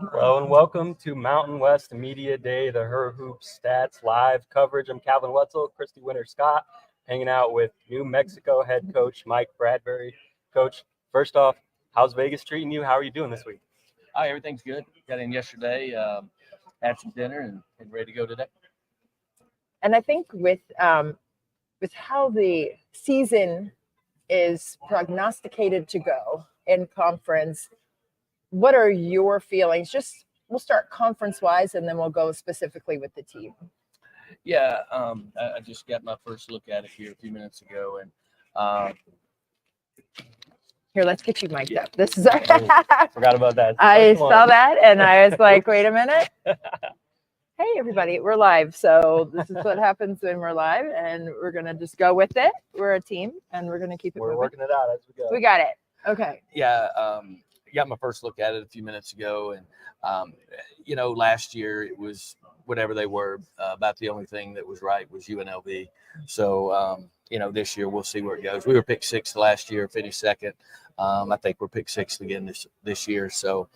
Hello and welcome to Mountain West Media Day, the Her Hoops Stats live coverage. I'm Calvin Wetzel, Christy Winter-Scott, hanging out with New Mexico head coach Mike Bradbury. Coach, first off, how's Vegas treating you? How are you doing this week? Hi, everything's good. Got in yesterday, had some dinner, and ready to go today. And I think with how the season is prognosticated to go in conference, what are your feelings? We'll start conference-wise, and then we'll go specifically with the team. Yeah, I just got my first look at it here a few minutes ago, and Here, let's get you mic'd up. This is Forgot about that. I saw that, and I was like, wait a minute. Hey, everybody, we're live. So this is what happens when we're live, and we're going to just go with it. We're a team, and we're going to keep it moving. We're working it out as we go. We got it. Okay. yeah, got my first look at it a few minutes ago, and last year it was whatever they were. About the only thing that was right was UNLV. So this year we'll see where it goes. We were picked sixth last year, finished second. I think we're picked sixth again this year. So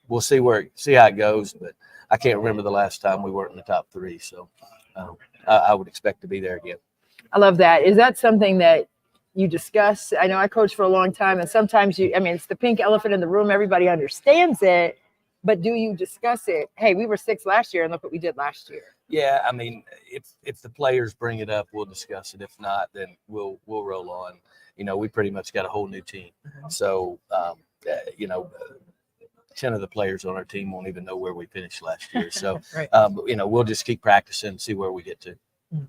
we'll see how it goes. But I can't remember the last time we weren't in the top three. So I would expect to be there again. I love that. Is that something that you discuss? I know I coached for a long time, and sometimes it's the pink elephant in the room. Everybody understands it, but do you discuss it? Hey, we were sixth last year, and look what we did last year. Yeah, I mean, if the players bring it up, we'll discuss it. If not, then we'll roll on. We pretty much got a whole new team. So 10 of the players on our team won't even know where we finished last year. So, Right. We'll just keep practicing and see where we get to.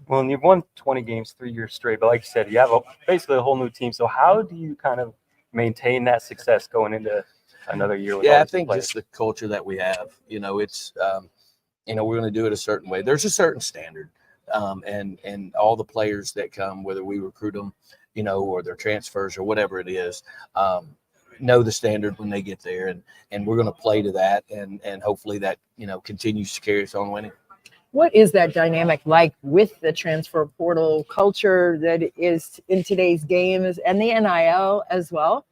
Well, and you've won 20 games 3 years straight, but like you said, you have basically a whole new team. So how do you kind of maintain that success going into another year? With I think just the culture that we have. It's we're going to do it a certain way. There's a certain standard, and all the players that come, whether we recruit them, or their transfers or whatever it is, know the standard when they get there, and we're going to play to that, and hopefully that continues to carry us on winning. What is that dynamic like with the transfer portal culture that is in today's games and the NIL as well?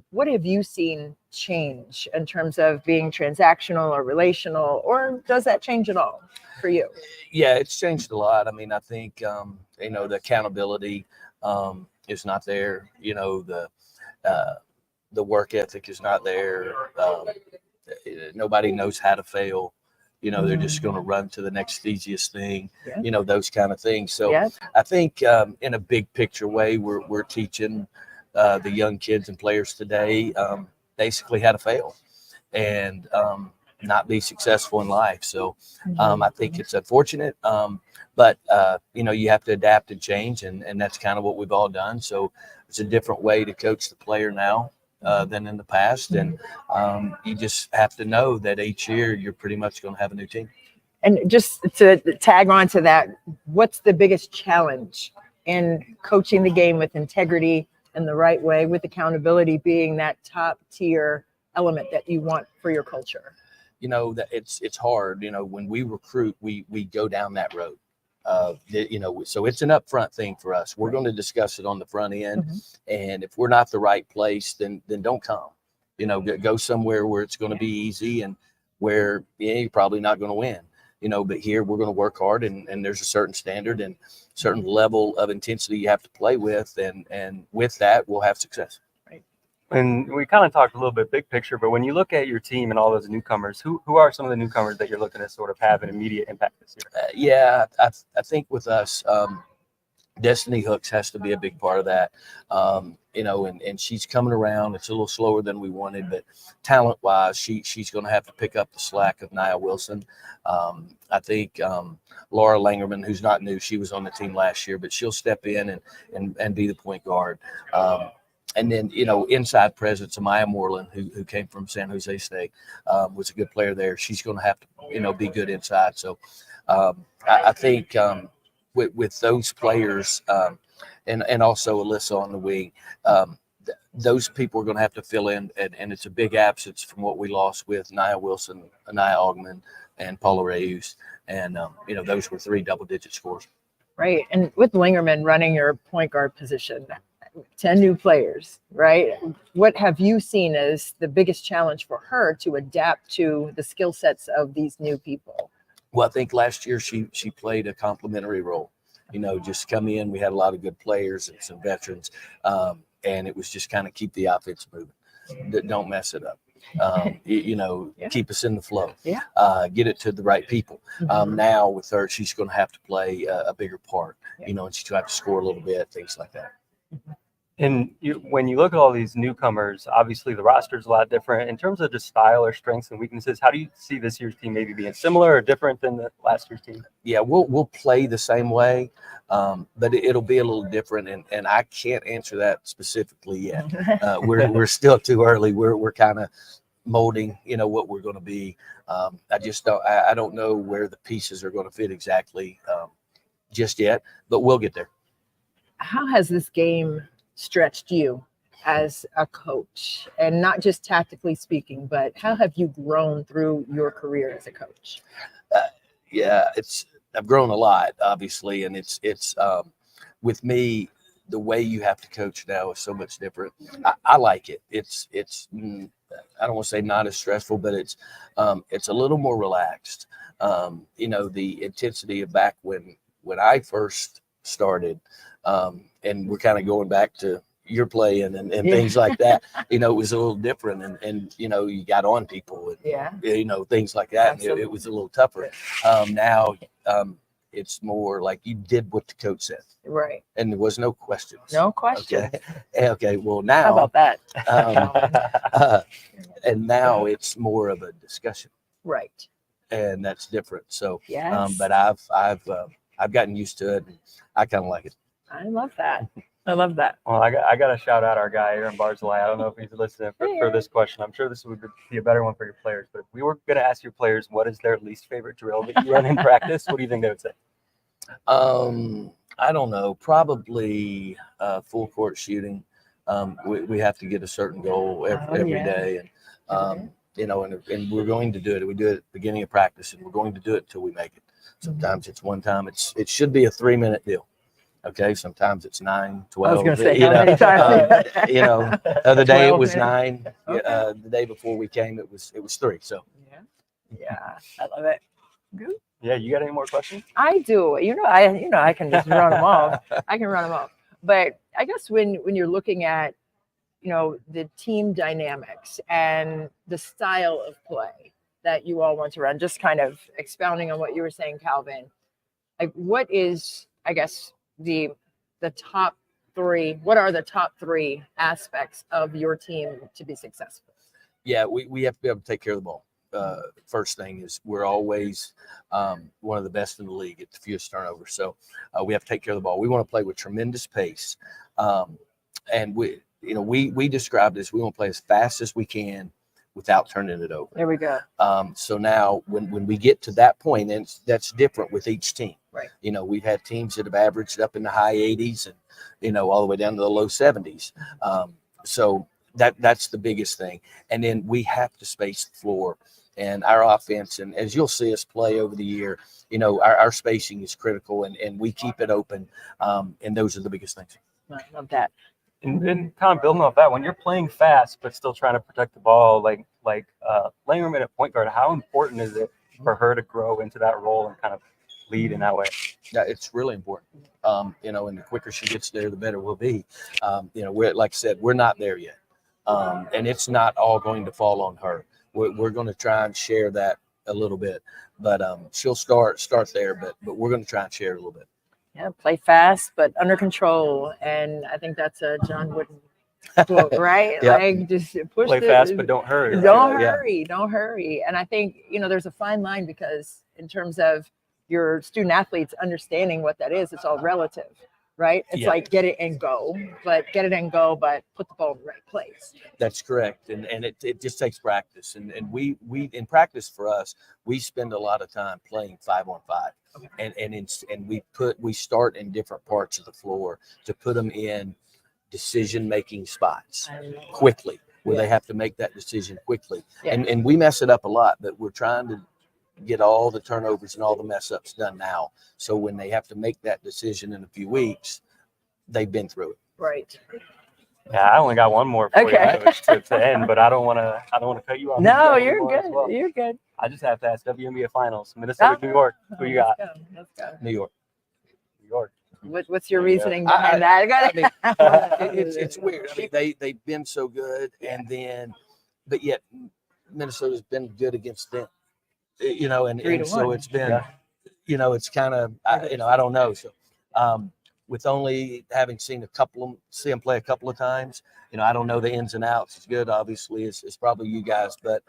What have you seen change in terms of being transactional or relational, or does that change at all for you? Yeah, it's changed a lot. I mean, I think, the accountability is not there. The work ethic is not there. Nobody knows how to fail. They're just going to run to the next easiest thing, Yeah. Those kind of things. So Yeah. I think in a big picture way, we're teaching the young kids and players today basically how to fail and not be successful in life. So I think it's unfortunate, but you have to adapt and change, and that's kind of what we've all done. So it's a different way to coach the player now than in the past, and you just have to know that each year you're pretty much going to have a new team. And just to tag on to that, what's the biggest challenge in coaching the game with integrity and the right way, with accountability being that top tier element that you want for your culture? That it's hard. When we recruit, we go down that road. So it's an upfront thing for us. We're going to discuss it on the front end, and if we're not the right place, then don't come. Go somewhere where it's going to be easy and where you're probably not going to win. But here we're going to work hard, and there's a certain standard and certain level of intensity you have to play with, and with that we'll have success. And we kind of talked a little bit big picture, but when you look at your team and all those newcomers, who are some of the newcomers that you're looking to sort of have an immediate impact this year? I think with us, Destiny Hooks has to be a big part of that. And she's coming around. It's a little slower than we wanted, but talent-wise, she's going to have to pick up the slack of Nia Wilson. I think Laura Langerman, who's not new, she was on the team last year, but she'll step in and be the point guard. And then, inside presence, Amaya Moreland, who came from San Jose State, was a good player there. She's going to have to, be good inside. So I think with those players and also Alyssa on the wing, those people are going to have to fill in. And it's a big absence from what we lost with Nia Wilson, Nia Augman, and Paula Reyes. And, those were 3 double-digit scores. Right. And with Lingerman running your point guard position, 10 new players, right? What have you seen as the biggest challenge for her to adapt to the skill sets of these new people? Well, I think last year she played a complementary role. Just come in. We had a lot of good players and some veterans, and it was just kind of keep the offense moving. Don't mess it up. Keep us in the flow. Yeah. Get it to the right people. Now with her, she's going to have to play a bigger part. Yeah. And she's going to have to score a little bit, things like that. And when you look at all these newcomers, obviously the roster is a lot different in terms of just style or strengths and weaknesses. How do you see this year's team maybe being similar or different than the last year's team? Yeah, we'll play the same way, but it'll be a little different, and I can't answer that specifically yet. We're still too early. We're kind of molding, what we're going to be. I just don't know where the pieces are going to fit exactly just yet, but we'll get there. How has this game stretched you as a coach, and not just tactically speaking, but how have you grown through your career as a coach? I've grown a lot, obviously, and it's with me, the way you have to coach now is so much different. I like it. It's I don't want to say not as stressful, but it's a little more relaxed. The intensity of back when I first started, and we're kind of going back to your playing and things like that. It was a little different, and you got on people, and things like that. And it was a little tougher. Now it's more like you did what the coach said, Right? And there was no questions. No questions. Okay. Well, now how about that? And now it's more of a discussion, Right. and that's different. So, Yes. but I've gotten used to it, and I kind of like it. I love that. I love that. Well, I got to shout out our guy, Aaron Barzilai. I don't know if he's listening for this question. I'm sure this would be a better one for your players. But if we were going to ask your players what is their least favorite drill that you run in practice, what do you think they would say? I don't know. Probably full court shooting. We have to get a certain goal every day, and and we're going to do it. We do it at the beginning of practice, and we're going to do it until we make it. Sometimes it's one time. It should be a 3-minute deal. Okay, sometimes it's 9, 12. I was going to say, how many times? The other day it was 12 9. Okay. The day before we came, it was 3. So yeah, I love it. Good. Yeah, you got any more questions? I do. I can just run them off. I can run them off. But I guess when you're looking at, the team dynamics and the style of play that you all want to run, just kind of expounding on what you were saying, Calvin, like what is, I guess, the top 3, what are the top 3 aspects of your team to be successful? Yeah, we have to be able to take care of the ball. First thing is we're always one of the best in the league at the fewest turnovers. So we have to take care of the ball. We want to play with tremendous pace. And we described this, we want to play as fast as we can without turning it over. There we go. So now when we get to that point, and that's different with each team. Right. We've had teams that have averaged up in the high 80s and, all the way down to the low 70s. So that's the biggest thing. And then we have to space the floor and our offense. And as you'll see us play over the year, our spacing is critical, and we keep it open. And those are the biggest things. I love that. And kind of building off that, when you're playing fast but still trying to protect the ball, like Langerman at point guard, how important is it for her to grow into that role and kind of lead in that way? Yeah, it's really important. And the quicker she gets there, the better we'll be. We're, like I said, we're not there yet. And it's not all going to fall on her. We're going to try and share that a little bit, but she'll start there, but we're going to try and share it a little bit. Yeah, play fast but under control, and I think that's a John Wooden quote, right? Yep. Like just push. Play fast but don't hurry. Don't Yeah. hurry. Don't hurry. And I think there's a fine line, because in terms of your student athletes understanding what that is, it's all relative, right? It's Yeah. like get it and go, but put the ball in the right place. That's correct. And it just takes practice. And we in practice for us, we spend a lot of time playing 5-on-5. Okay. And we start in different parts of the floor to put them in decision-making spots quickly, where they have to make that decision quickly. Yeah. And we mess it up a lot, but we're trying to get all the turnovers and all the mess ups done now. So when they have to make that decision in a few weeks, they've been through it. Right. Yeah, I only got one more for Okay. you, Coach, to end, but I don't want to cut you off. No, You got you're one more as good. well. You're good. I just have to ask WNBA Finals, Minnesota, New York. Who you got? Let's go. Let's go. New York. New York. What's your There you go. reasoning behind that? I mean, it's weird. I mean, they've been so good, and then, but yet Minnesota's been good against them. You know, and 3-1. so it's been, Yeah. you know, it's kind of, you know, I don't know. So, with only having seen see them play a couple of times, you know, I don't know the ins and outs. It's good, obviously. It's probably you guys, but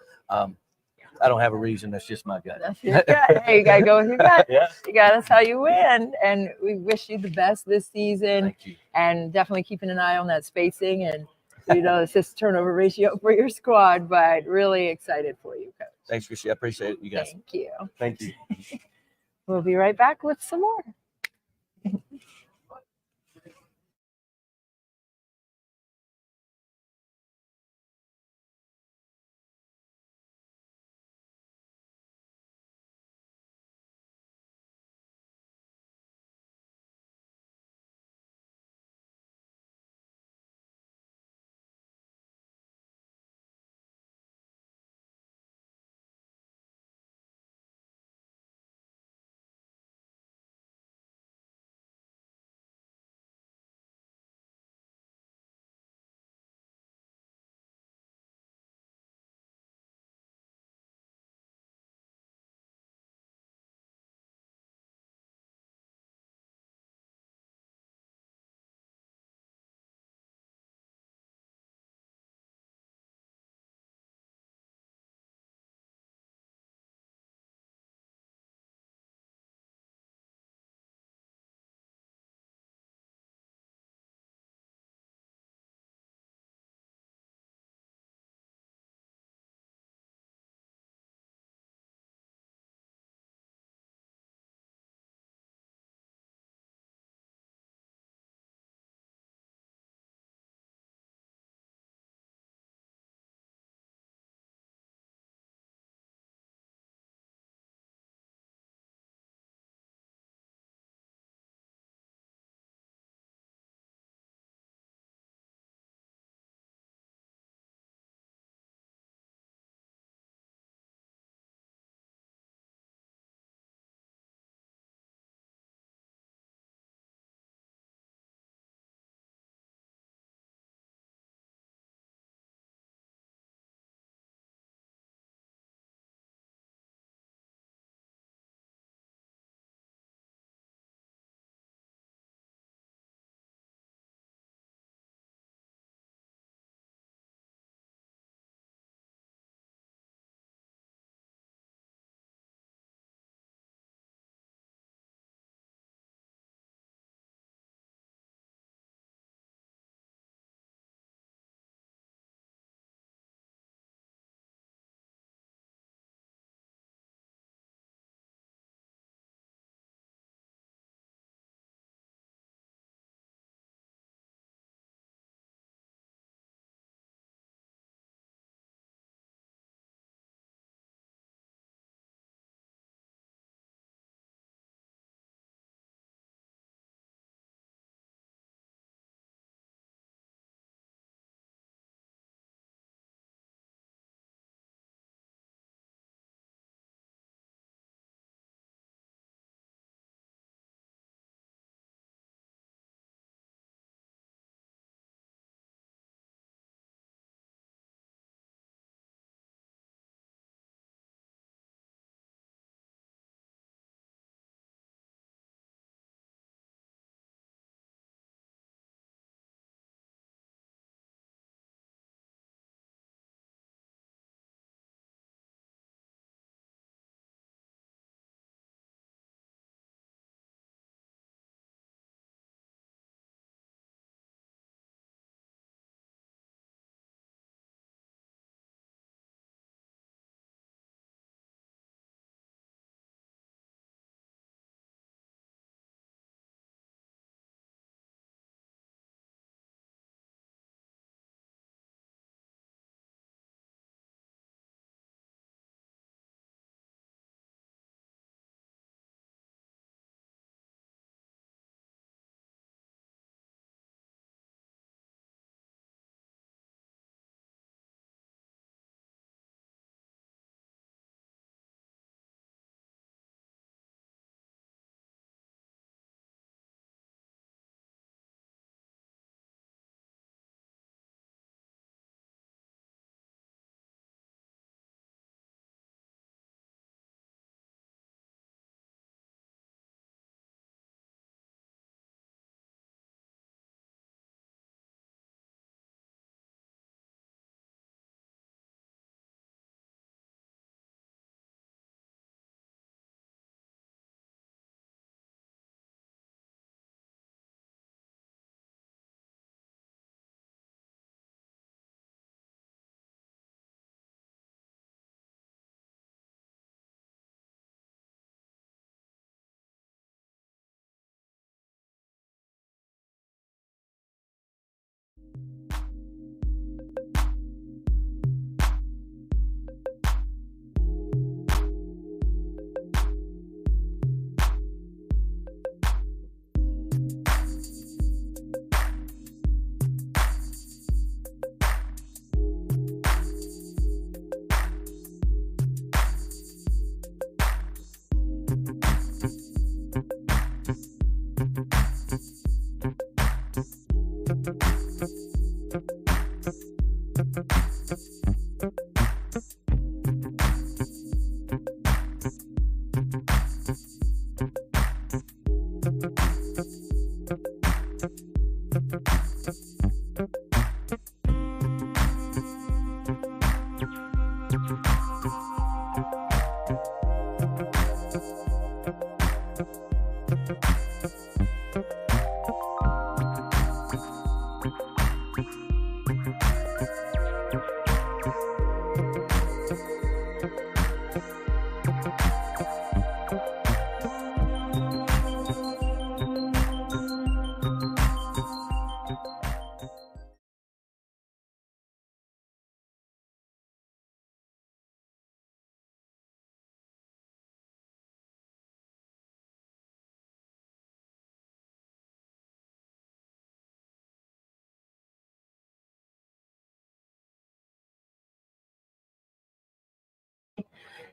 I don't have a reason. That's just my gut. That's your gut. Hey, you gotta go with your gut. Yeah. That's how you win. And we wish you the best this season. Thank you. And definitely keeping an eye on that spacing and assist turnover ratio for your squad. But really excited for you, Coach. Thanks, Chrissy. I appreciate it, you guys. Thank you. Thank you. We'll be right back with some more.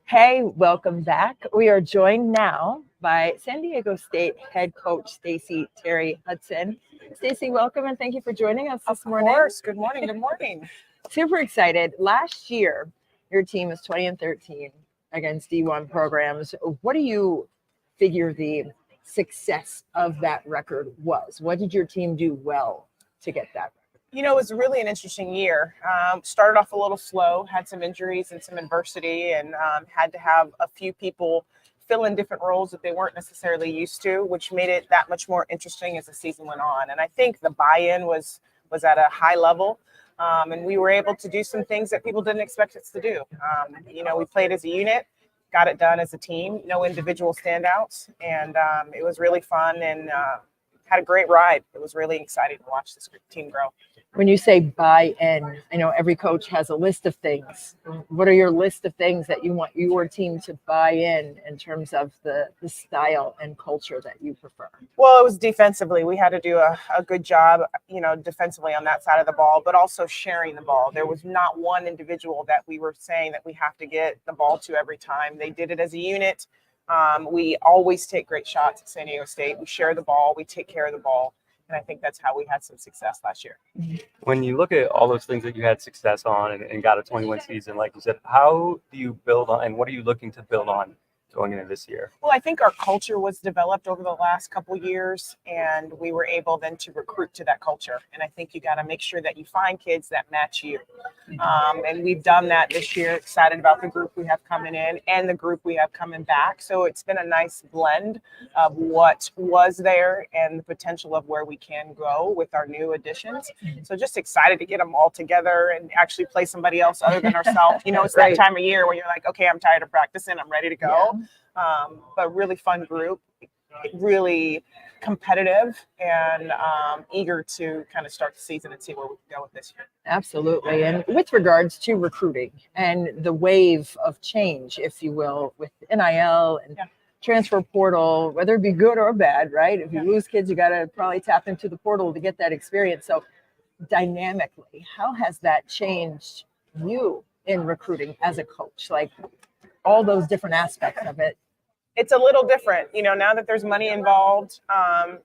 Hey, welcome back. We are joined now by San Diego State head coach Stacie Terry-Hutson. Stacie, welcome and thank you for joining us this morning. Of course. Good morning. Good morning. Super excited. Last year, your team was 20-13 against D1 programs. What do you figure the success of that record was? What did your team do well to get that record? You know, it was really an interesting year. Started off a little slow, had some injuries and some adversity, and had to have a few people fill in different roles that they weren't necessarily used to, which made it that much more interesting as the season went on. And I think the buy-in was at a high level, and we were able to do some things that people didn't expect us to do. You know, we played as a unit, got it done as a team, no individual standouts, and it was really fun and had a great ride. It was really exciting to watch this team grow. When you say buy-in, I know every coach has a list of things. What are your list of things that you want your team to buy in terms of the style and culture that you prefer? Well, it was defensively. We had to do a good job, you know, defensively on that side of the ball, but also sharing the ball. There was not one individual that we were saying that we have to get the ball to every time. They did it as a unit. We always take great shots at San Diego State. We share the ball. We take care of the ball. And I think that's how we had some success last year. When you look at all those things that you had success on and got a 21 season, like you said, how do you build on and what are you looking to build on going into this year? Well, I think our culture was developed over the last couple of years, and we were able then to recruit to that culture. And I think you got to make sure that you find kids that match you. And we've done that this year. Excited about the group we have coming in and the group we have coming back. So it's been a nice blend of what was there and the potential of where we can go with our new additions. So just excited to get them all together and actually play somebody else other than ourselves. You know, it's that time of year where you're like, okay, I'm tired of practicing. I'm ready to go. But really fun group, really competitive and eager to kind of start the season and see where we can go with this year. Absolutely. And with regards to recruiting and the wave of change, if you will, with NIL and transfer portal, whether it be good or bad, right? If you lose kids, you got to probably tap into the portal to get that experience. So dynamically, how has that changed you in recruiting as a coach? Like all those different aspects of it. It's a little different, you know, now that there's money involved,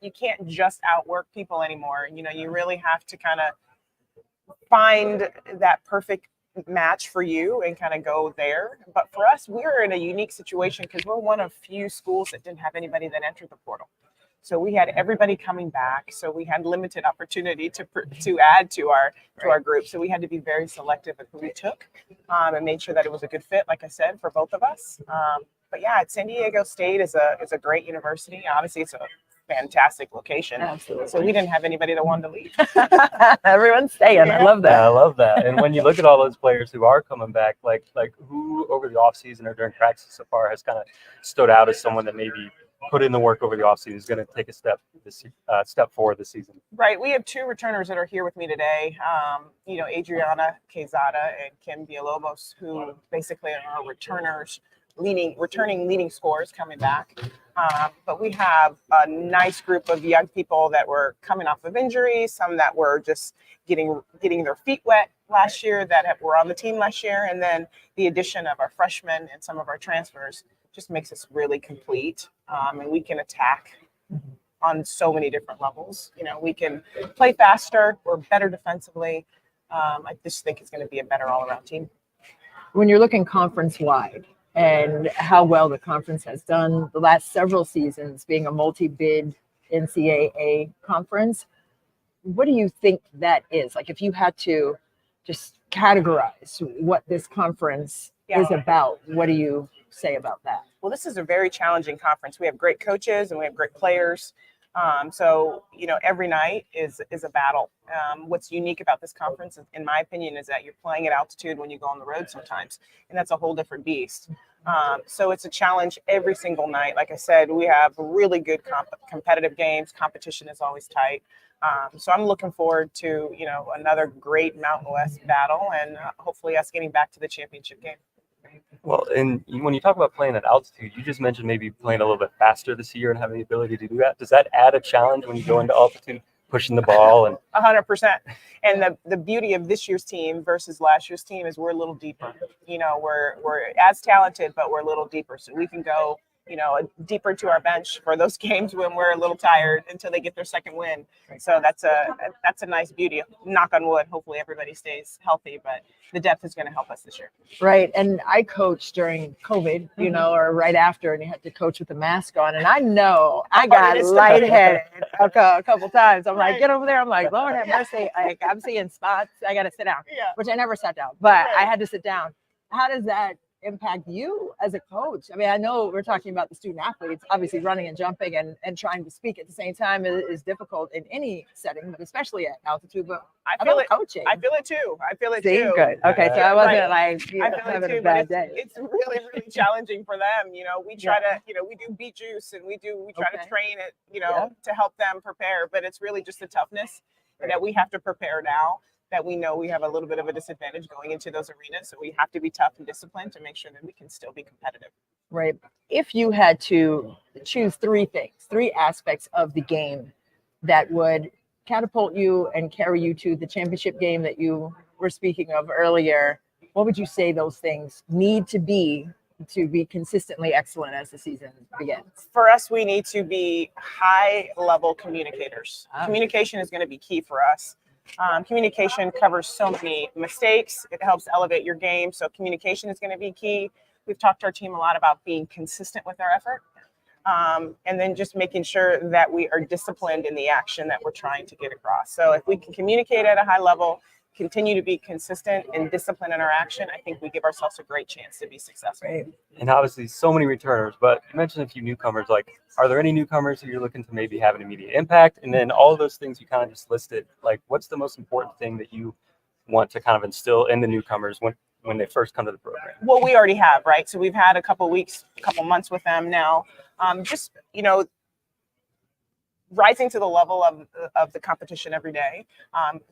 you can't just outwork people anymore. You know, you really have to kind of find that perfect match for you and kind of go there. But for us, we're in a unique situation because we're one of few schools that didn't have anybody that entered the portal. So we had everybody coming back. So we had limited opportunity to add to our group. So we had to be very selective of who we took and made sure that it was a good fit, like I said, for both of us. But yeah, San Diego State is a great university. Obviously, it's a fantastic location. Absolutely. So we didn't have anybody that wanted to leave. Everyone's staying. Yeah. I love that. I love that. And when you look at all those players who are coming back, like who over the offseason or during practice so far has kind of stood out as someone that maybe put in the work over the offseason is going to take a step forward this season? Right. We have two returners that are here with me today. You know, Adriana Quezada and Kim Villalobos, who basically are our returners, returning leading scorers coming back. But we have a nice group of young people that were coming off of injuries, some that were just getting their feet wet last year that were on the team last year. And then the addition of our freshmen and some of our transfers just makes us really complete. And we can attack on so many different levels. You know, we can play faster. We're better defensively. I just think it's going to be a better all-around team. When you're looking conference wide and how well the conference has done the last several seasons, being a multi-bid NCAA conference, what do you think that is? Like, if you had to just categorize what this conference is about, what do you say about that? Well, this is a very challenging conference. We have great coaches and we have great players. So, every night is a battle. What's unique about this conference, in my opinion, is that you're playing at altitude when you go on the road sometimes, and that's a whole different beast. So it's a challenge every single night. Like I said, we have really good competitive games. Competition is always tight. So I'm looking forward to, another great Mountain West battle and hopefully us getting back to the championship game. Well, and when you talk about playing at altitude, you just mentioned maybe playing a little bit faster this year and having the ability to do that. Does that add a challenge when you go into altitude, pushing the ball? And 100%. And the beauty of this year's team versus last year's team is we're a little deeper. We're as talented, but we're a little deeper. So we can go, deeper to our bench for those games when we're a little tired until they get their second win. So that's a nice beauty. Knock on wood. Hopefully everybody stays healthy, but the depth is going to help us this year. Right. And I coached during COVID, or right after, and you had to coach with the mask on. And I know I got lightheaded a couple times. I'm like, get over there. I'm like, Lord have mercy. I'm seeing spots. I got to sit down, which I never sat down, but I had to sit down. How does that impact you as a coach? I mean, I know we're talking about the student athletes, obviously running and jumping and trying to speak at the same time is difficult in any setting, but especially at altitude. But I feel it. Coaching. I feel it too. See, too. Good. Okay, so I wasn't I feel having it too, a bad but day. it's really, really challenging for them. We try to, we do beet juice and we try to train it, to help them prepare, but it's really just the toughness that we have to prepare now, that we know we have a little bit of a disadvantage going into those arenas. So we have to be tough and disciplined to make sure that we can still be competitive. Right. If you had to choose three aspects of the game that would catapult you and carry you to the championship game that you were speaking of earlier, what would you say those things need to be consistently excellent as the season begins? For us, we need to be high-level communicators. Communication is going to be key for us. Communication covers so many mistakes. It helps elevate your game. So communication is going to be key. We've talked to our team a lot about being consistent with our effort. And then just making sure that we are disciplined in the action that we're trying to get across. So if we can communicate at a high level, continue to be consistent and disciplined in our action, I think we give ourselves a great chance to be successful. Right. And obviously so many returners, but you mentioned a few newcomers. Like, are there any newcomers who you're looking to maybe have an immediate impact? And then all of those things you kind of just listed, like, what's the most important thing that you want to kind of instill in the newcomers when they first come to the program? Well, we already have, right? So we've had a couple months with them now. Rising to the level of the competition every day.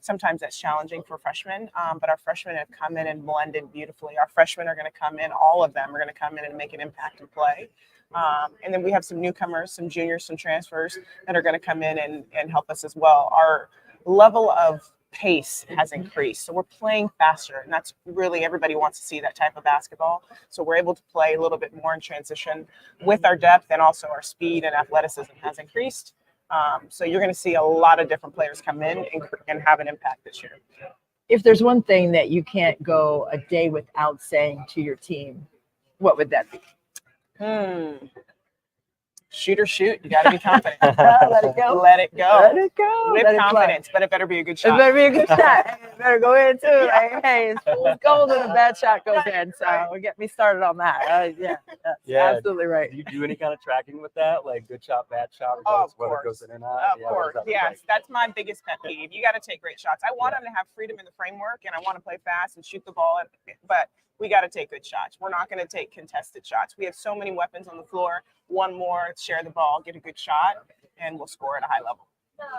Sometimes that's challenging for freshmen, but our freshmen have come in and blended beautifully. Our freshmen are going to come in, all of them are going to come in and make an impact and play. And then we have some newcomers, some juniors, some transfers that are going to come in and help us as well. Our level of pace has increased. So we're playing faster, and that's really, everybody wants to see that type of basketball. So we're able to play a little bit more in transition with our depth, and also our speed and athleticism has increased. So you're going to see a lot of different players come in and have an impact this year. If there's one thing that you can't go a day without saying to your team, what would that be? Shoot or shoot. You got to be confident. Let it go. Let it go. Let it go. With Let it confidence, but it better be a good shot. It better be a good shot. It better go in too. Like, hey, it's fool's gold and a bad shot goes in. So get me started on that. Yeah, absolutely right. Do you do any kind of tracking with that? Like good shot, bad shot, whether it goes in or not? Of course. Yes, that's my biggest pet peeve. You got to take great shots. I want them to have freedom in the framework, and I want to play fast and shoot the ball, but we got to take good shots. We're not going to take contested shots. We have so many weapons on the floor. One more, share the ball, get a good shot, and we'll score at a high level.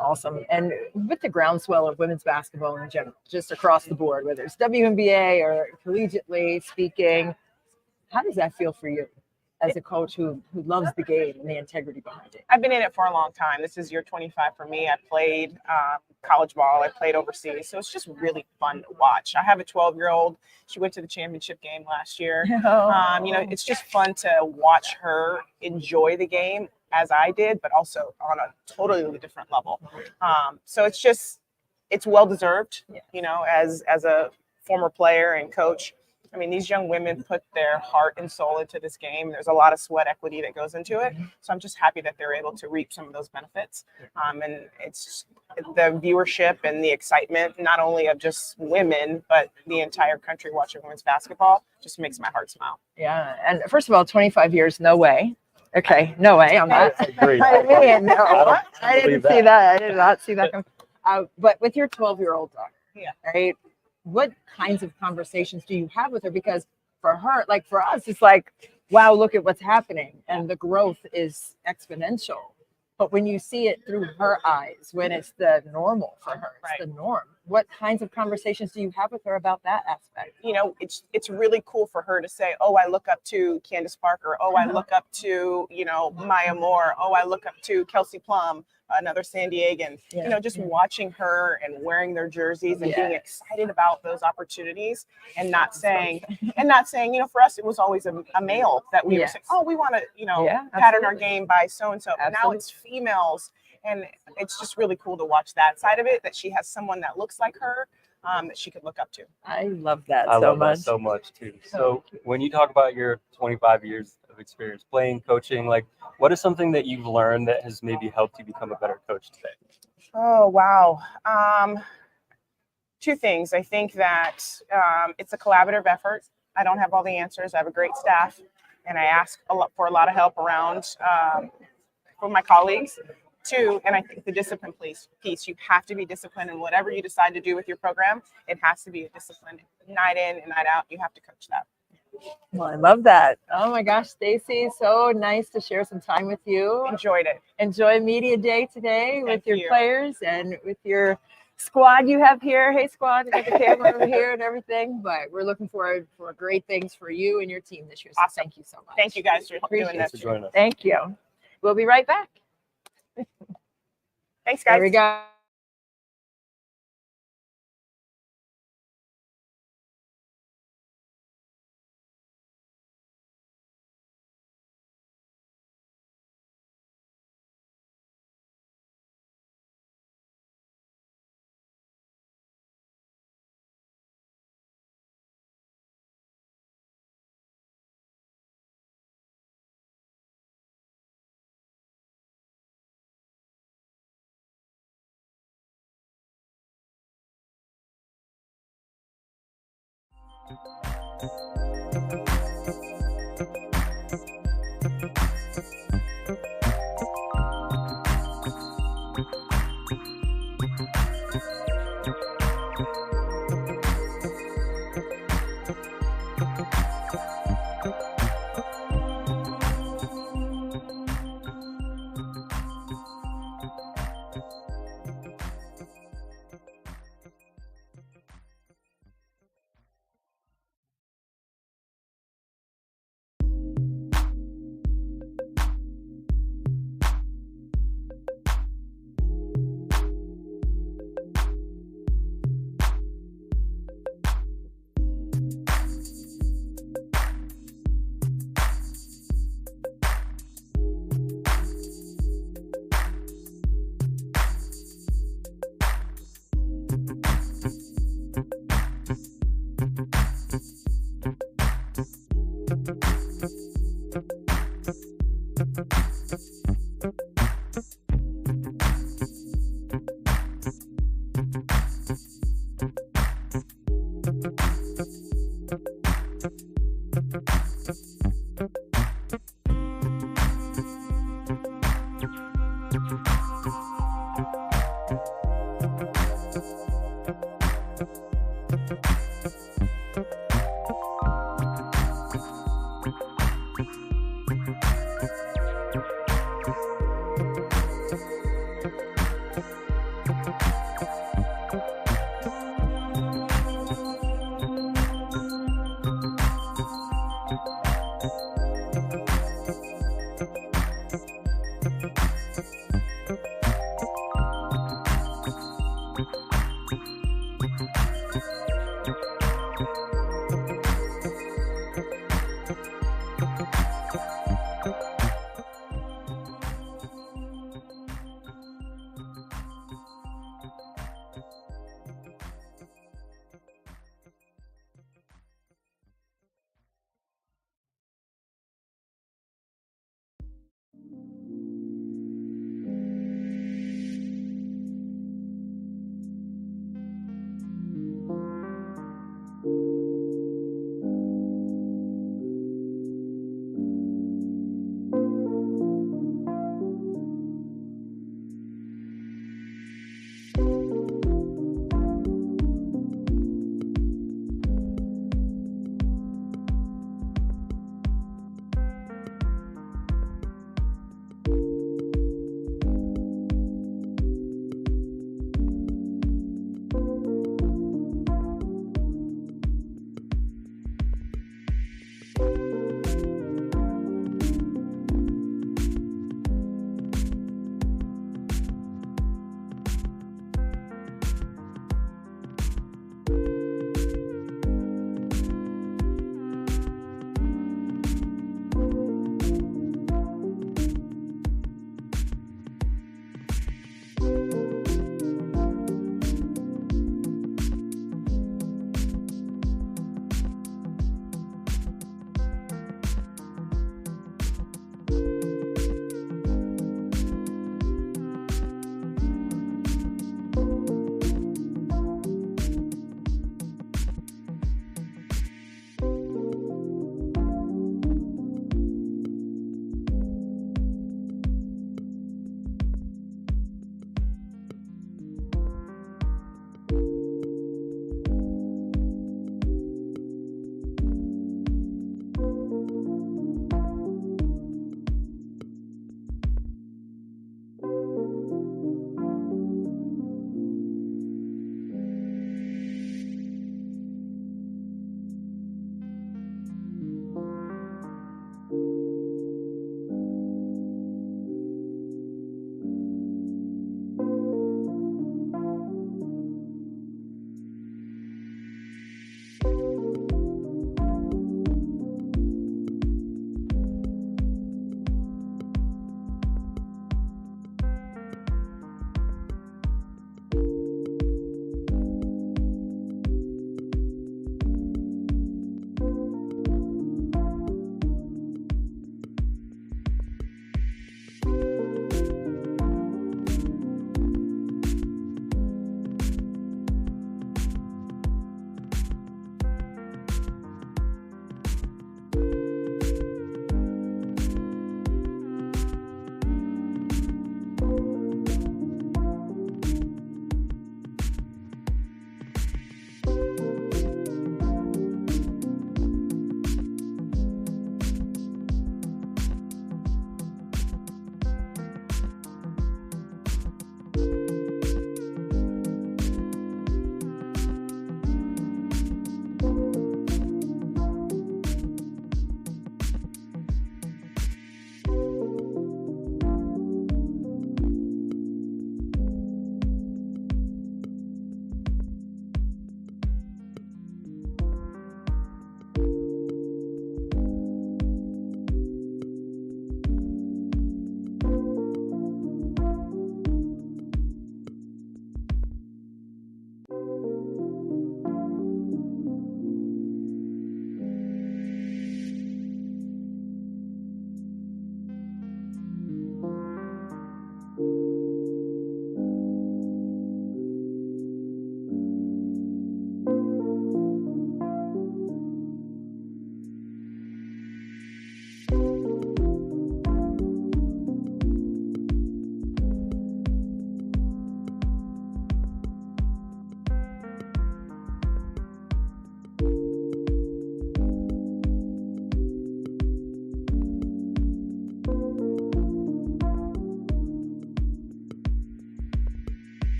Awesome. And with the groundswell of women's basketball in general, just across the board, whether it's WNBA or collegiately speaking, how does that feel for you as a coach who loves the game and the integrity behind it? I've been in it for a long time. This is year 25 for me. I played college ball. I played overseas. So it's just really fun to watch. I have a 12-year-old. She went to the championship game last year. It's just fun to watch her enjoy the game as I did, but also on a totally different level. So it's well-deserved, as a former player and coach. I mean, these young women put their heart and soul into this game. There's a lot of sweat equity that goes into it. So I'm just happy that they're able to reap some of those benefits. And it's the viewership and the excitement, not only of just women, but the entire country watching women's basketball just makes my heart smile. Yeah. And first of all, 25 years, no way. Okay, no way on that. I agree. I mean, no, I believe didn't see that. I did not see that. But with your 12-year-old daughter, Yeah. right? What kinds of conversations do you have with her? Because for her, like for us, it's like, wow, look at what's happening. And the growth is exponential. But when you see it through her eyes, when it's the normal for her, it's the norm. What kinds of conversations do you have with her about that aspect? You know, it's really cool for her to say, oh, I look up to Candace Parker. Oh, I look up to, you know, Maya Moore. Oh, I look up to Kelsey Plum, another San Diegan. You know, just watching her and wearing their jerseys and being excited about those opportunities and not saying, you know, for us, it was always a male that we were saying, oh, we want to, you know, pattern our game by so-and-so. But now it's females. And it's just really cool to watch that side of it, that she has someone that looks like her, that she could look up to. I love that I so love much. that so much too. So when you talk about your 25 years of experience playing, coaching, like what is something that you've learned that has maybe helped you become a better coach today? Oh, wow. Two things. I think that it's a collaborative effort. I don't have all the answers. I have a great staff, and I ask for a lot of help around from my colleagues. Two, and I think the discipline piece, you have to be disciplined in whatever you decide to do with your program. It has to be a discipline, night in and night out. You have to coach that. Well, I love that. Oh my gosh, Stacie, so nice to share some time with you. Enjoyed it. Enjoy Media Day today with Thank your you. players and with your squad you have here. Hey, squad, we got the camera over here and everything. But we're looking forward for great things for you and your team this year. So Awesome. thank you so much. Thank you guys for Appreciate doing Thanks this. for joining us. Thank you. We'll be right back. Thanks, guys. There we go.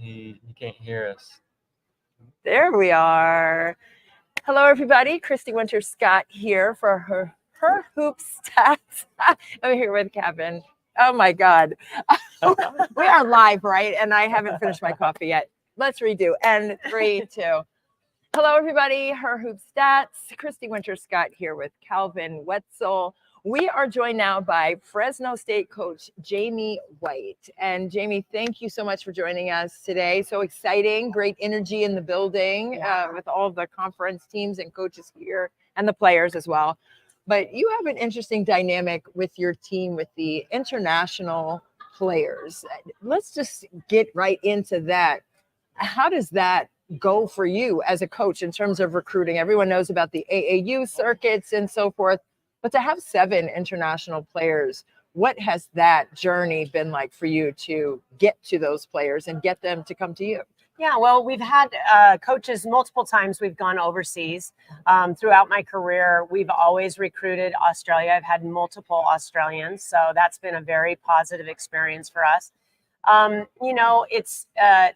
He can't hear us. There we are. Hello, everybody. Christy Winter-Scott here for her hoop stats. I'm here with Kevin. Oh my God. We are live, right? And I haven't finished my coffee yet. Let's redo. And 3, 2. Hello, everybody. Her hoop stats. Christy Winter-Scott here with Calvin Wetzel. We are joined now by Fresno State coach Jaime White. And Jaime, thank you so much for joining us today. So exciting, great energy in the building with all the conference teams and coaches here and the players as well. But you have an interesting dynamic with your team with the international players. Let's just get right into that. How does that go for you as a coach in terms of recruiting? Everyone knows about the AAU circuits and so forth. But to have 7 international players, what has that journey been like for you to get to those players and get them to come to you? Yeah, well, we've had coaches multiple times. We've gone overseas. Throughout my career, we've always recruited Australia. I've had multiple Australians, so that's been a very positive experience for us. It's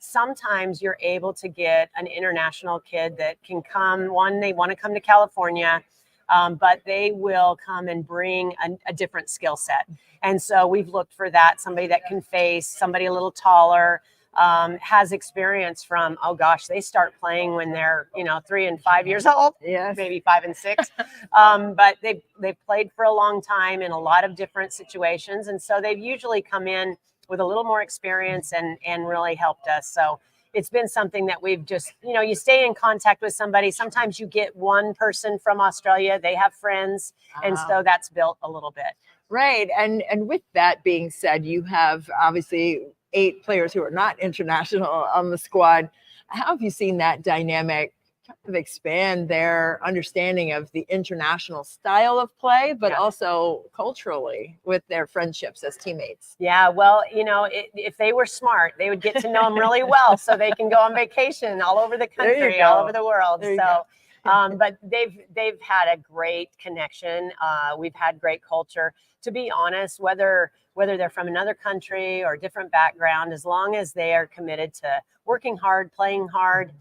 sometimes you're able to get an international kid that can come. One, they want to come to California. But they will come and bring a different skill set. And so we've looked for that, somebody that can face, somebody a little taller, has experience from, oh gosh, they start playing when they're, 3 and 5 years old, Yes. maybe 5 and 6. But they've played for a long time in a lot of different situations. And so they've usually come in with a little more experience and really helped us. So it's been something that we've just, you stay in contact with somebody. Sometimes you get one person from Australia, they have friends. And so that's built a little bit. Right. And with that being said, you have obviously 8 players who are not international on the squad. How have you seen that dynamic kind of expand their understanding of the international style of play, but also culturally with their friendships as teammates? Yeah, well, if they were smart, they would get to know them really well so they can go on vacation all over the country, all over the world. So, but they've had a great connection. We've had great culture. To be honest, whether they're from another country or different background, as long as they are committed to working hard, playing hard,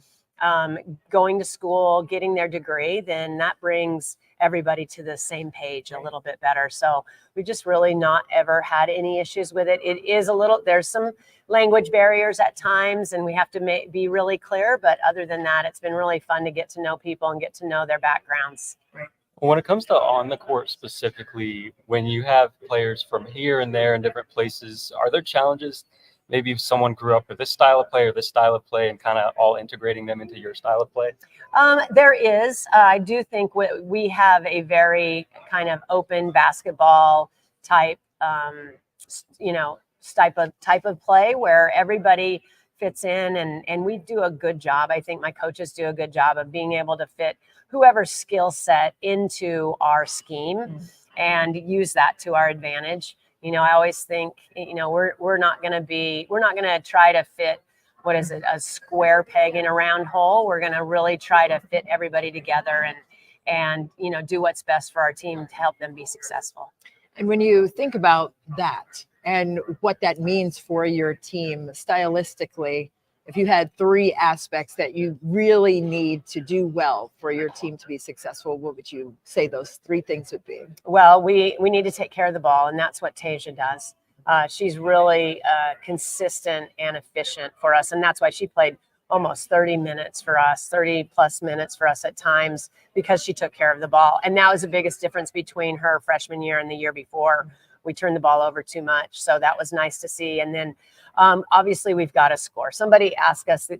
going to school, getting their degree, then that brings everybody to the same page a little bit better. So we've just really not ever had any issues with it. It is there's some language barriers at times, and we have to be really clear. But other than that, it's been really fun to get to know people and get to know their backgrounds. Right. When it comes to on the court specifically, when you have players from here and there in different places, are there challenges? Maybe if someone grew up with this style of play or this style of play and kind of all integrating them into your style of play? There is. I do think we have a very kind of open basketball type, type of play where everybody fits in, and we do a good job. I think my coaches do a good job of being able to fit whoever's skill set into our scheme and use that to our advantage. I always think, we're not going to try to fit, a square peg in a round hole. We're going to really try to fit everybody together and do what's best for our team to help them be successful. And when you think about that and what that means for your team stylistically, if you had 3 aspects that you really need to do well for your team to be successful, what would you say those 3 things would be? Well, we need to take care of the ball, and that's what Tasia does. She's really consistent and efficient for us, and that's why she played almost 30 minutes for us, 30 plus minutes for us at times, because she took care of the ball. And that was the biggest difference between her freshman year and the year before. We turned the ball over too much, so that was nice to see. And then obviously we've got to score. Somebody asked us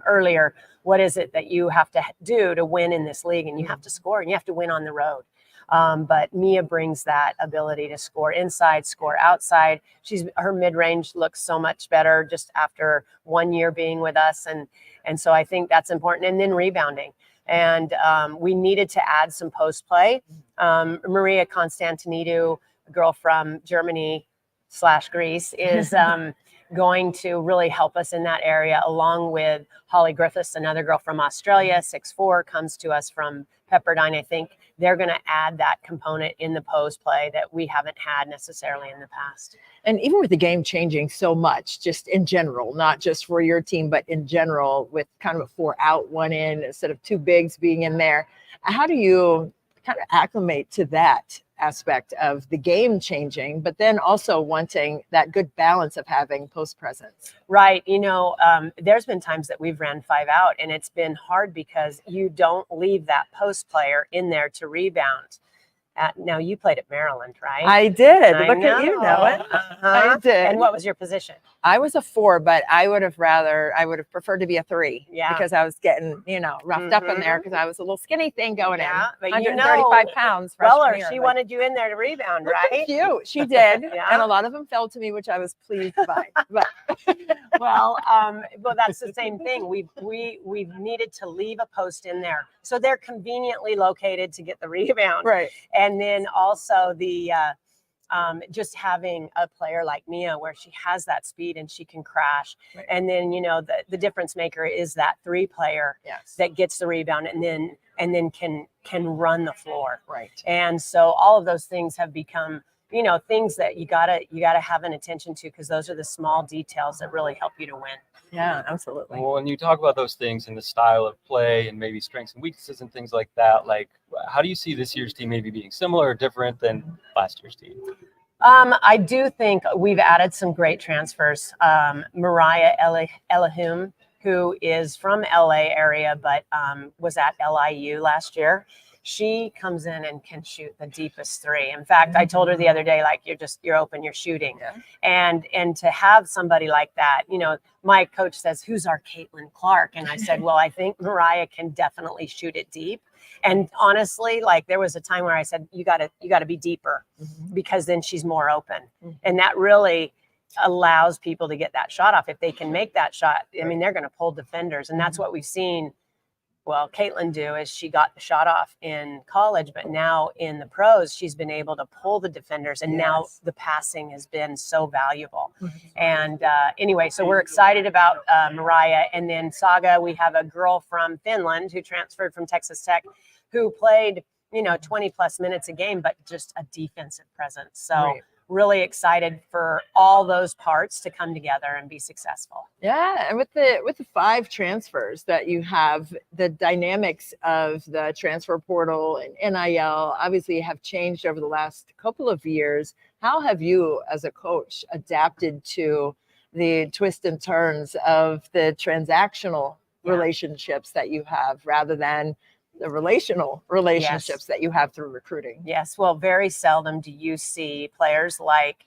earlier, what is it that you have to do to win in this league? And you have to score, and you have to win on the road. But Mia brings that ability to score inside, score outside. Her mid-range looks so much better just after 1 year being with us. And so I think that's important. And then rebounding. And we needed to add some post play. Maria Constantinidou, a girl from Germany/Greece, is going to really help us in that area, along with Holly Griffiths, another girl from Australia, 6'4", comes to us from Pepperdine. I think they're going to add that component in the post play that we haven't had necessarily in the past. And even with the game changing so much, just in general, not just for your team, but in general, with kind of a 4 out, 1 in, instead of 2 bigs being in there, how do you kind of acclimate to that aspect of the game changing, but then also wanting that good balance of having post presence? Right. There's been times that we've ran 5 out, and it's been hard because you don't leave that post player in there to rebound. Now, you played at Maryland, right? I did. I Look know. at you know it. I did. And what was your position? I was a 4, but I would have preferred to be a 3. Yeah. Because I was getting, roughed up in there because I was a little skinny thing going in. But 135 pounds. Well, year, she but wanted you in there to rebound, look right? at you. She did. Yeah. And a lot of them fell to me, which I was pleased by. But Well, that's the same thing. We've needed to leave a post in there, so they're conveniently located to get the rebound. right. And then also the just having a player like Mia, where she has that speed and she can crash. Right. And then the difference maker is that 3 player Yes. that gets the rebound and then can run the floor. Right. And so all of those things have become things that you gotta have an attention to, because those are the small details that really help you to win. Yeah, absolutely. Well, when you talk about those things and the style of play and maybe strengths and weaknesses and things like that, like how do you see this year's team maybe being similar or different than last year's team? I do think we've added some great transfers. Mariah Elahum, who is from LA area, but was at LIU last year. she comes in and can shoot the deepest three. In fact, I told her the other day, like, you're open, you're shooting. Yeah. And to have somebody like that, you know, my coach says, who's our Caitlin Clark? And I said, well, I think Mariah can definitely shoot it deep. And honestly, like, there was a time where I said, you gotta be deeper, because then she's more open. And that really allows people to get that shot off. If they can make that shot, I mean, they're going to pull defenders. And that's what we've seen. Well, Caitlin do is she got the shot off in college, but now in the pros, she's been able to pull the defenders. And now the passing has been so valuable. And anyway, so we're excited about Mariah. And then Saga, we have a girl from Finland who transferred from Texas Tech, who played, you know, 20 plus minutes a game, but just a defensive presence. So really excited for all those parts to come together and be successful. Yeah, and with the 5 transfers that you have, the dynamics of the transfer portal and NIL obviously have changed over the last couple of years. How have you, as a coach, adapted to the twists and turns of the transactional relationships that you have, rather than the relational relationships that you have through recruiting? Yes. Well, very seldom do you see players like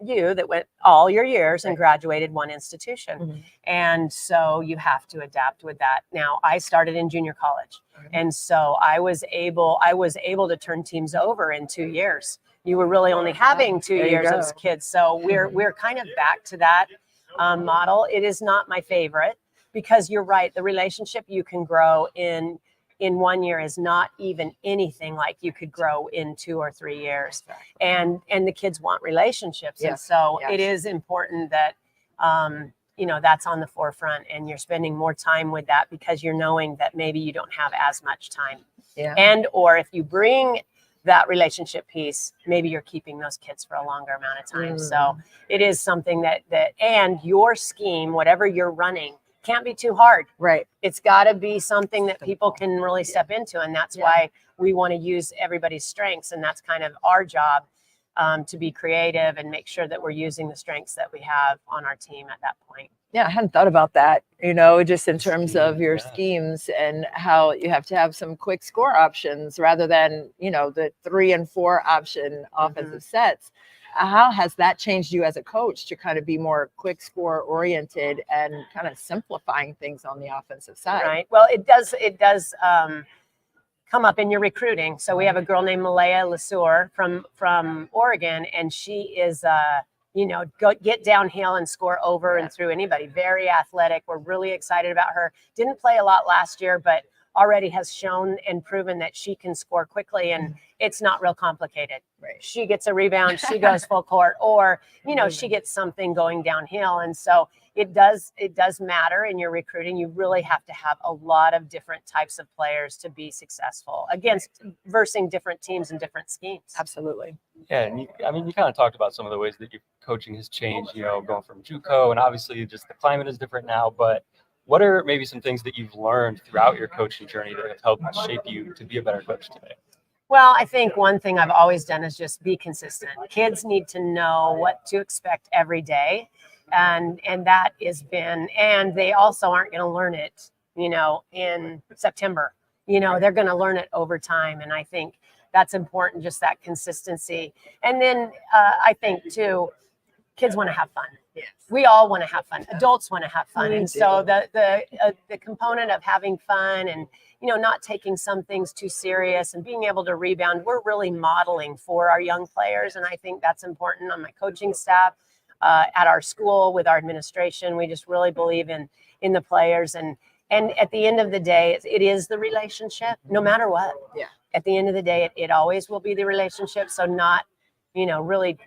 you that went all your years and graduated one institution. And so you have to adapt with that. Now, I started in junior college. And so I was able to turn teams over in 2 years. You were really only having 2 years as kids. So we're kind of back to that model. It is not my favorite, because you're right. The relationship you can grow in 1 year is not even anything like you could grow in 2 or 3 years. And the kids want relationships. And so it is important that, you know, that's on the forefront, and you're spending more time with that, because you're knowing that maybe you don't have as much time. And, or if you bring that relationship piece, maybe you're keeping those kids for a longer amount of time. So it is something that, and your scheme, whatever you're running, can't be too hard. It's got to be something that people can really step into. And that's why we want to use everybody's strengths. And that's kind of our job, to be creative and make sure that we're using the strengths that we have on our team at that point. Yeah, I hadn't thought about that, you know, just in terms of your schemes and how you have to have some quick score options rather than, you know, the 3 and 4 option offensive sets. How has that changed you as a coach to kind of be more quick score oriented and kind of simplifying things on the offensive side? Right. Well, it does come up in your recruiting. So we have a girl named Malaya Lesueur from Oregon, and she is you know, get downhill and score over and through anybody. Very athletic. We're really excited about her. Didn't play a lot last year, but already has shown and proven that she can score quickly, and it's not real complicated. She gets a rebound, she goes full court, or, you know, she gets something going downhill. And so it does matter in your recruiting. You really have to have a lot of different types of players to be successful versing different teams and different schemes. Absolutely. Yeah, and you kind of talked about some of the ways that your coaching has changed, you know, going from JUCO, and obviously just the climate is different now, but what are maybe some things that you've learned throughout your coaching journey that have helped shape you to be a better coach today? Well, I think one thing I've always done is just be consistent. Kids need to know what to expect every day. And that has been, and they also aren't going to learn it, you know, in September. You know, they're going to learn it over time. And I think that's important, just that consistency. And then I think too, kids want to have fun. We all want to have fun. Adults want to have fun. And so the component of having fun and, you know, not taking some things too serious and being able to rebound, we're really modeling for our young players. And I think that's important on my coaching staff, at our school, with our administration. We just really believe in the players. And at the end of the day, it is the relationship, no matter what. At the end of the day, it always will be the relationship. So not, you know, really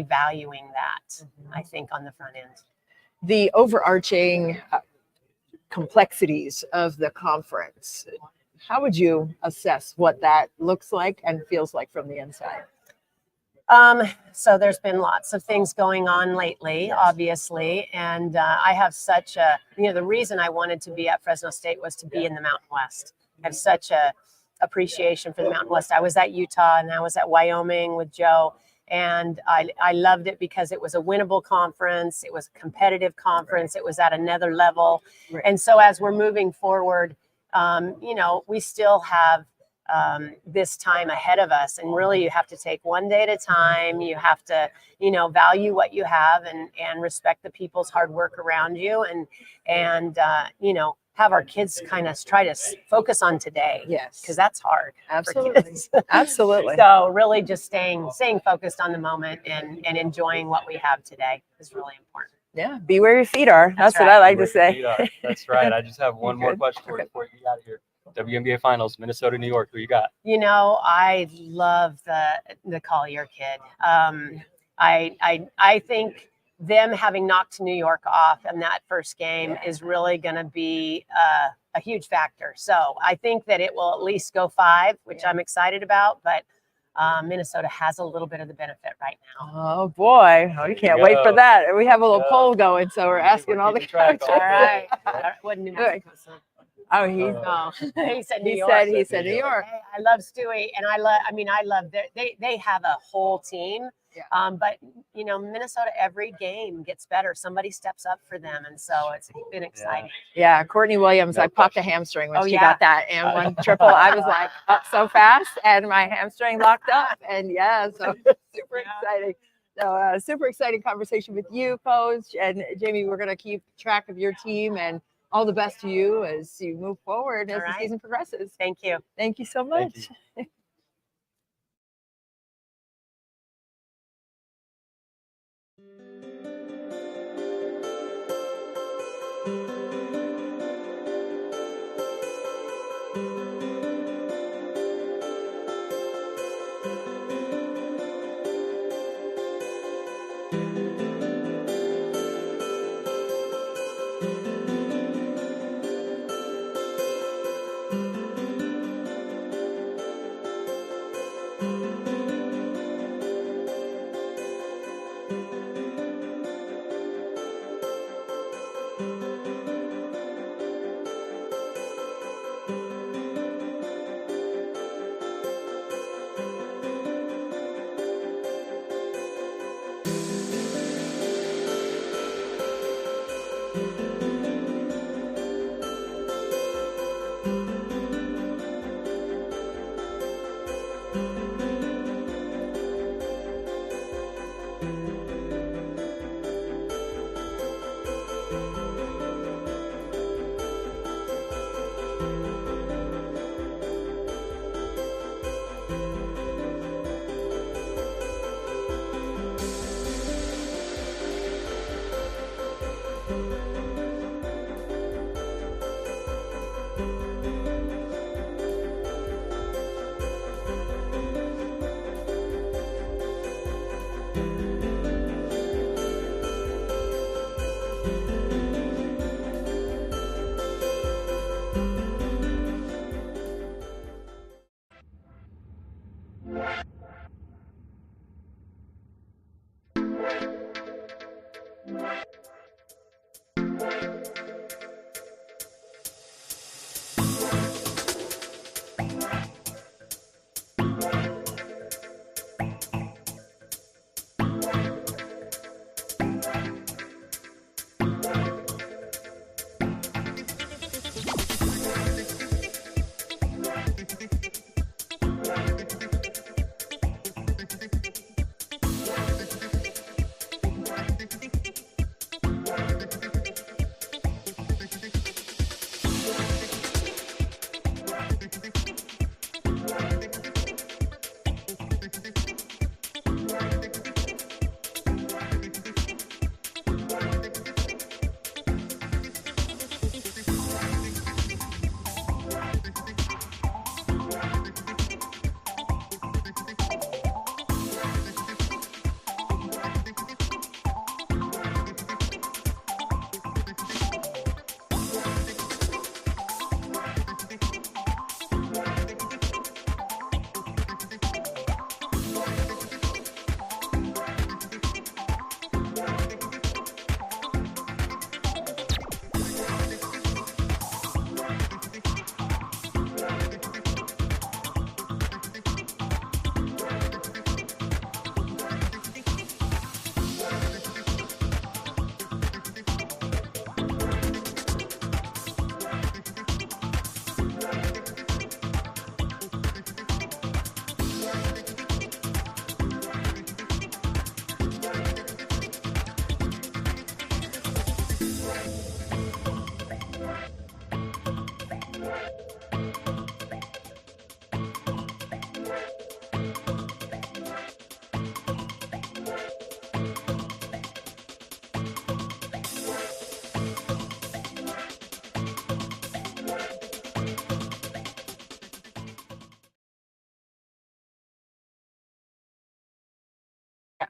valuing that, I think, on the front end. The overarching complexities of the conference, how would you assess what that looks like and feels like from the inside? So there's been lots of things going on lately, obviously. And I have such a, you know, the reason I wanted to be at Fresno State was to be in the Mountain West. I have such a appreciation for the Mountain West. I was at Utah and I was at Wyoming with Joe. And I loved it because it was a winnable conference. It was a competitive conference. It was at another level. And so as we're moving forward, we still have this time ahead of us, and really you have to take one day at a time. You have to, value what you have and respect the people's hard work around you, and have our kids kind of try to focus on today. Yes. Because that's hard. Absolutely. Absolutely. So really just staying focused on the moment and enjoying what we have today is really important. Yeah. Be where your feet are. That's what right. I like to say. That's right. I just have one more Good. question for you before you get out of here. WNBA Finals, Minnesota, New York. Who you got? I love the Collier kid. I think them having knocked New York off in that first game is really going to be a huge factor. So I think that it will at least go 5, which I'm excited about. But Minnesota has a little bit of the benefit right now. Oh boy, we can't wait for that. We have a little poll going, so we're asking all the track. coaches. All right. What New Mexico? Oh, He said New he York. said New York. Hey, I love Stewie, and I love they have a whole team. Yeah. But Minnesota, every game gets better. Somebody steps up for them, and so it's been exciting. Yeah, Courtney Williams. No I popped a hamstring when Oh, she yeah. got that and one triple. I was like up so fast, and my hamstring locked up. And so super exciting. So super exciting conversation with you, Coach, and Jaime. We're gonna keep track of your team, and all the best to you as you move forward as All the right. season progresses. Thank you. Thank you so Thank much. you.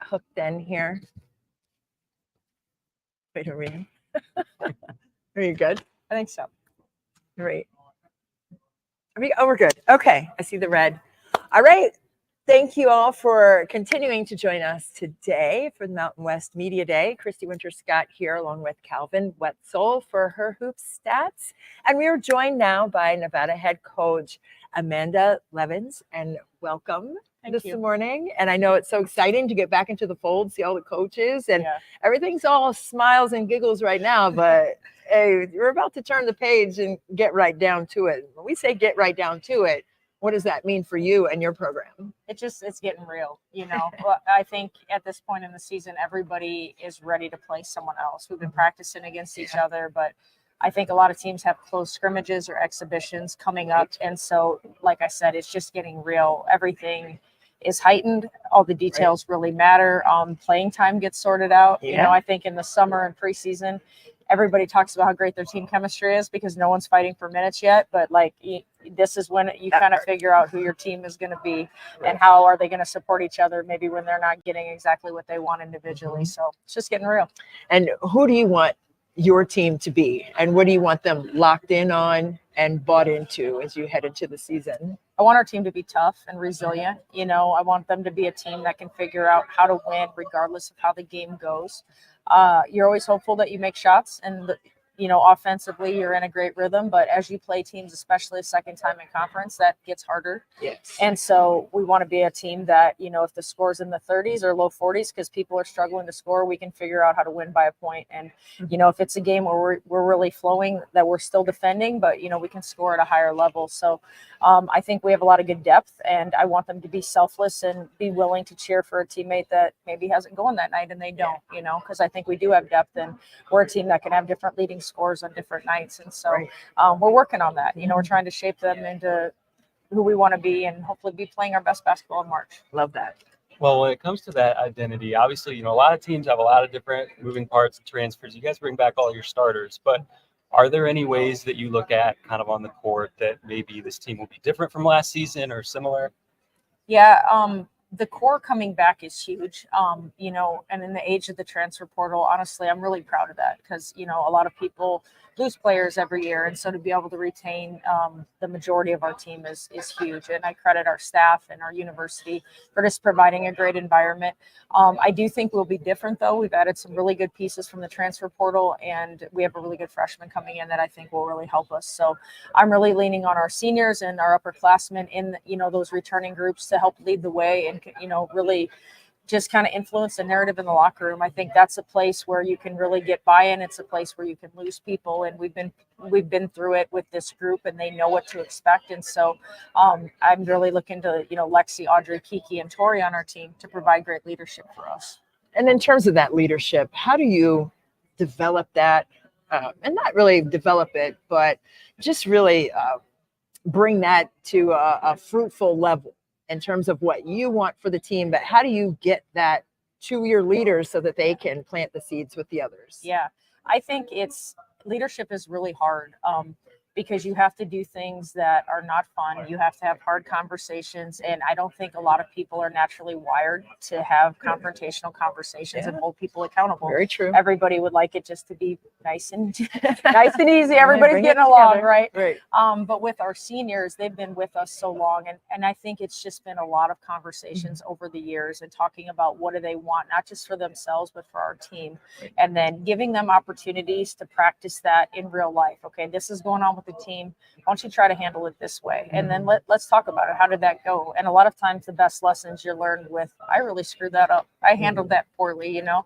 hooked in here. Wait a minute. Are you good? I think so. Great. We're good. Okay. I see the red. All right. Thank you all for continuing to join us today for the Mountain West Media Day. Christy Winter-Scott here along with Calvin Wetzel for her hoop stats. And we are joined now by Nevada head coach Amanda Levens. And welcome this morning. And I know it's so exciting to get back into the fold, see all the coaches, and everything's all smiles and giggles right now. But hey, we're about to turn the page and get right down to it. When we say get right down to it, what does that mean for you and your program? It's getting real, you know. Well, I think at this point in the season, everybody is ready to play someone else. We've been practicing against each other, but I think a lot of teams have close scrimmages or exhibitions coming up. And so, like I said, it's just getting real. Everything is heightened. All the details really matter. Playing time gets sorted out. You know, I think in the summer and preseason, everybody talks about how great their team chemistry is because no one's fighting for minutes yet. But like this is when you kind of figure out who your team is going to be and how are they going to support each other maybe when they're not getting exactly what they want individually. So it's just getting real. And who do you want your team to be? And what do you want them locked in on and bought into as you head into the season? I want our team to be tough and resilient. You know, I want them to be a team that can figure out how to win regardless of how the game goes. You're always hopeful that you make shots and, you know, offensively you're in a great rhythm, but as you play teams, especially a second time in conference, that gets harder. Yes. And so we want to be a team that, you know, if the score's in the 30s or low 40s, because people are struggling to score, we can figure out how to win by a point. And, you know, if it's a game where we're really flowing, that we're still defending, but, you know, we can score at a higher level. So I think we have a lot of good depth, and I want them to be selfless and be willing to cheer for a teammate that maybe hasn't going that night and they don't, you know, because I think we do have depth and we're a team that can have different leading scores on different nights. And so we're working on that. You know, we're trying to shape them into who we want to be and hopefully be playing our best basketball in March. Love that. Well, when it comes to that identity, obviously, you know, a lot of teams have a lot of different moving parts and transfers. You guys bring back all your starters, but are there any ways that you look at kind of on the court that maybe this team will be different from last season or similar? Yeah, the core coming back is huge, you know, and in the age of the transfer portal, honestly, I'm really proud of that because, you know, a lot of people lose players every year. And so to be able to retain the majority of our team is huge. And I credit our staff and our university for just providing a great environment. I do think we'll be different, though. We've added some really good pieces from the transfer portal, and we have a really good freshman coming in that I think will really help us. So I'm really leaning on our seniors and our upperclassmen in, you know, those returning groups to help lead the way and, you know, really just kind of influence the narrative in the locker room. I think that's a place where you can really get buy-in. It's a place where you can lose people. And we've been through it with this group and they know what to expect. And so I'm really looking to, you know, Lexi, Audrey, Kiki, and Tori on our team to provide great leadership for us. And in terms of that leadership, how do you develop that and not really develop it, but just really bring that to a fruitful level in terms of what you want for the team, but how do you get that to your leaders so that they can plant the seeds with the others? Yeah, I think leadership is really hard because you have to do things that are not fun. You have to have hard conversations. And I don't think a lot of people are naturally wired to have confrontational conversations and hold people accountable. Very true. Everybody would like it just to be nice and easy. Everybody's getting along, right? Right. But with our seniors, they've been with us so long. And I think it's just been a lot of conversations over the years and talking about what do they want, not just for themselves, but for our team. And then giving them opportunities to practice that in real life. Okay, this is going on with the team. Why don't you try to handle it this way? And then let's talk about it. How did that go? And a lot of times the best lessons you're learned with, I really screwed that up. I handled that poorly, you know,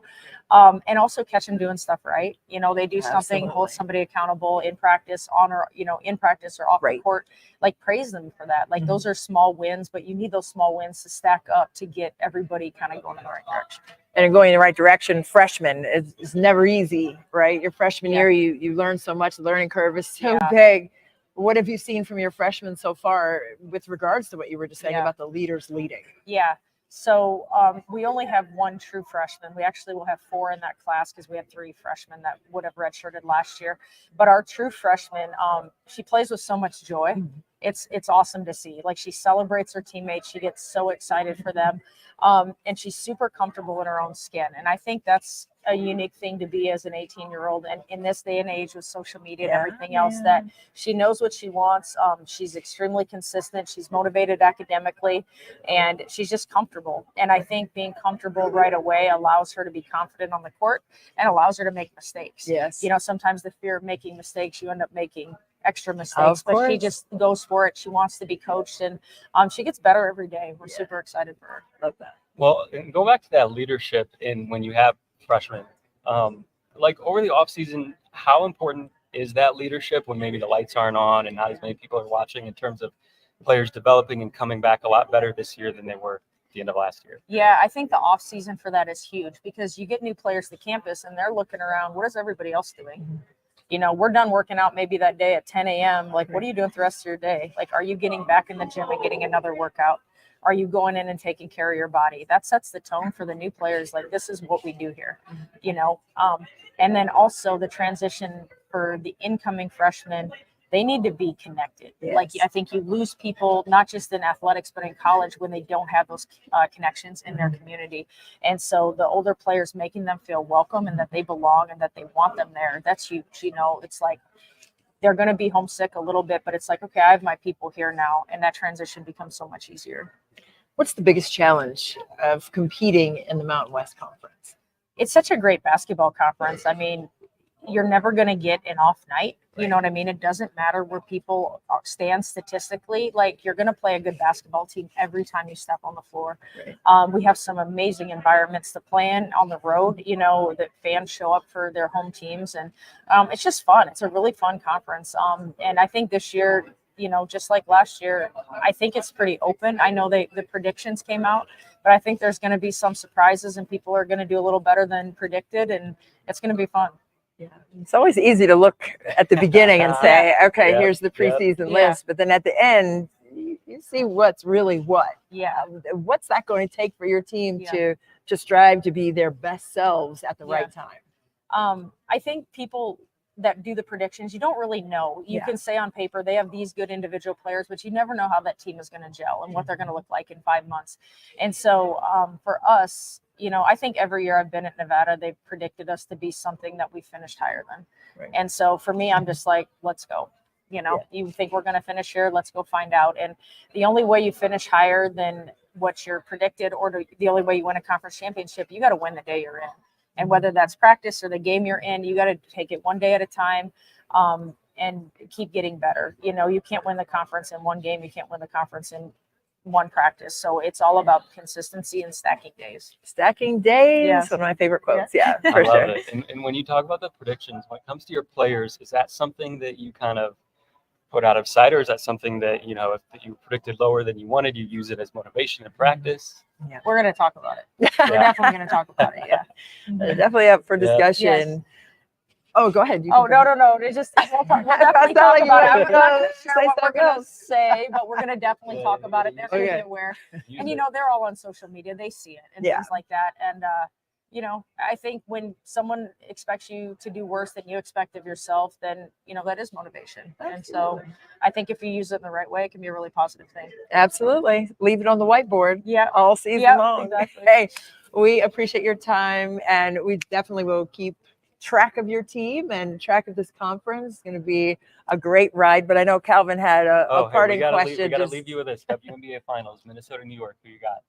and also catch them doing stuff right. You know, they do something, hold somebody accountable in practice, in practice or off the court, like praise them for that. Like those are small wins, but you need those small wins to stack up to get everybody kind of going in the right direction. And going in the right direction, freshman is never easy, right? Your freshman year, you learn so much. The learning curve is so big. What have you seen from your freshmen so far with regards to what you were just saying about the leaders leading? Yeah. So we only have one true freshman. We actually will have 4 in that class because we had 3 freshmen that would have redshirted last year. But our true freshman, she plays with so much joy. it's awesome to see. Like, she celebrates her teammates. She gets so excited for them. And she's super comfortable in her own skin. And I think that's a unique thing to be as an 18-year-old. And in this day and age with social media and everything else, that she knows what she wants. She's extremely consistent. She's motivated academically, and she's just comfortable. And I think being comfortable right away allows her to be confident on the court and allows her to make mistakes. Yes. You know, sometimes the fear of making mistakes, you end up making extra mistakes, Of but she course. just goes for it. She wants to be coached, and she gets better every day. We're super excited for her. Love that. Well, and go back to that leadership in when you have freshmen. Like over the offseason, how important is that leadership when maybe the lights aren't on and not as many people are watching, in terms of players developing and coming back a lot better this year than they were at the end of last year? Yeah, I think the off season for that is huge, because you get new players to campus and they're looking around, what is everybody else doing? You know, we're done working out maybe that day at 10 a.m. Like, what are you doing the rest of your day? Like, are you getting back in the gym and getting another workout? Are you going in and taking care of your body? That sets the tone for the new players. Like, this is what we do here, you know? And then also the transition for the incoming freshmen, they need to be connected. Yes. Like, I think you lose people, not just in athletics, but in college, when they don't have those connections in their community. And so the older players, making them feel welcome and that they belong and that they want them there, that's huge. You know, it's like, they're going to be homesick a little bit, but it's like, okay, I have my people here now. And that transition becomes so much easier. What's the biggest challenge of competing in the Mountain West Conference? It's such a great basketball conference. I mean, you're never going to get an off night. You know what I mean? It doesn't matter where people stand statistically. Like, you're going to play a good basketball team every time you step on the floor. Right. We have some amazing environments to play in on the road, you know, that fans show up for their home teams. And it's just fun. It's a really fun conference. And I think this year, you know, just like last year, I think it's pretty open. I know the predictions came out, but I think there's going to be some surprises and people are going to do a little better than predicted, and it's going to be fun. Yeah, it's always easy to look at the beginning and say, okay, Yep. here's the preseason Yeah. list. But then at the end, you see what's really what. Yeah. What's that going to take for your team Yeah. to strive to be their best selves at the Yeah. right time? I think people that do the predictions, you don't really know. You Yeah. can say on paper they have these good individual players, but you never know how that team is going to gel and what they're going to look like in 5 months. And so for us, you know, I think every year I've been at Nevada, they've predicted us to be something that we finished higher than. Right. And so for me, I'm just like, let's go. You know, you think we're going to finish here, let's go find out. And the only way you finish higher than what you're predicted, or the only way you win a conference championship, you got to win the day you're in. And whether that's practice or the game you're in, you got to take it one day at a time and keep getting better. You know, you can't win the conference in one game. You can't win the conference in one practice. So it's all about consistency and stacking days. Stacking days, Yeah. one of my favorite quotes. Yeah, I for love sure. it. And when you talk about the predictions, when it comes to your players, is that something that you kind of put out of sight, or is that something that, you know, if you predicted lower than you wanted, you use it as motivation in practice? We're going to talk about it. We're definitely going to talk about it. Yeah. They're definitely up for Yeah. discussion. Yes. Oh, go ahead. You Oh, can go no. It's just, we'll definitely sound talk like you about it. were I'm not gonna sure say what we're something going to else. say, but we're going to definitely talk about it. They're going to Okay. be aware. Use And, you it. know, they're all on social media. They see it and Yeah. things like that. And, you know, I think when someone expects you to do worse than you expect of yourself, then, you know, that is motivation. And so I think if you use it in the right way, it can be a really positive thing. Absolutely. Leave it on the whiteboard Yeah. all season Yep, long. exactly. Hey, we appreciate your time, and we definitely will keep track of your team and track of this conference. It's going to be a great ride, but I know Calvin had a Hey, parting we gotta question. we gotta Just- leave you with this. WNBA Finals, Minnesota, New York. Who you got?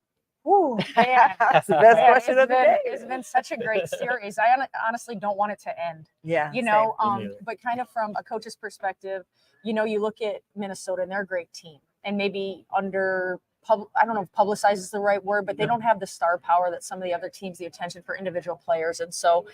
Ooh, man. That's the best Man, question of the day. It's been such a great series. I honestly don't want it to end. Yeah. You know, Me neither. but kind of from a coach's perspective, you know, you look at Minnesota and they're a great team, and maybe I don't know if publicize is the right word, but they don't have the star power that some of the other teams, the attention for individual players. And so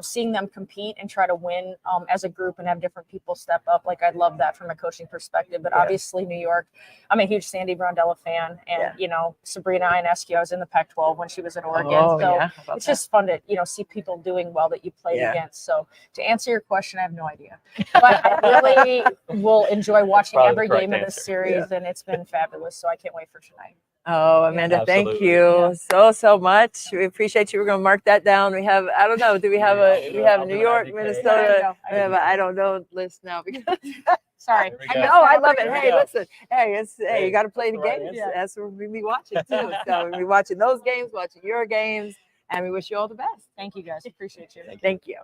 seeing them compete and try to win as a group and have different people step up, like I love that from a coaching perspective. But obviously New York, I'm a huge Sandy Brondella fan, and, you know, Sabrina Ionescu, I was in the Pac-12 when she was at Oregon. Oh, so yeah. How about it's just fun to, you know, see people doing well that you played Yeah. against. So to answer your question, I have no idea, but I really will enjoy watching Probably the every correct game of answer. this series, and it's been fabulous. So I can't wait for tonight. Oh, Amanda, thank Absolutely. you so much. We appreciate you. We're going to mark that down. We have, I don't know, do we have Yeah, we have I'll New do an York, IDK. There you Minnesota, go. we have a I don't know list now because Sorry. There we I go. missed No, I that. love it. There we Hey, go. listen. Hey, you Hey, got to play the that's the right games. answer. That's what we be watching too. So we'll be watching those games, watching your games, and we wish you all the best. Thank you guys. Appreciate you. Thank you.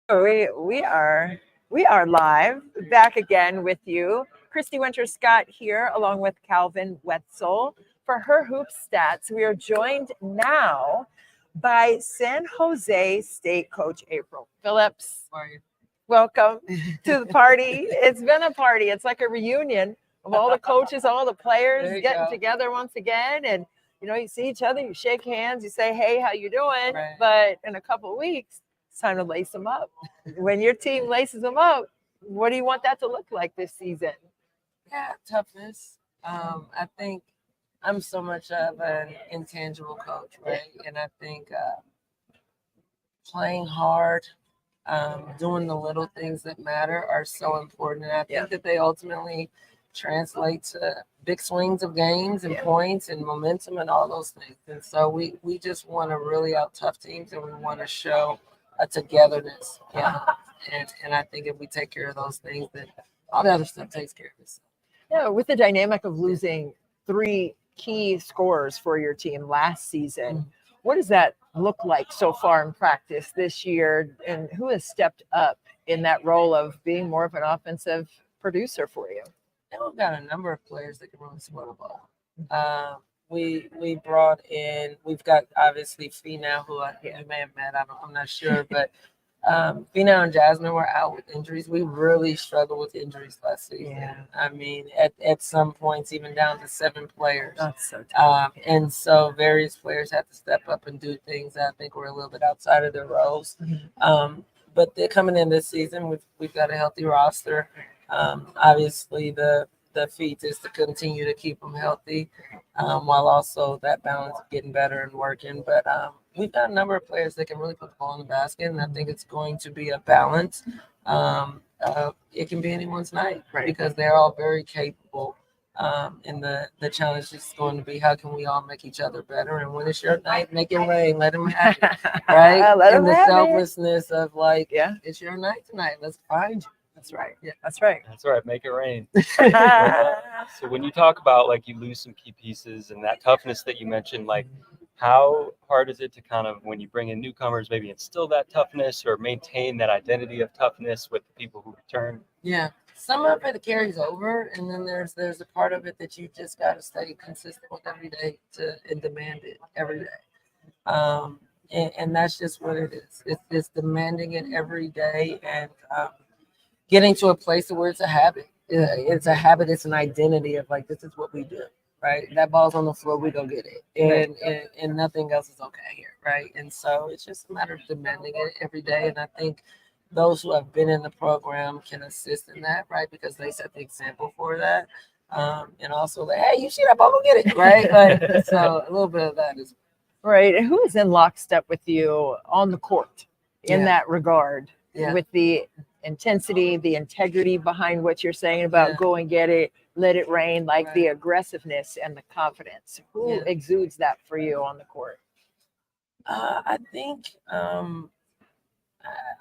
We are live back again with you. Christy Winter-Scott here along with Calvin Wetzel for Her Hoop Stats. We are joined now by San Jose State coach April Phillips. Welcome to the party. It's been a party. It's like a reunion of all the coaches, all the players getting together once again. And you see each other, you shake hands, you say, hey, how you doing? Right. But in a couple of weeks, it's time to lace them up. When your team laces them up, what do you want that to look like this season? Yeah, toughness. I think I'm so much of an intangible coach, right? And I think playing hard, doing the little things that matter are so important. And I think that they ultimately translate to big swings of games and points and momentum and all those things. And so we just want to really out tough teams, and we want to show a togetherness. And I think if we take care of those things, then all the other stuff takes care of itself. Yeah, with the dynamic of losing 3 key scorers for your team last season, what does that look like so far in practice this year? And who has stepped up in that role of being more of an offensive producer for you? And we've got a number of players that can really score the ball. We brought in, we've got obviously Phillips, who you may have met, I'm not sure, but Phillips and Jasmine were out with injuries. We really struggled with injuries last season. Yeah. I mean, at some points, even down to 7 players. That's so tough. And so various players had to step up and do things that I think were a little bit outside of their roles. But they're coming in this season. We've got a healthy roster. Obviously, the feat is to continue to keep them healthy, while also that balance of getting better and working. But we've got a number of players that can really put the ball in the basket, and I think it's going to be a balance. It can be anyone's night, because they're all very capable. And the challenge is going to be, how can we all make each other better? And when it's your night, make it rain. Let them have it, right? Let them and the have it. selflessness of like, it's your night tonight. Let's find you. That's right. Yeah. That's right. That's right. Make it rain. So when you talk about like you lose some key pieces and that toughness that you mentioned, like how hard is it to kind of, when you bring in newcomers, maybe instill that toughness or maintain that identity of toughness with the people who return? Yeah. Some of it carries over, and then there's a part of it that you just got to stay consistent with every day and demand it every day. And that's just what it is. It's demanding it every day, and getting to a place where it's a habit. It's a habit. It's an identity of like, this is what we do, right? That ball's on the floor, we go get it, and nothing else is okay here, right? And so it's just a matter of demanding it every day. And I think those who have been in the program can assist in that, right? Because they set the example for that. And also, like, hey, you see that ball, go get it, right? Like, so a little bit of that is Right. And who is in lockstep with you on the court in that regard, with the intensity, the integrity behind what you're saying about go and get it, let it rain, like the aggressiveness and the confidence? Who exudes that for you on the court? I think,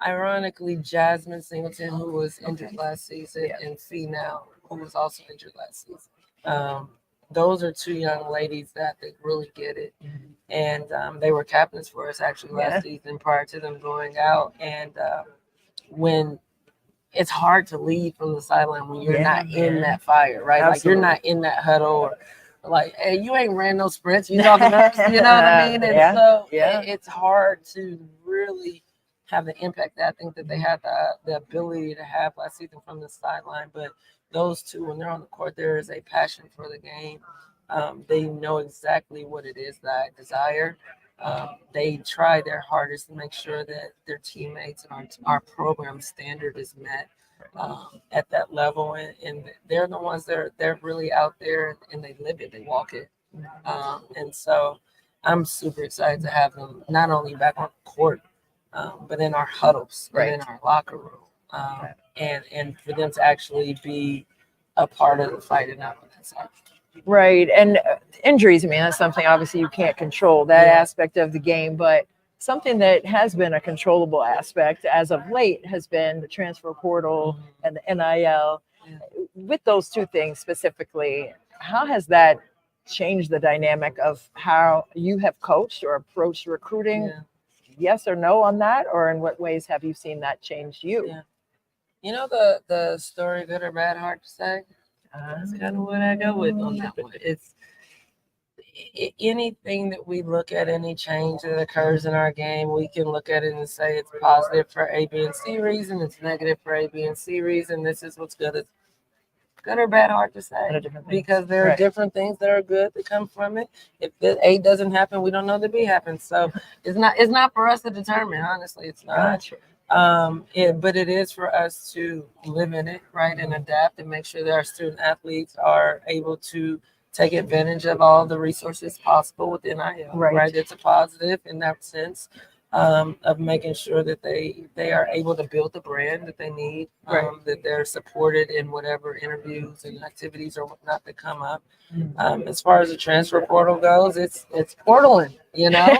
ironically, Jasmine Singleton, who was injured last season, and Phillips, who was also injured last season. Those are 2 young ladies that they really get it. And they were captains for us actually last season prior to them going out. And when it's hard to lead from the sideline when you're not in that fire, right? Absolutely. Like you're not in that huddle, or like, hey, you ain't ran no sprints. You talking to us, you know what I mean? And so it's hard to really have the impact that I think that they had the ability to have last season from the sideline. But those 2, when they're on the court, there is a passion for the game. They know exactly what it is that I desire. They try their hardest to make sure that their teammates and our program standard is met at that level. And they're the ones that they're really out there, and they live it, they walk it. And so I'm super excited to have them not only back on the court, but in our huddles, and in our locker room, and for them to actually be a part of the fight and not on that side. Right. And injuries, I mean, that's something obviously you can't control, that aspect of the game, but something that has been a controllable aspect as of late has been the transfer portal and the NIL. With those 2 things specifically, how has that changed the dynamic of how you have coached or approached recruiting yes or no on that, or in what ways have you seen that change you? Yeah. You know the story, good or bad, hard to say. That's kind of what I go with on that one. It's anything that we look at, any change that occurs in our game, we can look at it and say it's positive for A, B, and C reason. It's negative for A, B, and C reason. This is what's good. It's good or bad, hard to say, because there are different things that are good that come from it. If the A doesn't happen, we don't know the B happens. So it's not for us to determine. Honestly, it's not. But it is for us to live in it, right, and adapt and make sure that our student athletes are able to take advantage of all the resources possible with NIL. Right. It's a positive in that sense. Of making sure that they are able to build the brand that they need, that they're supported in whatever interviews and activities or whatnot that come up. As far as the transfer portal goes, it's portaling, you know.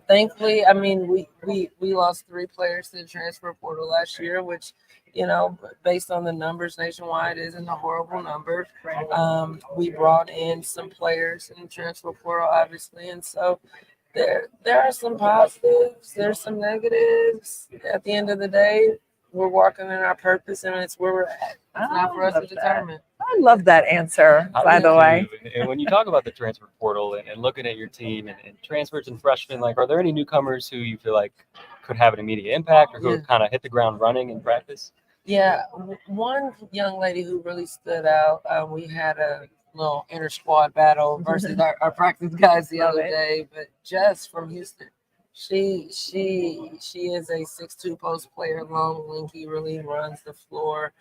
Thankfully, I mean, we lost 3 players to the transfer portal last year, which, you know, based on the numbers nationwide, isn't a horrible number. We brought in some players in the transfer portal, obviously, and so there are some positives, there's some negatives. At the end of the day, we're walking in our purpose, and it's where we're at. It's not for us to determine. I love that answer, by the way. And when you talk about the transfer portal and looking at your team and transfers and freshmen, like, are there any newcomers who you feel like could have an immediate impact or who kind of hit the ground running in practice? Yeah, one young lady who really stood out, we had a little inter-squad battle versus our practice guys the other day, but Jess from Houston, she is a 6'2" post player, long, lanky, really runs the floor,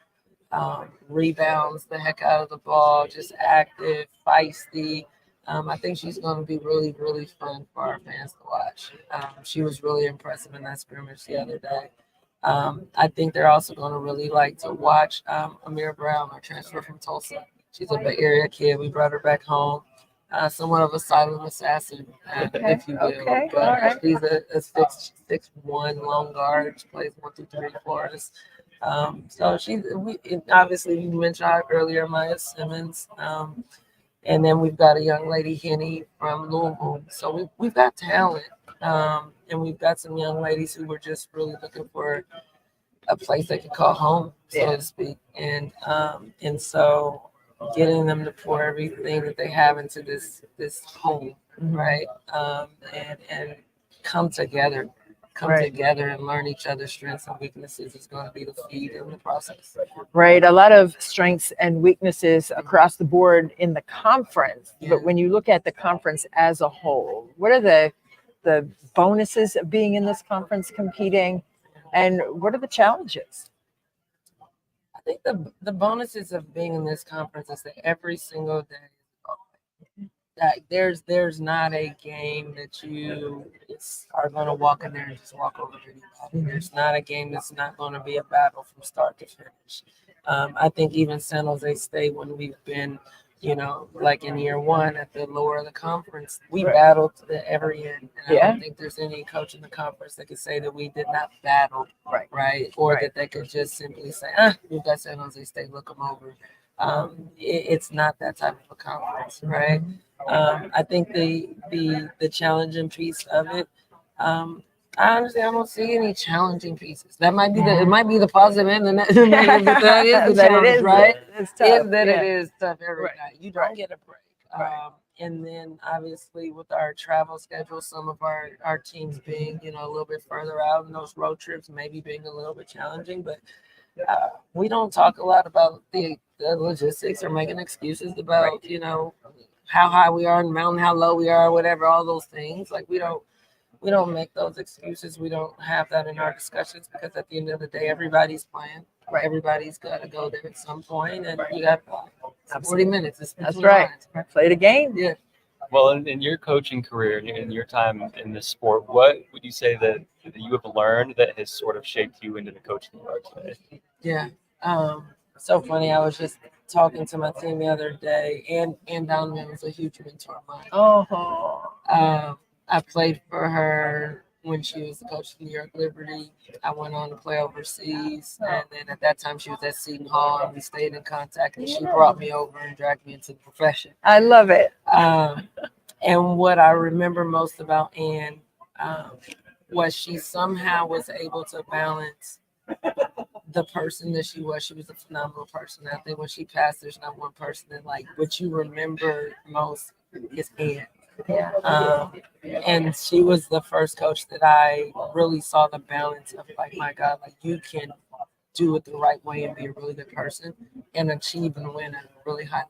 rebounds the heck out of the ball, just active, feisty. I think she's going to be really, really fun for our fans to watch. She was really impressive in that scrimmage the other day. I think they're also going to really like to watch Amir Brown, our transfer from Tulsa. She's a Bay Area kid. We brought her back home. Somewhat of a silent assassin, if you will. But she's a 6'1" long guard. She plays 1, 2, 3 for us. So obviously you mentioned earlier Maya Simmons. And then we've got a young lady, Henny, from Louisville. So we've got talent. And we've got some young ladies who were just really looking for a place they could call home, so to speak. And so getting them to pour everything that they have into this home, right? And come together and learn each other's strengths and weaknesses is going to be the key in the process. Right. A lot of strengths and weaknesses across the board in the conference. Yeah. But when you look at the conference as a whole, what are the bonuses of being in this conference competing, and what are the challenges? I think the bonuses of being in this conference is that every single day, that there's not a game that you are going to walk in there and just walk over anybody. There's not a game that's not going to be a battle from start to finish. I think even San Jose State, when we've been, you know, like in year 1 at the lower of the conference, we battled to the every end. And I don't think there's any coach in the conference that could say that we did not battle, right? Or that they could just simply say, we've got San Jose State, look them over. It's not that type of a conference, right? I think the challenging piece of it, I honestly don't see any challenging pieces. That might be it might be the positive and the negative, but that is the challenge, right? It's tough. It is tough every night. You don't get a break. And then obviously with our travel schedule, some of our teams being, you know, a little bit further out, and those road trips maybe being a little bit challenging, but we don't talk a lot about the logistics or making excuses about, you know, how high we are in the mountain, how low we are, whatever, all those things. Like we don't make those excuses. We don't have that in our discussions, because at the end of the day, everybody's playing. Right. Everybody's got to go there at some point, and you got 40 minutes. That's right. Play the game. Yeah. Well, in your coaching career, in your time in this sport, what would you say that you have learned that has sort of shaped you into the coaching you are today? Yeah. So funny. I was just talking to my team the other day, and Donovan was a huge mentor of mine. I played for her when she was the coach of New York Liberty. I went on to play overseas, and then at that time she was at Seton Hall, and we stayed in contact, and she brought me over and dragged me into the profession. I love it. And what I remember most about Ann was she somehow was able to balance the person that she was. She was a phenomenal person. I think when she passed, there's not one person that like what you remember most is Ann. Yeah. And she was the first coach that I really saw the balance of like, my God, like you can do it the right way and be a really good person and achieve and win at a really high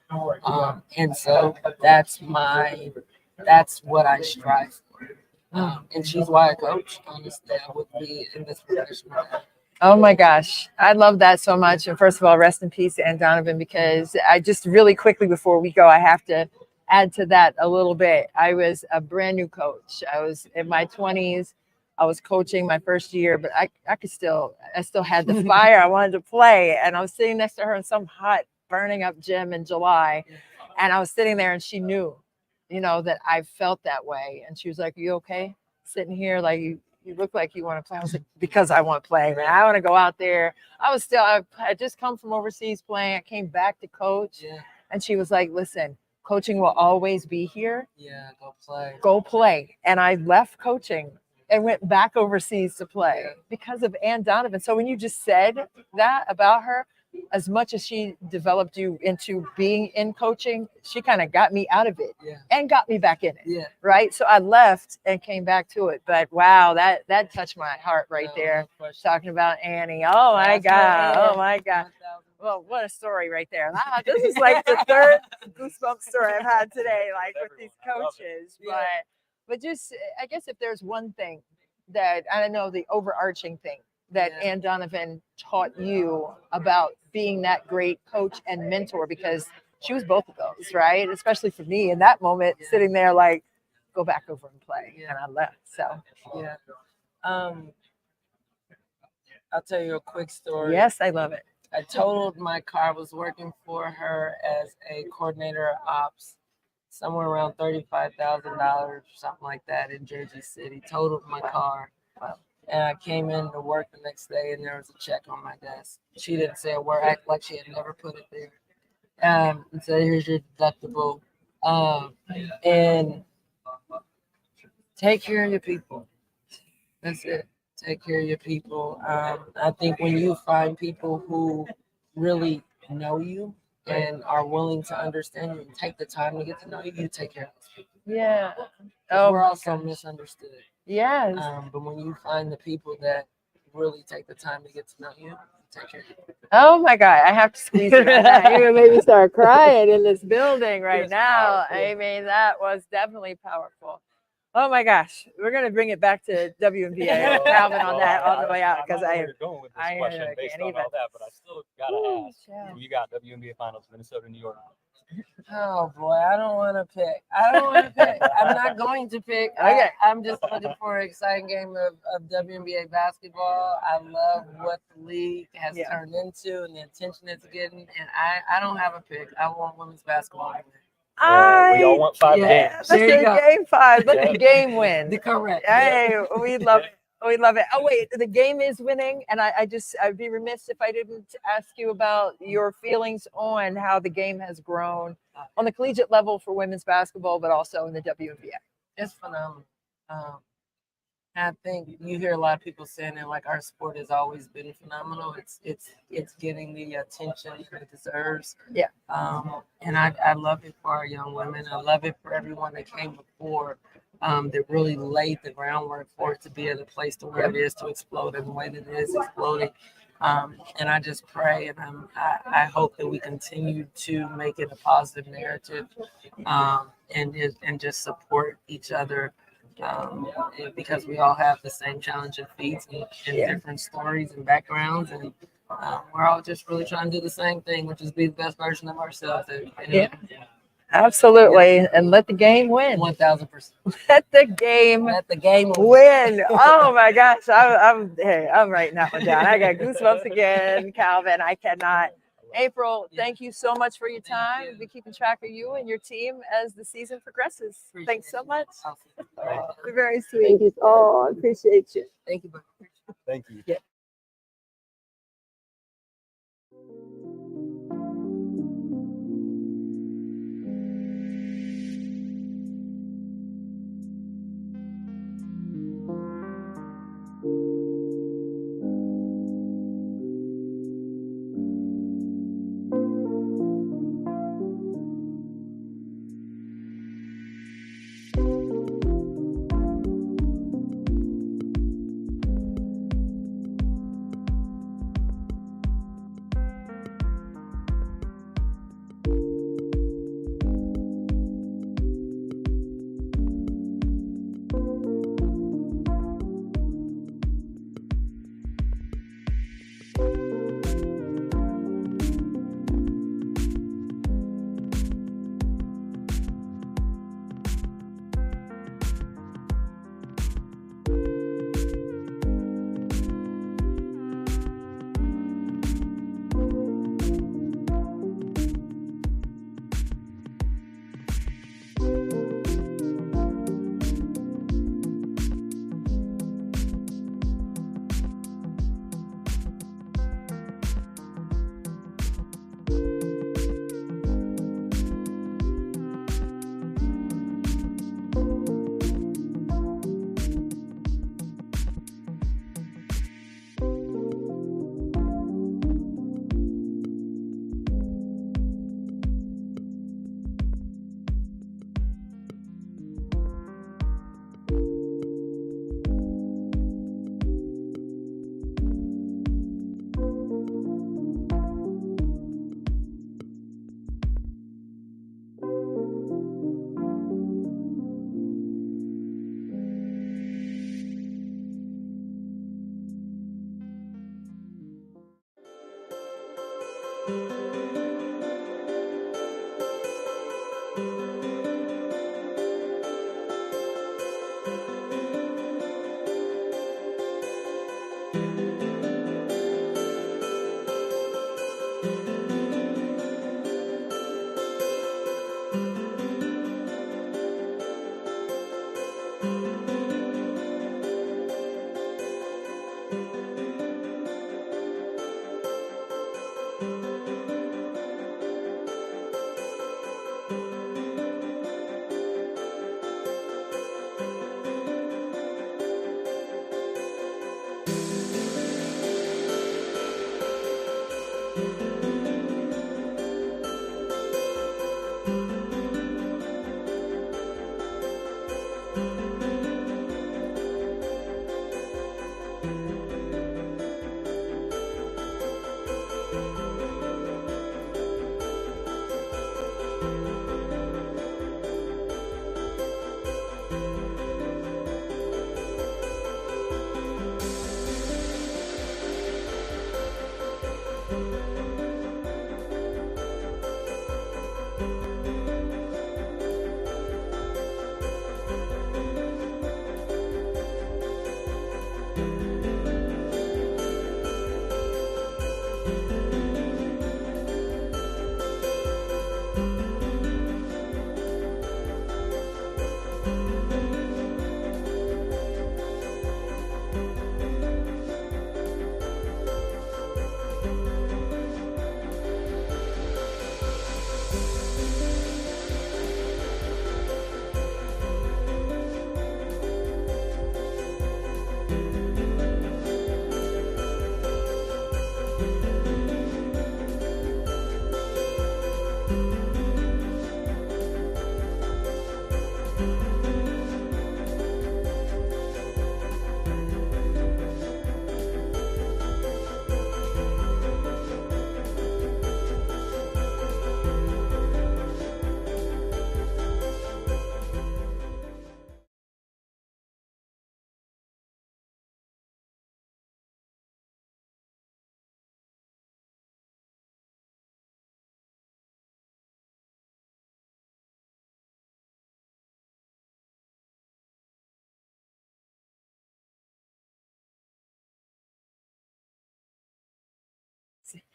level. And so that's what I strive for. And she's why I coach. Honestly, I would be in this profession right now. Oh my gosh, I love that so much. And first of all, rest in peace, Ann Donovan, because I just really quickly before we go, I have to add to that a little bit. I was a brand new coach. I was in my 20s. I was coaching my first year, but I still had the fire. I wanted to play. And I was sitting next to her in some hot, burning up gym in July. And I was sitting there and she knew, that I felt that way. And she was like, "Are you okay? Sitting here like you look like you want to play." I was like, "Because I want to play, man. I want to go out there." I had just come from overseas playing. I came back to coach. Yeah. And she was like, "Listen, coaching will always be here. Yeah, go play. Go play." And I left coaching and went back overseas to play because of Ann Donovan. So when you just said that about her, as much as she developed you into being in coaching, she kind of got me out of it and got me back in it. Yeah. Right. So I left and came back to it. But wow, that touched my heart right there. Talking about Annie. Oh my God. Oh my God. Well, what a story right there. This is like the third goosebump story I've had today, like with these coaches. But just, I guess if there's one thing that, I don't know, the overarching thing that Ann Donovan taught you about being that great coach and mentor, because she was both of those, right? Especially for me in that moment, sitting there like, go back over and play. And I left. So, I'll tell you a quick story. yes, I love it. I totaled my car. I was working for her as a coordinator of ops, somewhere around $35,000, something like that in Jersey City. Totaled my car. And I came in to work the next day and there was a check on my desk. She didn't say a word, act like she had never put it there. And said, "Here's your deductible. And take care of your people." That's it. Take care of your people. I think when you find people who really know you and are willing to understand you and take the time to get to know you, you take care of those people. Yeah. We're also misunderstood. Yes. But when you find the people that really take the time to get to know you, take care of you. Oh my God, I have to squeeze it on that. You made me start crying in this building right now. Powerful. I mean, that was definitely powerful. Oh my gosh, we're gonna bring it back to WNBA. Calvin on that all the way out, because I know where you're going with this question based can't on even. all that, but I still gotta ask. Who you got WNBA Finals, Minnesota, New York? Oh boy, I don't want to pick. I'm not going to pick. Okay. I'm just looking for an exciting game of WNBA basketball. I love what the league has turned into and the attention it's getting. And I don't have a pick. I want women's basketball to win. We all want 5 games. Let's do game 5. Let the game win. Correct. Hey, we love it. We love it. Oh wait, the game is winning, and I'd be remiss if I didn't ask you about your feelings on how the game has grown on the collegiate level for women's basketball, but also in the WNBA. It's phenomenal. I think you hear a lot of people saying that like our sport has always been phenomenal. It's getting the attention it deserves. Yeah. And I love it for our young women. I love it for everyone that came before. That really laid the groundwork for it to be at a place to where it is to explode in the way that it is exploding. And I just pray and I hope that we continue to make it a positive narrative and just support each other because we all have the same challenge and feats and different stories and backgrounds. And we're all just really trying to do the same thing, which is be the best version of ourselves. Absolutely. And let the game win. 1000%. Let the game win. Oh my gosh. I'm writing that one down. I got goosebumps again, Calvin. I cannot. April, thank you so much for your time. We'll be keeping track of you and your team as the season progresses. Thanks so much. You're very sweet. Oh, I appreciate you. Thank you. Thank you. Yeah.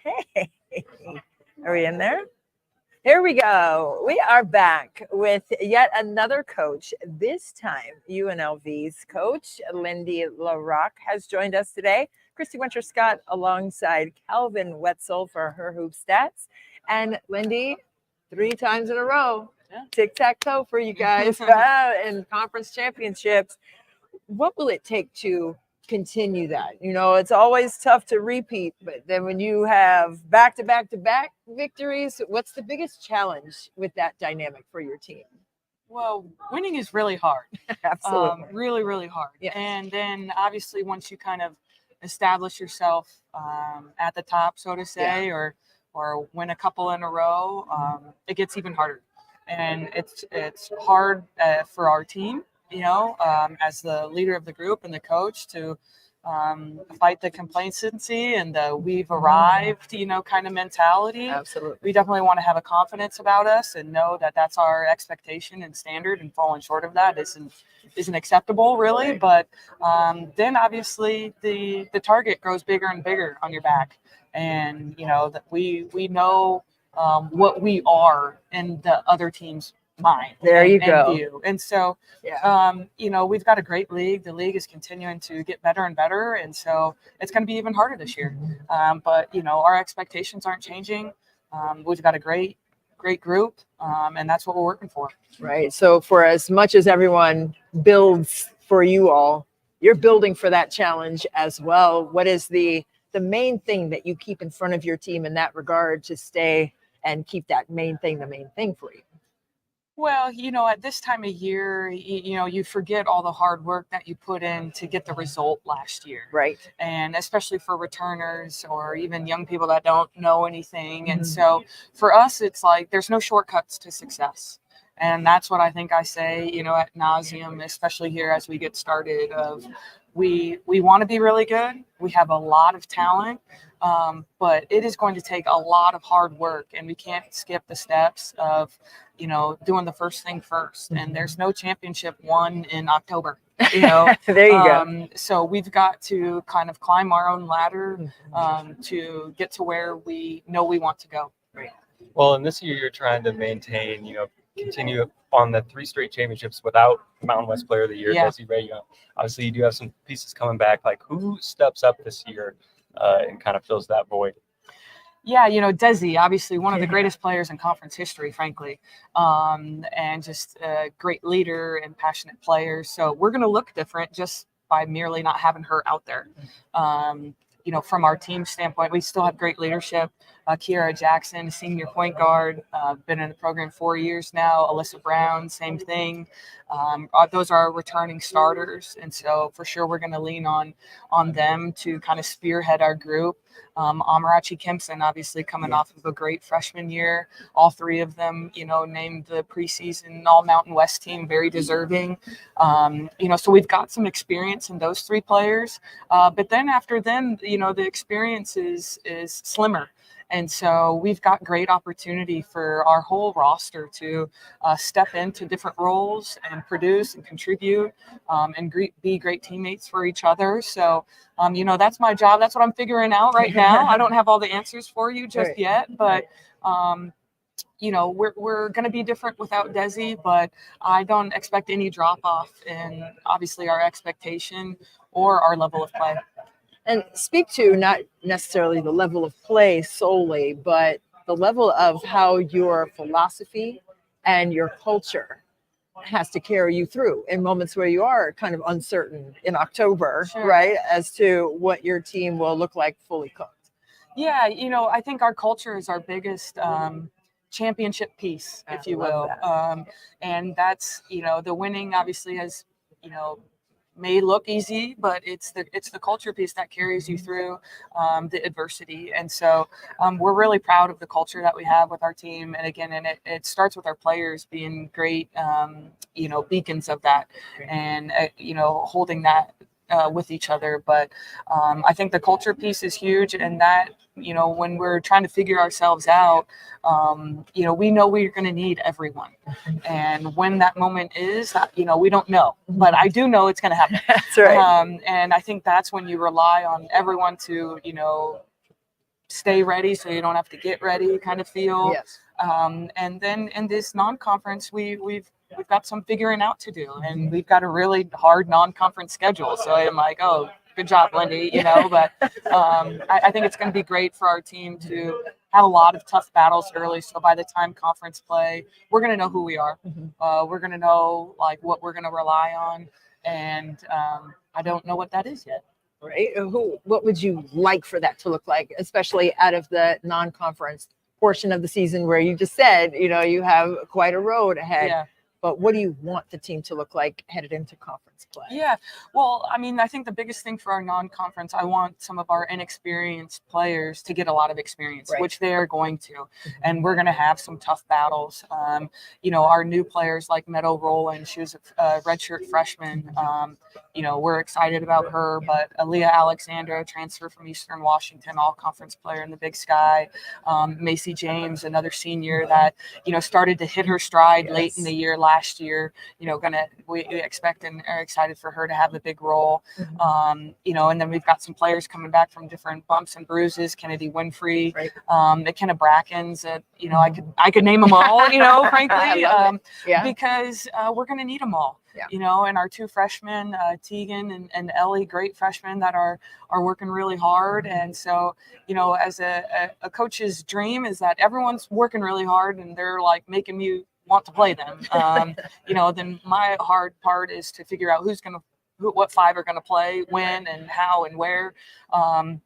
Hey, are we in there? Here we go. We are back with yet another coach. This time, UNLV's coach, Lindy Rocque, has joined us today. Christy Winter-Scott alongside Calvin Wetzel for her hoop stats. And Lindy, 3 times in a row, tic-tac-toe for you guys in conference championships. What will it take to continue that? You know, it's always tough to repeat, but then when you have back-to-back-to-back victories, what's the biggest challenge with that dynamic for your team? Well, winning is really hard. Absolutely. Really, really hard. Yes. And then obviously once you kind of establish yourself at the top, so to say, or win a couple in a row, it gets even harder. And it's hard for our team, you know, as the leader of the group and the coach to fight the complacency and the we've arrived, you know, kind of mentality. Absolutely. We definitely want to have a confidence about us and know that that's our expectation and standard, and falling short of that isn't acceptable, really. But then obviously the target grows bigger and bigger on your back, and you know that we know what we are in the other team's mind. There you go. View. And so, you know, we've got a great league. The league is continuing to get better and better. And so it's going to be even harder this year. But, you know, our expectations aren't changing. We've got a great group, and that's what we're working for. Right. So for as much as everyone builds for you all, you're building for that challenge as well. What is the main thing that you keep in front of your team in that regard to stay and keep that main thing the main thing for you? Well, you know, at this time of year, you know, you forget all the hard work that you put in to get the result last year. Right. And especially for returners or even young people that don't know anything. And so for us, it's like there's no shortcuts to success. And that's what I think I say, you know, ad nauseum, especially here as we get started, of we want to be really good. We have a lot of talent, but it is going to take a lot of hard work, and we can't skip the steps of, you know, doing the first thing first. And there's no championship won in October. You know, There you go. So we've got to kind of climb our own ladder to get to where we know we want to go. Well, and this year you're trying to maintain, continue on the 3 straight championships without Mountain West Player of the Year, Desi Ray. Obviously, you do have some pieces coming back. Like, who steps up this year and kind of fills that void? Yeah, Desi, obviously one of the greatest players in conference history, frankly, and just a great leader and passionate player. So we're going to look different just by merely not having her out there. From our team standpoint, we still have great leadership. Kiara Jackson, senior point guard, been in the program 4 years now. Alyssa Brown, same thing. Those are returning starters. And so for sure, we're going to lean on them to kind of spearhead our group. Amarachi Kempson, obviously coming off of a great freshman year. All 3 of them, named the preseason All Mountain West team, very deserving. So we've got some experience in those 3 players. But then after them, the experience is slimmer. And so we've got great opportunity for our whole roster to step into different roles and produce and contribute and be great teammates for each other. So, that's my job. That's what I'm figuring out right now. I don't have all the answers for you just yet, but we're going to be different without Desi, but I don't expect any drop off in obviously our expectation or our level of play. And speak to not necessarily the level of play solely, but the level of how your philosophy and your culture has to carry you through in moments where you are kind of uncertain in October, right, as to what your team will look like fully cooked. Yeah, I think our culture is our biggest championship piece, if you will. And that's, the winning obviously has, may look easy, but it's the culture piece that carries you through the adversity. And so we're really proud of the culture that we have with our team. And again, it starts with our players being great, beacons of that and, holding that with each other. But I think the culture piece is huge, and that, when we're trying to figure ourselves out, we know we're going to need everyone. And when that moment is, we don't know, but I do know it's going to happen. That's right. And I think that's when you rely on everyone to, stay ready so you don't have to get ready kind of feel. Yes. And then in this non-conference, we've got some figuring out to do, and we've got a really hard non-conference schedule. So I'm like, oh, good job, Lindy, but I think it's going to be great for our team to have a lot of tough battles early. So by the time conference play, we're going to know who we are. We're going to know what we're going to rely on. And I don't know what that is yet. Right. What would you like for that to look like, especially out of the non-conference portion of the season where you just said, you have quite a road ahead. Yeah. But what do you want the team to look like headed into conference play? Yeah. Well, I think the biggest thing for our non-conference, I want some of our inexperienced players to get a lot of experience, which they are going to. And we're going to have some tough battles. Our new players like Meadow Rowland, she was a redshirt freshman. We're excited about her. But Aaliyah Alexandra, transfer from Eastern Washington, all-conference player in the Big Sky. Macy James, another senior that, started to hit her stride late in the year last year. We expect and are excited for her to have a big role. And then we've got some players coming back from different bumps and bruises. Kennedy Winfrey, McKenna Brackens. I could name them all. Frankly, because we're going to need them all. And our 2 freshmen, Tegan and Ellie, great freshmen that are working really hard. And so, as a coach's dream is that everyone's working really hard and they're making me want to play them. Then my hard part is to figure out what 5 are going to play, when and how and where. But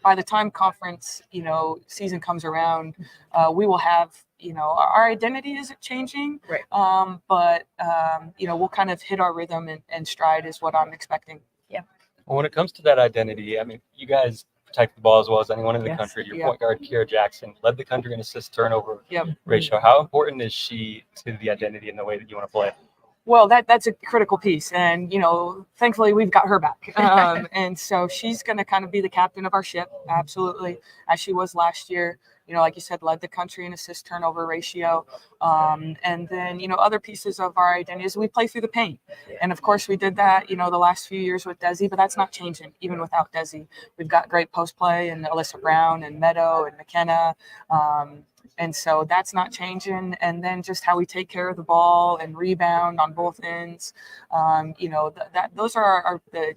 by the time conference, season comes around, we will have, our identity isn't changing, but we'll kind of hit our rhythm and stride is what I'm expecting. Yeah. Well, when it comes to that identity, you guys protect the ball as well as anyone in the country. Your point guard, Kiara Jackson, led the country in assist turnover ratio. How important is she to the identity and the way that you want to play? Well, that's a critical piece, and thankfully we've got her back, and so she's going to kind of be the captain of our ship, absolutely, as she was last year. Like you said, led the country in assist turnover ratio, and then other pieces of our identity is we play through the paint, and of course we did that the last few years with Desi, but that's not changing even without Desi. We've got great post play and Alyssa Brown and Meadow and McKenna. And so that's not changing. And then just how we take care of the ball and rebound on both ends. Those are the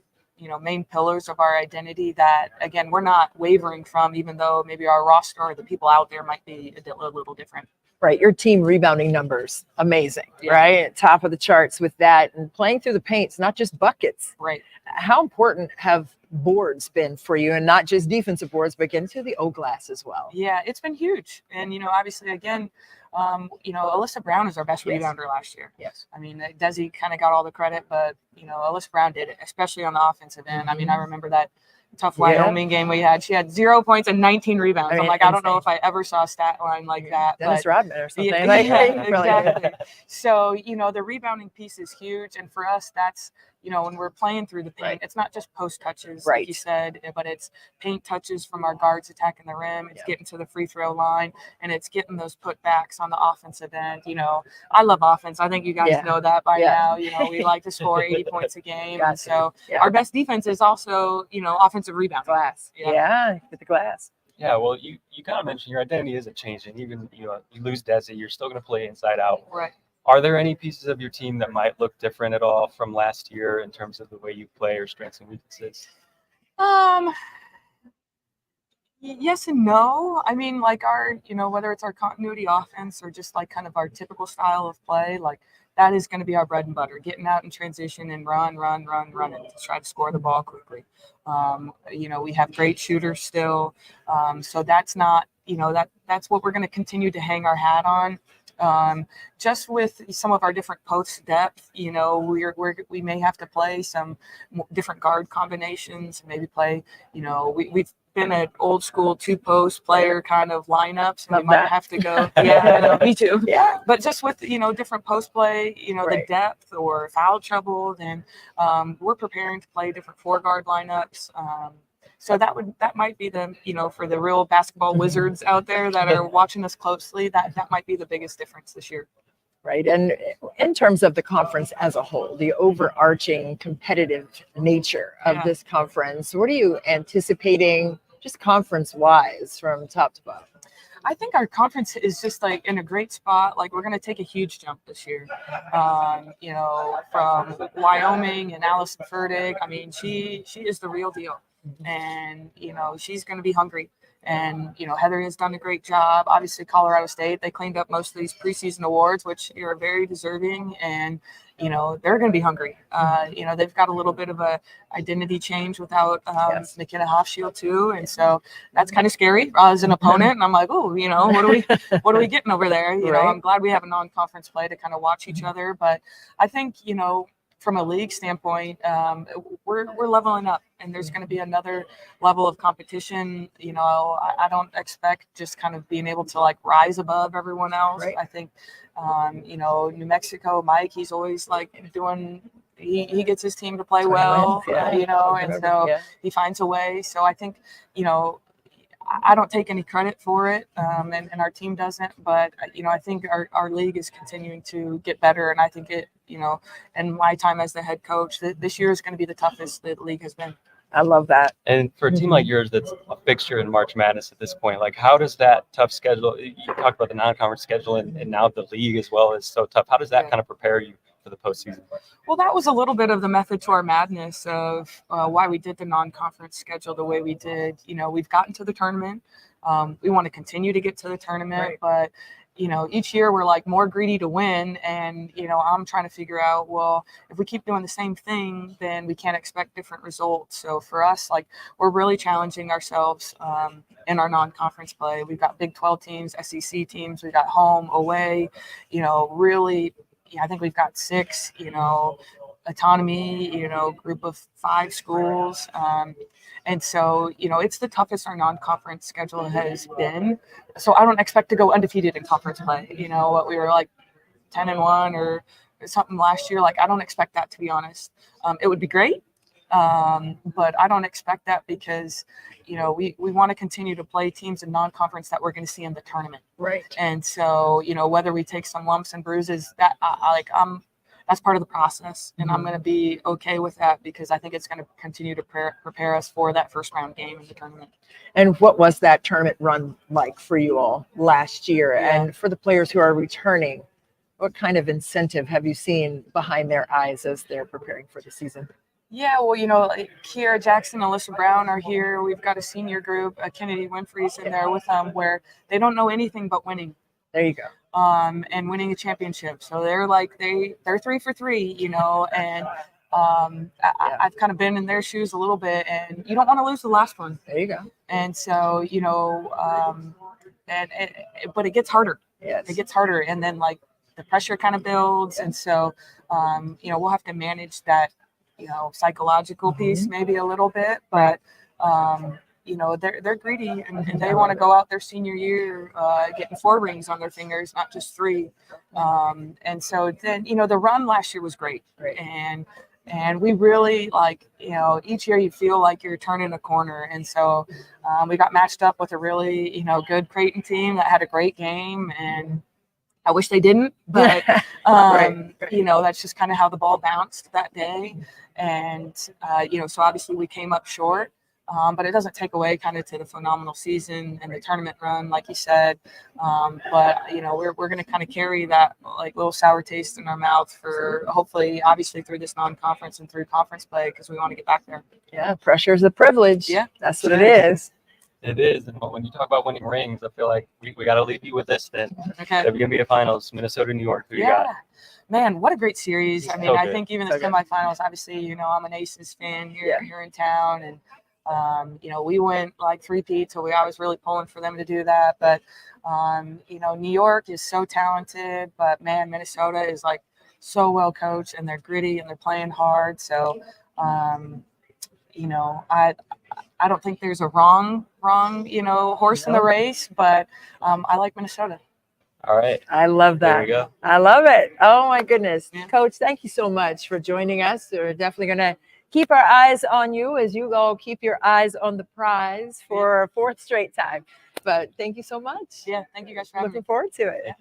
main pillars of our identity that, again, we're not wavering from, even though maybe our roster or the people out there might be a little different. Right. Your team rebounding numbers, amazing, Yeah. right? Top of the charts with that, and playing through the paints, not just buckets. Right. How important have boards been for you, and not just defensive boards, but getting to the O-glass as well? Yeah, it's been huge. And, obviously, again, Alyssa Brown is our best Yes. rebounder last year. Yes. I mean, Desi kind of got all the credit, but, Alyssa Brown did it, especially on the offensive end. I mean, I remember that tough Wyoming game we had. She had 0 points and 19 rebounds. I mean, I'm like, I don't know insane. if I ever saw a stat line like that. Dennis but Rodman or something. Yeah, like exactly. So, the rebounding piece is huge. And for us, that's, when we're playing through the paint, Right. it's not just post touches, Right. like you said, but it's paint touches from our guards attacking the rim. It's getting to the free throw line, and it's getting those putbacks on the offensive end. I love offense. I think you guys know that by now. We like to score 80 points a game. And so our best defense is also, offensive rebound. glass. Yeah, with the glass. Yeah, well, you kind of mentioned your identity isn't changing. Even, you lose Desi, you're still going to play inside out. Right. Are there any pieces of your team that might look different at all from last year in terms of the way you play or strengths and weaknesses? Yes and no. I mean, like our, whether it's our continuity offense or just like kind of our typical style of play, like that is going to be our bread and butter, getting out in transition and run and to try to score the ball quickly. We have great shooters still. So that's not, that's what we're going to continue to hang our hat on. Just with some of our different post depth, we may have to play some different guard combinations, maybe play, we've been an old school 2-post player kind of lineups, and Love we might that. have to go. Yeah, I know, me too. Yeah. But just with, different post play, the depth or foul trouble, then we're preparing to play different 4-guard lineups. So that might be the, for the real basketball wizards out there that are watching us closely, that might be the biggest difference this year. Right. And in terms of the conference as a whole, the overarching competitive nature of this conference, what are you anticipating just conference wise from top to bottom? I think our conference is just like in a great spot. Like we're going to take a huge jump this year, from Wyoming and Allison Fertig. I mean, she is the real deal. And, she's going to be hungry. And, Heather has done a great job. Obviously, Colorado State, they cleaned up most of these preseason awards, which are very deserving. And, they're going to be hungry. They've got a little bit of a identity change without McKenna Hofschild too. And so that's kind of scary as an opponent. And I'm like, oh, what are we getting over there? I'm glad we have a non-conference play to kind of watch each other. But I think, from a league standpoint, we're leveling up, and there's going to be another level of competition. I don't expect just kind of being able to like rise above everyone else. Right. I think, New Mexico, Mike, he's always like doing. He gets his team to play well, and so he finds a way. So I think, I don't take any credit for it, and our team doesn't. But I think our league is continuing to get better, and I think it. In my time as the head coach, this year is going to be the toughest the league has been. I love that. And for a team like yours that's a fixture in March Madness at this point, like how does that tough schedule, you talked about the non-conference schedule and now the league as well is so tough. How does that kind of prepare you for the postseason? Well, that was a little bit of the method to our madness of why we did the non-conference schedule the way we did. We've gotten to the tournament. We want to continue to get to the tournament, but each year we're like more greedy to win. And, I'm trying to figure out, well, if we keep doing the same thing, then we can't expect different results. So for us, like we're really challenging ourselves in our non-conference play. We've got Big 12 teams, SEC teams, we've got home, away, really, I think we've got 6, autonomy, group of 5 schools. And so, it's the toughest our non-conference schedule has been. So I don't expect to go undefeated in conference play. We were like 10-1 or something last year. Like, I don't expect that, to be honest. It would be great, but I don't expect that because, we want to continue to play teams in non-conference that we're going to see in the tournament. Right. And so, whether we take some lumps and bruises, that's part of the process, and I'm going to be okay with that because I think it's going to continue to prepare us for that first round game in the tournament. And what was that tournament run like for you all last year? Yeah. And for the players who are returning, what kind of incentive have you seen behind their eyes as they're preparing for the season? Yeah, well, Kiera Jackson, Alyssa Brown are here. We've got a senior group, Kennedy Winfrey's in there with them, where they don't know anything but winning. There you go. And winning a championship. So they're like, they're 3 for 3, and I've kind of been in their shoes a little bit, and you don't want to lose the last one. There you go. And so, but it gets harder. Yes. It gets harder. And then like the pressure kind of builds. And so, we'll have to manage that, psychological piece maybe a little bit, but, they're greedy and they want to go out their senior year getting 4 rings on their fingers, not just 3. And so then, the run last year was great. And we really each year you feel like you're turning a corner. And so we got matched up with a really, good Creighton team that had a great game. And I wish they didn't, but, that's just kind of how the ball bounced that day. And, so obviously we came up short. But it doesn't take away kind of to the phenomenal season and the tournament run, like you said. But, we're going to kind of carry that little sour taste in our mouth for hopefully, obviously, through this non-conference and through conference play because we want to get back there. Yeah, pressure is a privilege. Yeah. That's what it is. It is. And when you talk about winning rings, I feel like we got to leave you with this then. Okay. WNBA Finals, Minnesota, New York. Who you got? Man, what a great series. I mean, So I good. think even the semifinals, obviously, I'm an Aces fan here in town. And, we went 3-peat, so I was really pulling for them to do that. But, New York is so talented, but man, Minnesota is so well coached and they're gritty and they're playing hard. So, I don't think there's a wrong, horse in the race, but I like Minnesota. All right. I love that. There you go. I love it. Oh my goodness. Yeah. Coach, thank you so much for joining us. We're definitely going to keep our eyes on you as you go keep your eyes on the prize for a 4th straight time. But thank you so much. Yeah, thank you guys for having me. Looking forward to it.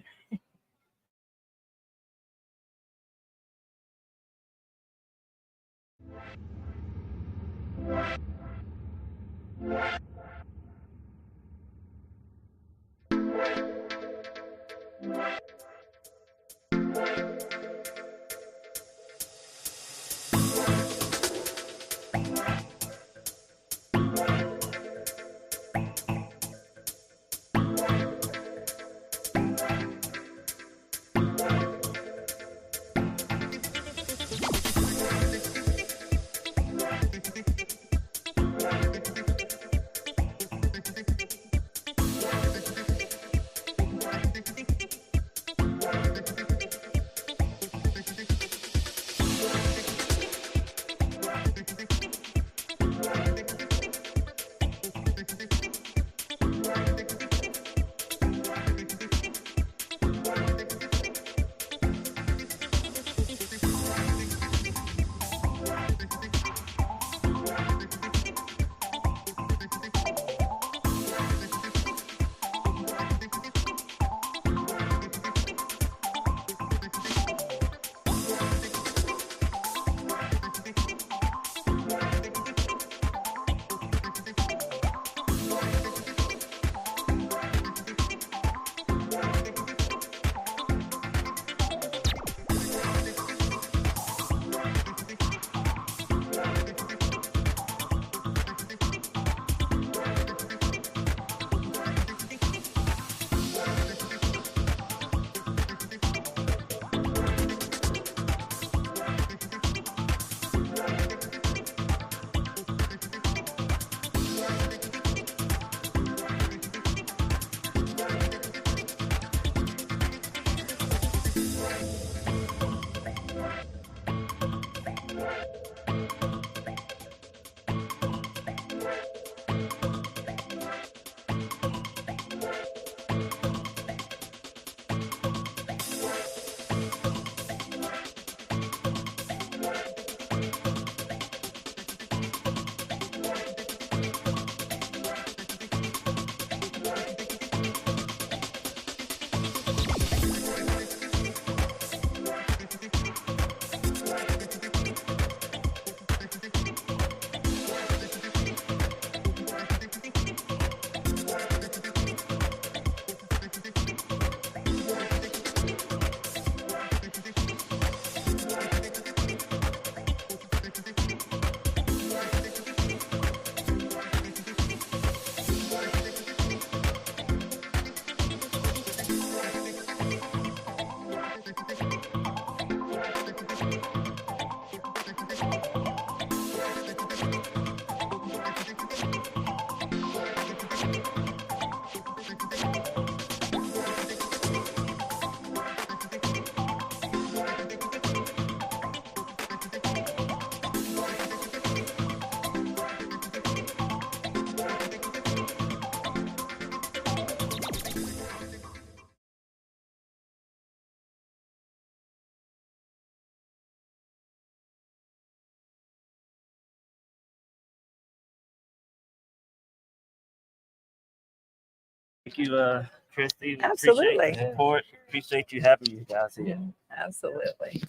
Thank you, Christy. Absolutely. Appreciate the support. Appreciate you having you guys here. Absolutely.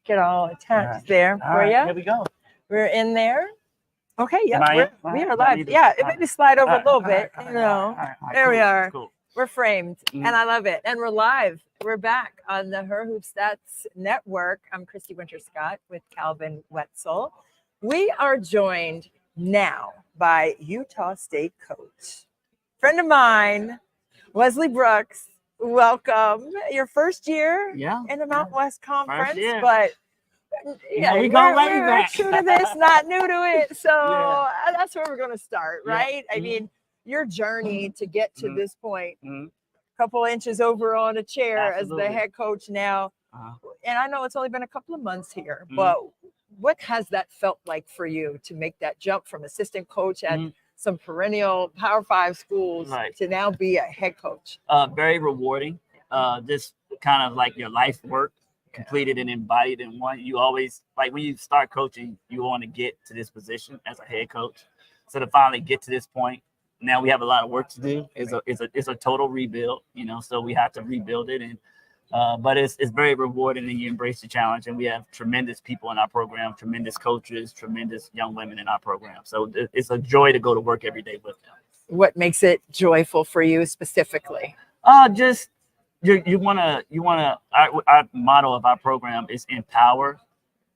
Get all attached there All for right, you. here we go. We're in there. Okay, yeah, Am I in? we are Do I live. need to- Yeah, all maybe slide over a right, little all bit. right, You know, all right, there we cool, are. Cool. We're framed, Mhm. and I love it. And we're live. We're back on the Her Hoop Stats Network. I'm Christy Winter-Scott with Calvin Wetzel. We are joined now by Utah State coach, friend of mine, Wesley Brooks. Welcome. Your first year Yeah. in the Mountain West Conference, year. but Yeah, we go way we're back. true to this, not new to it. So Yeah. that's where we're going to start, Yeah. right? I Mhm. mean, your journey to get to Mhm. this point, Mhm. couple inches over on a chair as the Absolutely. head coach now. Uh-huh. And I know it's only been a couple of months here, Mhm. but what has that felt like for you to make that jump from assistant coach at Mhm. some perennial Power 5 schools Right. to now be a head coach? Very rewarding. Just kind of like your life work completed and embodied in one. You always, like when you start coaching, you want to get to this position as a head coach. So to finally get to this point, now we have a lot of work to do. It's a total rebuild, you know, so we have to rebuild it. And but it's very rewarding, and you embrace the challenge. And we have tremendous people in our program, tremendous coaches, tremendous young women in our program. So it's a joy to go to work every day with them. What makes it joyful for you specifically? Just you wanna our motto of our program is empower,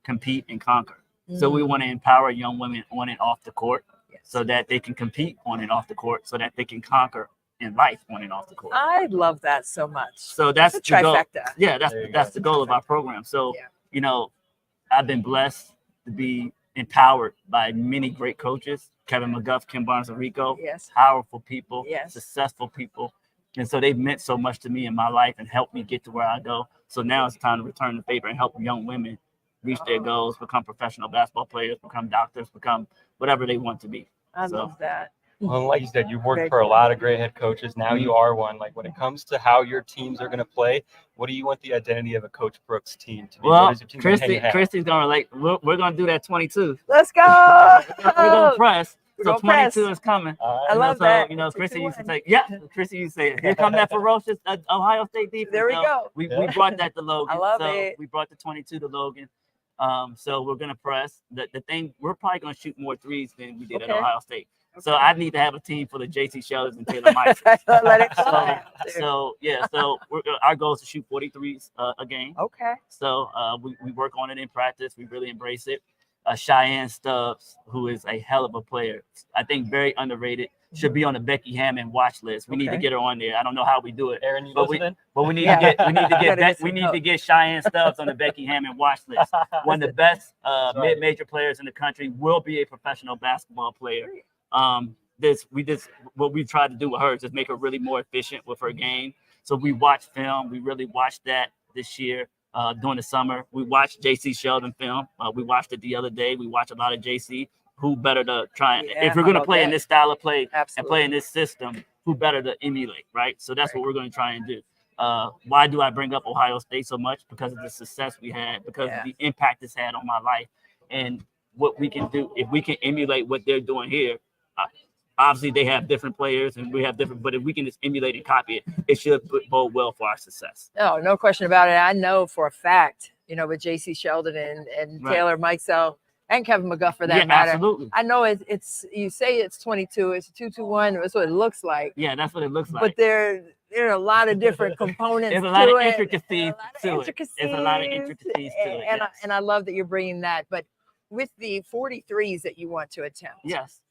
compete, and conquer. So we want to empower young women on and off the court, so that they can compete on and off the court, so that they can conquer in life on and off the court. I love that so much. So that's a the goal. trifecta. Yeah, There you that's go. the goal of our program. So Yeah. you know, I've been blessed to be empowered by many great coaches, Kevin McGuff, Kim Barnes and Rico, Yes. powerful people, Yes. successful people. And so they've meant so much to me in my life and helped me get to where I go. So now it's time to return the favor and help young women reach their goals, become professional basketball players, become doctors, become whatever they want to be. I So- love that. Well, like you said, you've worked Very for a cool. lot of great head coaches. Now you are one. Like when it comes to how your teams are going to play, what do you want the identity of a Coach Brooks team to be? Well, What is your team gonna hang your hat on? Christy's going to relate. We're going to do that 22. Let's go. We're going to press. We're So gonna press. 22 is coming. All I right. love so, that. You know, Christy used to 2-1. say, Christy used to say, here come that ferocious Ohio State defense. There we So go. We Yeah. brought that to Logan. I love so it. We brought the 22 to Logan. So we're going to press. The thing, we're probably going to shoot more threes than we did at Okay. Ohio State. So I need to have a team full of JC Sheldons and Taylor Mike. Let it fly. So our goal is to shoot 43s a game. Okay. So we work on it in practice. We really embrace it. Cheyenne Stubbs, who is a hell of a player, I think very underrated, should be on the Becky Hammond watch list. We need to Okay. get her on there. I don't know how we do it, Aaron, you but we listening? need Yeah. to get Gotta get we some need help. to get Cheyenne Stubbs on the Becky Hammond watch list. One of the best right. mid-major players in the country, will be a professional basketball player. What we tried to do with her is just make her really more efficient with her game. So we watched film. We really watched that this year during the summer. We watched JC Sheldon film. We watched it the other day. We watched a lot of JC. Who better to try? Yeah, If we're how going to about play in that? this style of play and Absolutely. play in this system, who better to emulate, right? So that's what we're going to try and do. Why do I bring up Ohio State so much? Because of the success we had, because Yeah. of the impact it's had on my life, and what we can do if we can emulate what they're doing here. Obviously, they have different players and we have different, but if we can just emulate and copy it, it should bode well for our success. No question about it. I know for a fact, with JC Sheldon and Right. Taylor Mikesell and Kevin McGuff for that Yeah, matter. absolutely. I know it's you say it's 22, it's 2-2-1. That's what it looks like. Yeah, that's what it looks like. But there are a lot of different components. There's a lot to of it. intricacies to it. There's a lot of intricacies to it. And, Yes. and I love that you're bringing that. But with the 43s that you want to attempt, Yes.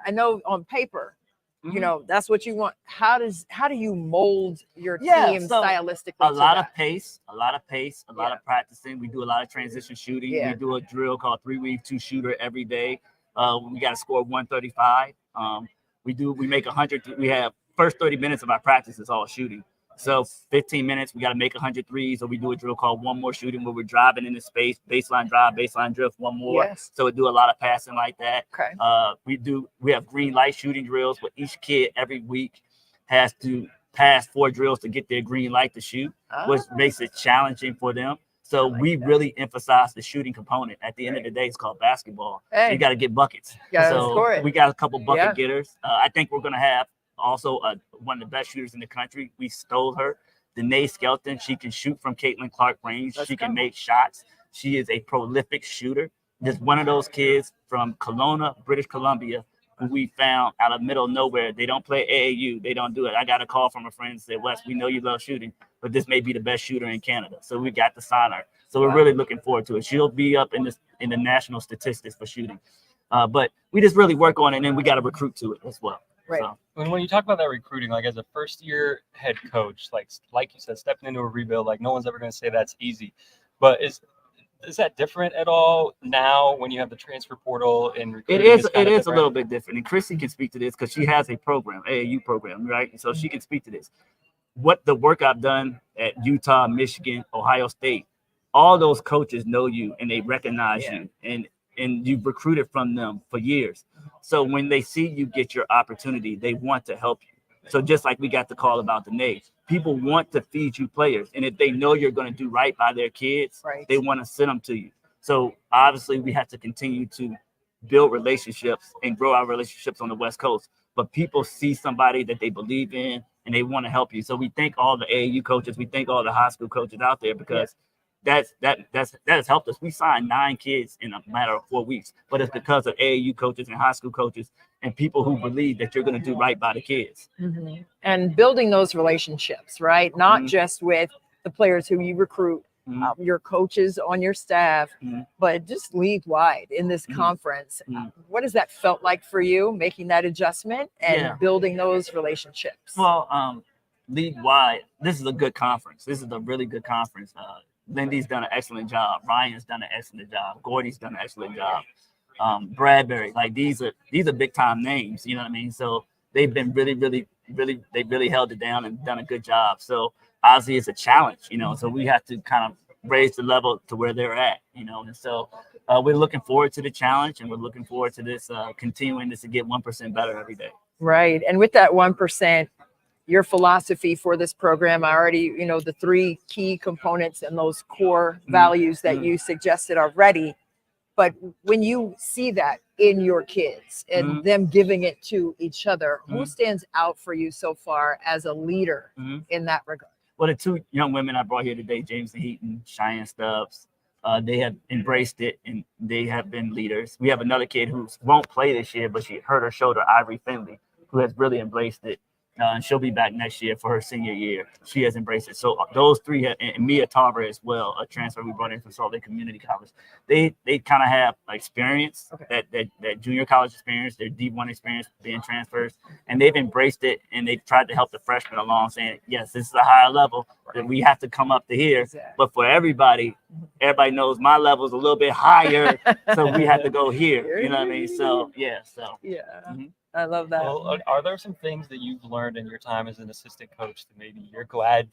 I know on paper, Mhm. that's what you want. How do you mold your Yeah, team so stylistically? A to lot that? of pace, a lot of practicing. We do a lot of transition shooting. Yeah. We do a drill called 3-weave 2-shooter every day. We got to score 135. We make 100. We have first 30 minutes of our practice is all shooting. So 15 minutes, we got to make 100 threes, or we do a drill called one more shooting where we're driving into space, baseline drive, baseline drift, one more. Yes. So we do a lot of passing like that. Okay. We have green light shooting drills where each kid every week has to pass 4 drills to get their green light to shoot, which makes it challenging for them. So we really emphasize the shooting component. At the end of the day, it's called basketball. Hey. You got to get buckets. You gotta so score it. we got a couple bucket Yeah. getters. I think we're going to have also one of the best shooters in the country. We stole her. Danae Skelton, she can shoot from Caitlin Clark range. She can make shots. She is a prolific shooter. Just one of those kids from Kelowna, British Columbia, who we found out of middle of nowhere. They don't play AAU. They don't do it. I got a call from a friend and said, Wes, we know you love shooting, but this may be the best shooter in Canada. So we got to sign her. So we're really looking forward to it. She'll be up in the national statistics for shooting. But we just really work on it, and then we got to recruit to it as well. Right. So. When you talk about that recruiting, like as a first-year head coach, like you said, stepping into a rebuild, like no one's ever going to say that's easy. But is that different at all now when you have the transfer portal and recruiting? It is a little bit different. And Chrissy can speak to this because she has a program, AAU program, right? So she can speak to this. What the work I've done at Utah, Michigan, Ohio State, all those coaches know you and they recognize you. And you've recruited from them for years. So when they see you get your opportunity, they want to help you. So just like we got the call about Danae, people want to feed you players. And if they know you're going to do right by their kids, they want to send them to you. So obviously we have to continue to build relationships and grow our relationships on the West Coast. But people see somebody that they believe in and they want to help you. So we thank all the AAU coaches. We thank all the high school coaches out there because that has helped us. We signed 9 kids in a matter of 4 weeks, but it's because of AAU coaches and high school coaches and people who believe that you're going to do right by the kids. Mm-hmm. And building those relationships, right? Not just with the players who you recruit, your coaches on your staff, but just league wide in this conference. What has that felt like for you, making that adjustment and building those relationships? Well, league wide, this is a good conference. This is a really good conference. Lindy's done an excellent job. Ryan's done an excellent job. Gordy's done an excellent job. Bradbury, like these are big time names. You know what I mean? So they've been really held it down and done a good job. So obviously it's a challenge, you know. So we have to kind of raise the level to where they're at, you know. And so we're looking forward to the challenge, and we're looking forward to this continuing this to get 1% better every day. Right, and with that 1%. Your philosophy for this program, I already, the 3 key components and those core values that you suggested already. But when you see that in your kids and them giving it to each other, who stands out for you so far as a leader in that regard? Well, the 2 young women I brought here today, James and Heaton, Cheyenne Stubbs, they have embraced it and they have been leaders. We have another kid who won't play this year, but she hurt her shoulder, Ivory Finley, who has really embraced it. And she'll be back next year for her senior year. She has embraced it. So those 3, and Mia Tarver as well, a transfer we brought in from Salt Lake Community College. They kind of have experience, that junior college experience, their D1 experience being transfers, and they've embraced it, and they've tried to help the freshmen along, saying, yes, this is a higher level, that we have to come up to here. But for everybody knows my level is a little bit higher, so we have to go here. You know what I mean? So, yeah. I love that. Well, are there some things that you've learned in your time as an assistant coach that maybe you're glad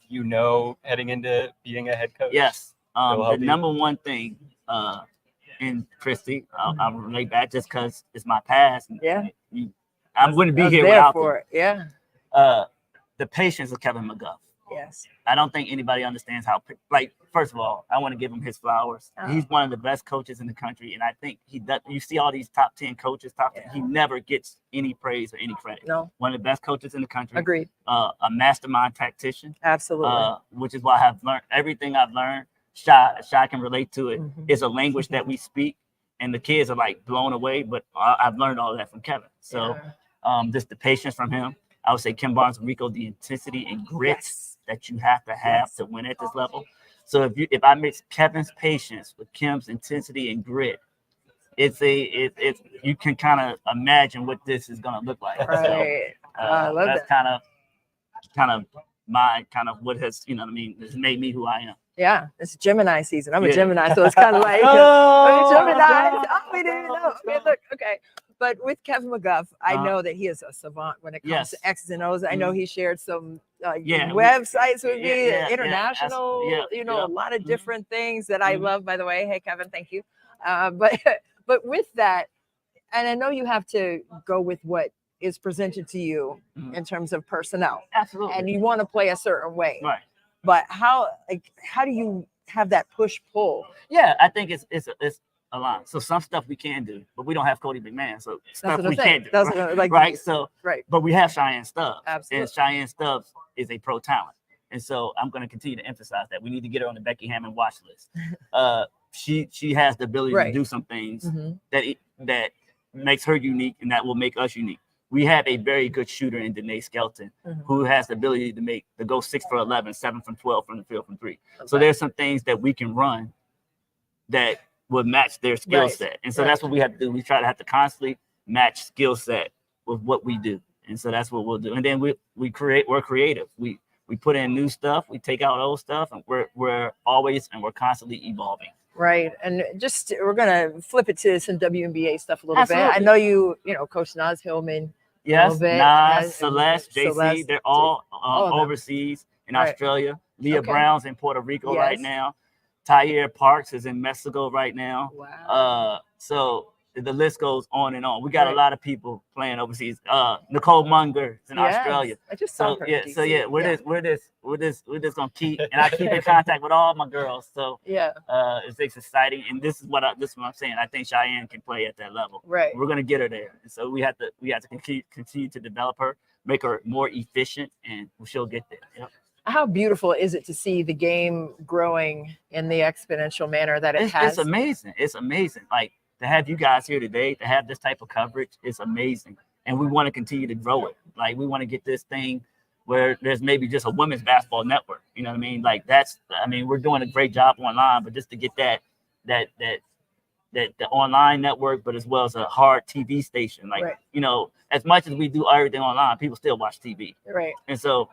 heading into being a head coach? Yes. The number one thing, and Christy, I'll relate back just because it's my past. I wouldn't be here without it. Yeah. The patience of Kevin McGuff. Yes. I don't think anybody understands how, first of all, I want to give him his flowers. He's one of the best coaches in the country. And I think he does. You see all these top 10 coaches, he never gets any praise or any credit. No. One of the best coaches in the country. Agreed. A mastermind tactician. Absolutely. Which is why I've learned everything I've learned. Shy can relate to it. It's a language that we speak and the kids are blown away, but I've learned all of that from Kevin. So just the patience from him. I would say Kim Barnes and Rico, the intensity and grit that you have to win at this level. So if I mix Kevin's patience with Kim's intensity and grit, it's you can kind of imagine what this is going to look like. Right. So, I love that's that. kind of my what has has made me who I am. Yeah, it's Gemini season. I'm a Gemini, so it's kind of like Gemini. Oh, we didn't know. Okay, look, okay. But with Kevin McGuff, I know that he is a savant when it comes to X's and O's. I know he shared some websites with me, international, a lot of different things that I love, by the way. Hey, Kevin, thank you. But with that, and I know you have to go with what is presented to you in terms of personnel. Absolutely. And you want to play a certain way. Right. But how do you have that push-pull? Yeah, I think it's a line. So some stuff we can do, but we don't have Cody McMahon. So stuff what I'm we saying. can't do. That's right? what I- like- right. So, Right. but we have Cheyenne Stubbs. Absolutely. And Cheyenne Stubbs is a pro talent. And so I'm going to continue to emphasize that. We need to get her on the Becky Hammond watch list. She has the ability Right. to do some things Mhm. that makes her unique and that will make us unique. We have a very good shooter in Danae Skelton Mhm. who has the ability to go 6 for 11, 7 from 12 from the field from 3. So there's some things that we can run that would match their skill Right. set. And so Right. that's what we have to do. We try to have to constantly match skill set with what we do. And so that's what we'll do. And then we're creative. We put in new stuff, we take out old stuff, and we're constantly evolving. Right. And just we're gonna flip it to some WNBA stuff a little bit. I Absolutely. know you know Coach Naz Hillman. Yes, little bit, Nas, and Celeste, JC, Celeste, they're all all of them. overseas in Right. Australia. Leah Okay. Brown's in Puerto Rico right Yes. now. Tyre Parks is in Mexico right now. Wow. So the list goes on and on. We got Right. a lot of people playing overseas. Nicole Munger is in Yes. Australia. I just saw So her. yeah, in so DC. yeah, we're just gonna keep, and I keep in contact with all my girls. So Yeah. it's exciting, and this is what I'm saying. I think Cheyenne can play at that level. Right. We're gonna get her there, and so we have to continue to develop her, make her more efficient, and she'll get there. Yep. How beautiful is it to see the game growing in the exponential manner that it has? It's amazing. It's amazing. Like to have you guys here today, to have this type of coverage, it's amazing. And we want to continue to grow it. Like we want to get this thing where there's maybe just a women's basketball network. You know what I mean? Like we're doing a great job online, but just to get that the online network, but as well as a hard TV station. Like, Right. you know, as much as we do everything online, people still watch TV. Right. And so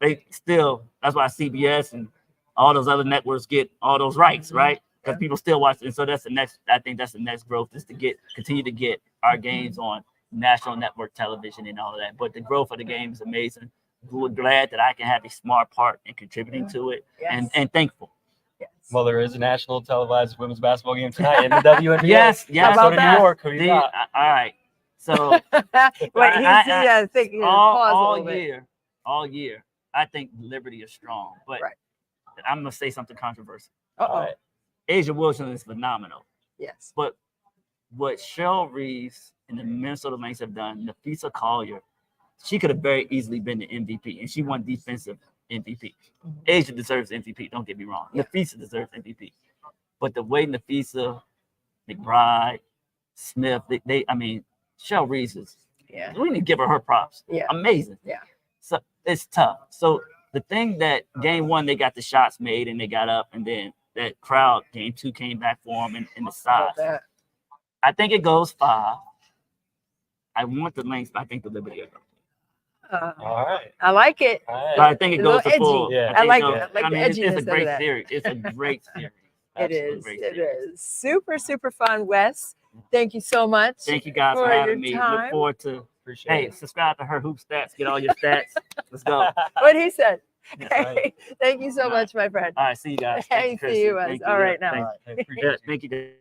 that's why CBS and all those other networks get all those rights, right? Because people still watch. And so I think that's the next growth is to continue to get our games on national network television and all of that. But the growth of the game is amazing. We're glad that I can have a smart part in contributing to it, Yes. and thankful. Yes. Well, there is a national televised women's basketball game tonight in the WNBA. Yes. How So about to that? New York, who you got? All right. So Wait, I think pause a little bit. all year, I think Liberty is strong, but Right. I'm gonna say something controversial. Uh-oh. All right. Asia Wilson is phenomenal, Yes. but what Cheryl Reeves and the Minnesota Lynx have done, Nafisa Collier, she could have very easily been the MVP, and she won defensive MVP. Mhm. Asia deserves MVP. Don't get me wrong. Yeah. Nafisa deserves MVP, but the way Nafisa, McBride, Smith, Cheryl Reeves is. Yeah. We need to give her props. Yeah. Amazing. Yeah. So it's tough. So the thing that game one, they got the shots made and they got up, and then that crowd game two came back for them in the How size. about that? I think it goes 5. I want the Lynx, but I think the Liberty are going. All right. I like it. All But right. I think it A goes little to full. edgy. Yeah. I like think it. it I goes- like the it's edginess a of great that. series. It's a great series. It Absolute is. great It series. is. Super, super fun, Wes. Thank you so much. Thank you guys for for your having me. time. Look forward to. Appreciate Hey, it. subscribe to Her Hoop Stats. Get all your stats. Let's go. All What he said. That's right. Thank you so All much, my friend. right, see you guys. Hey, Thank see you, Chrissy. Wes. Thank All Yeah, right, now. All thank- right. I appreciate Yeah, it. thank you.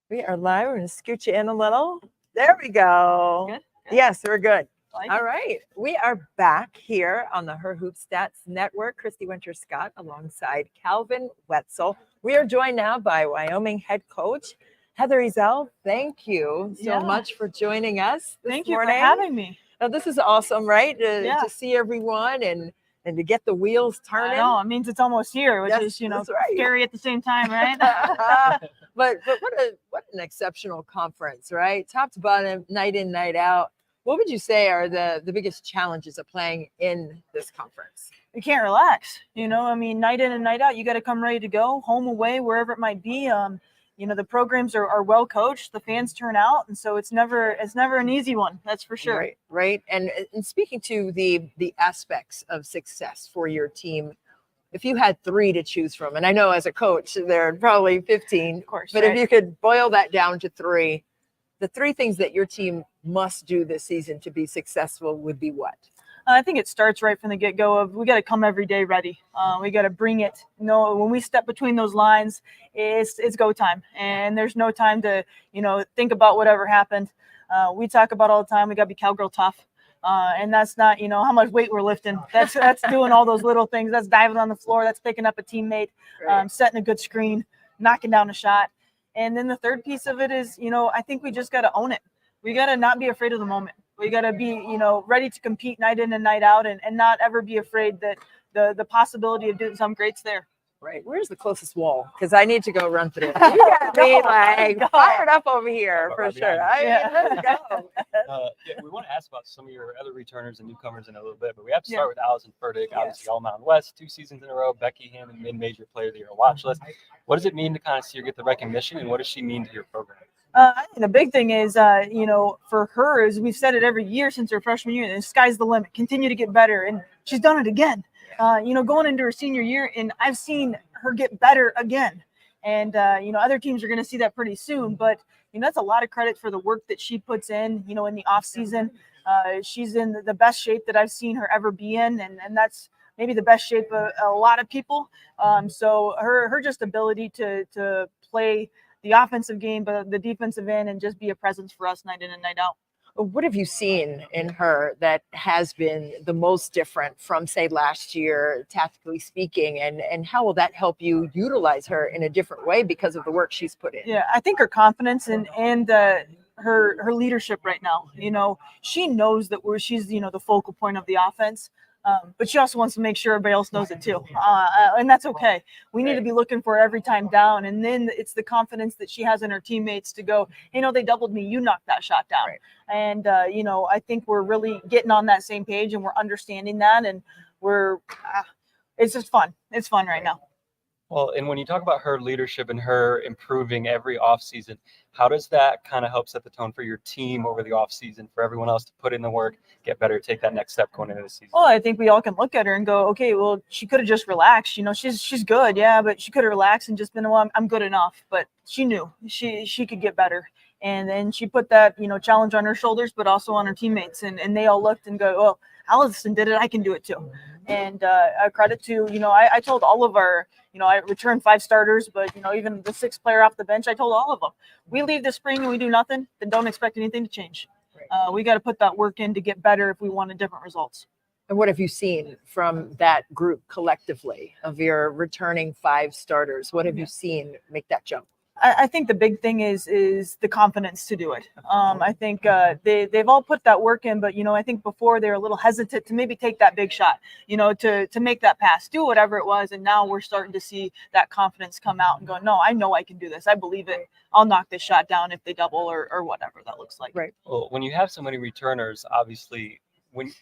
We are live. We're going to scoot you in a little. There we go. Good? Yes, we're good. Like All it. right. We are back here on the Her Hoop Stats Network. Christy Winter-Scott alongside Calvin Wetzel. We are joined now by Wyoming head coach Heather Isel. Thank you so much for joining us this Thank you morning. for having me. Now, this is awesome, right? Yeah. To see everyone and to get the wheels turning. I know, it means it's almost here, which is, That's right. scary at the same time, right? but what an exceptional conference, right? Top to bottom, night in, night out. What would you say are the biggest challenges of playing in this conference? You can't relax, night in and night out, you got to come ready to go, home, away, wherever it might be. The programs are well coached, the fans turn out, and so it's never an easy one, that's for sure. Right. And speaking to the aspects of success for your team, if you had 3 to choose from, and I know as a coach there are probably 15, Of course, but if you could boil that down to 3, the 3 things that your team must do this season to be successful would be what? I think it starts right from the get-go of we got to come every day ready. We got to bring it. When we step between those lines, it's go time, and there's no time to think about whatever happened. We talk about all the time. We got to be cowgirl tough, and that's not how much weight we're lifting. That's doing all those little things. That's diving on the floor. That's picking up a teammate, setting a good screen, knocking down a shot. And then the third piece of it is I think we just got to own it. We got to not be afraid of the moment. We got to be, ready to compete night in and night out and not ever be afraid that the possibility of doing something great's there. Right. Where's the closest wall? Because I need to go run through it. You got me fired up over here for sure. Let's go. We want to ask about some of your other returners and newcomers in a little bit, but we have to start with Allison Furtick, obviously All Mountain West, 2 seasons in a row, Becky Hammond, mid-major player of the year watch list. What does it mean to kind of see her get the recognition, and what does she mean to your program? I think the big thing is, for her is we've said it every year since her freshman year, the sky's the limit, continue to get better. And she's done it again, going into her senior year, and I've seen her get better again. And, other teams are going to see that pretty soon, but, that's a lot of credit for the work that she puts in the off season. She's in the best shape that I've seen her ever be in. And that's maybe the best shape of a lot of people. So her just ability to play the offensive game, but the defensive end, and just be a presence for us night in and night out. What have you seen in her that has been the most different from, say, last year, tactically speaking, and how will that help you utilize her in a different way because of the work she's put in? Yeah, I think her confidence and her leadership right now. She knows that she's the focal point of the offense. But she also wants to make sure everybody else knows it too. And that's okay. We need to be looking for her every time down. And then it's the confidence that she has in her teammates to go, they doubled me. You knocked that shot down. Right. And, I think we're really getting on that same page, and we're understanding that. And it's just fun. It's fun right now. Well, and when you talk about her leadership and her improving every offseason, how does that kind of help set the tone for your team over the offseason, for everyone else to put in the work, get better, take that next step going into the season? Well, I think we all can look at her and go, okay, well, she could have just relaxed. She's good, yeah, but she could have relaxed and just been, well, I'm good enough. But she knew she could get better. And then she put that, challenge on her shoulders, but also on her teammates. And they all looked and go, well, Allison did it. I can do it too. And credit to, I told all of our, I returned 5 starters, but, even the 6th player off the bench, I told all of them, we leave this spring and we do nothing, then don't expect anything to change. We got to put that work in to get better if we wanted different results. And what have you seen from that group collectively of your returning 5 starters? What have you seen make that jump? I think the big thing is the confidence to do it. I think they've all put that work in, but I think before they were a little hesitant to maybe take that big shot, to make that pass, do whatever it was, and now we're starting to see that confidence come out and go, no, I know I can do this. I believe it. I'll knock this shot down if they double or whatever that looks like. Right. Well, when you have so many returners, obviously,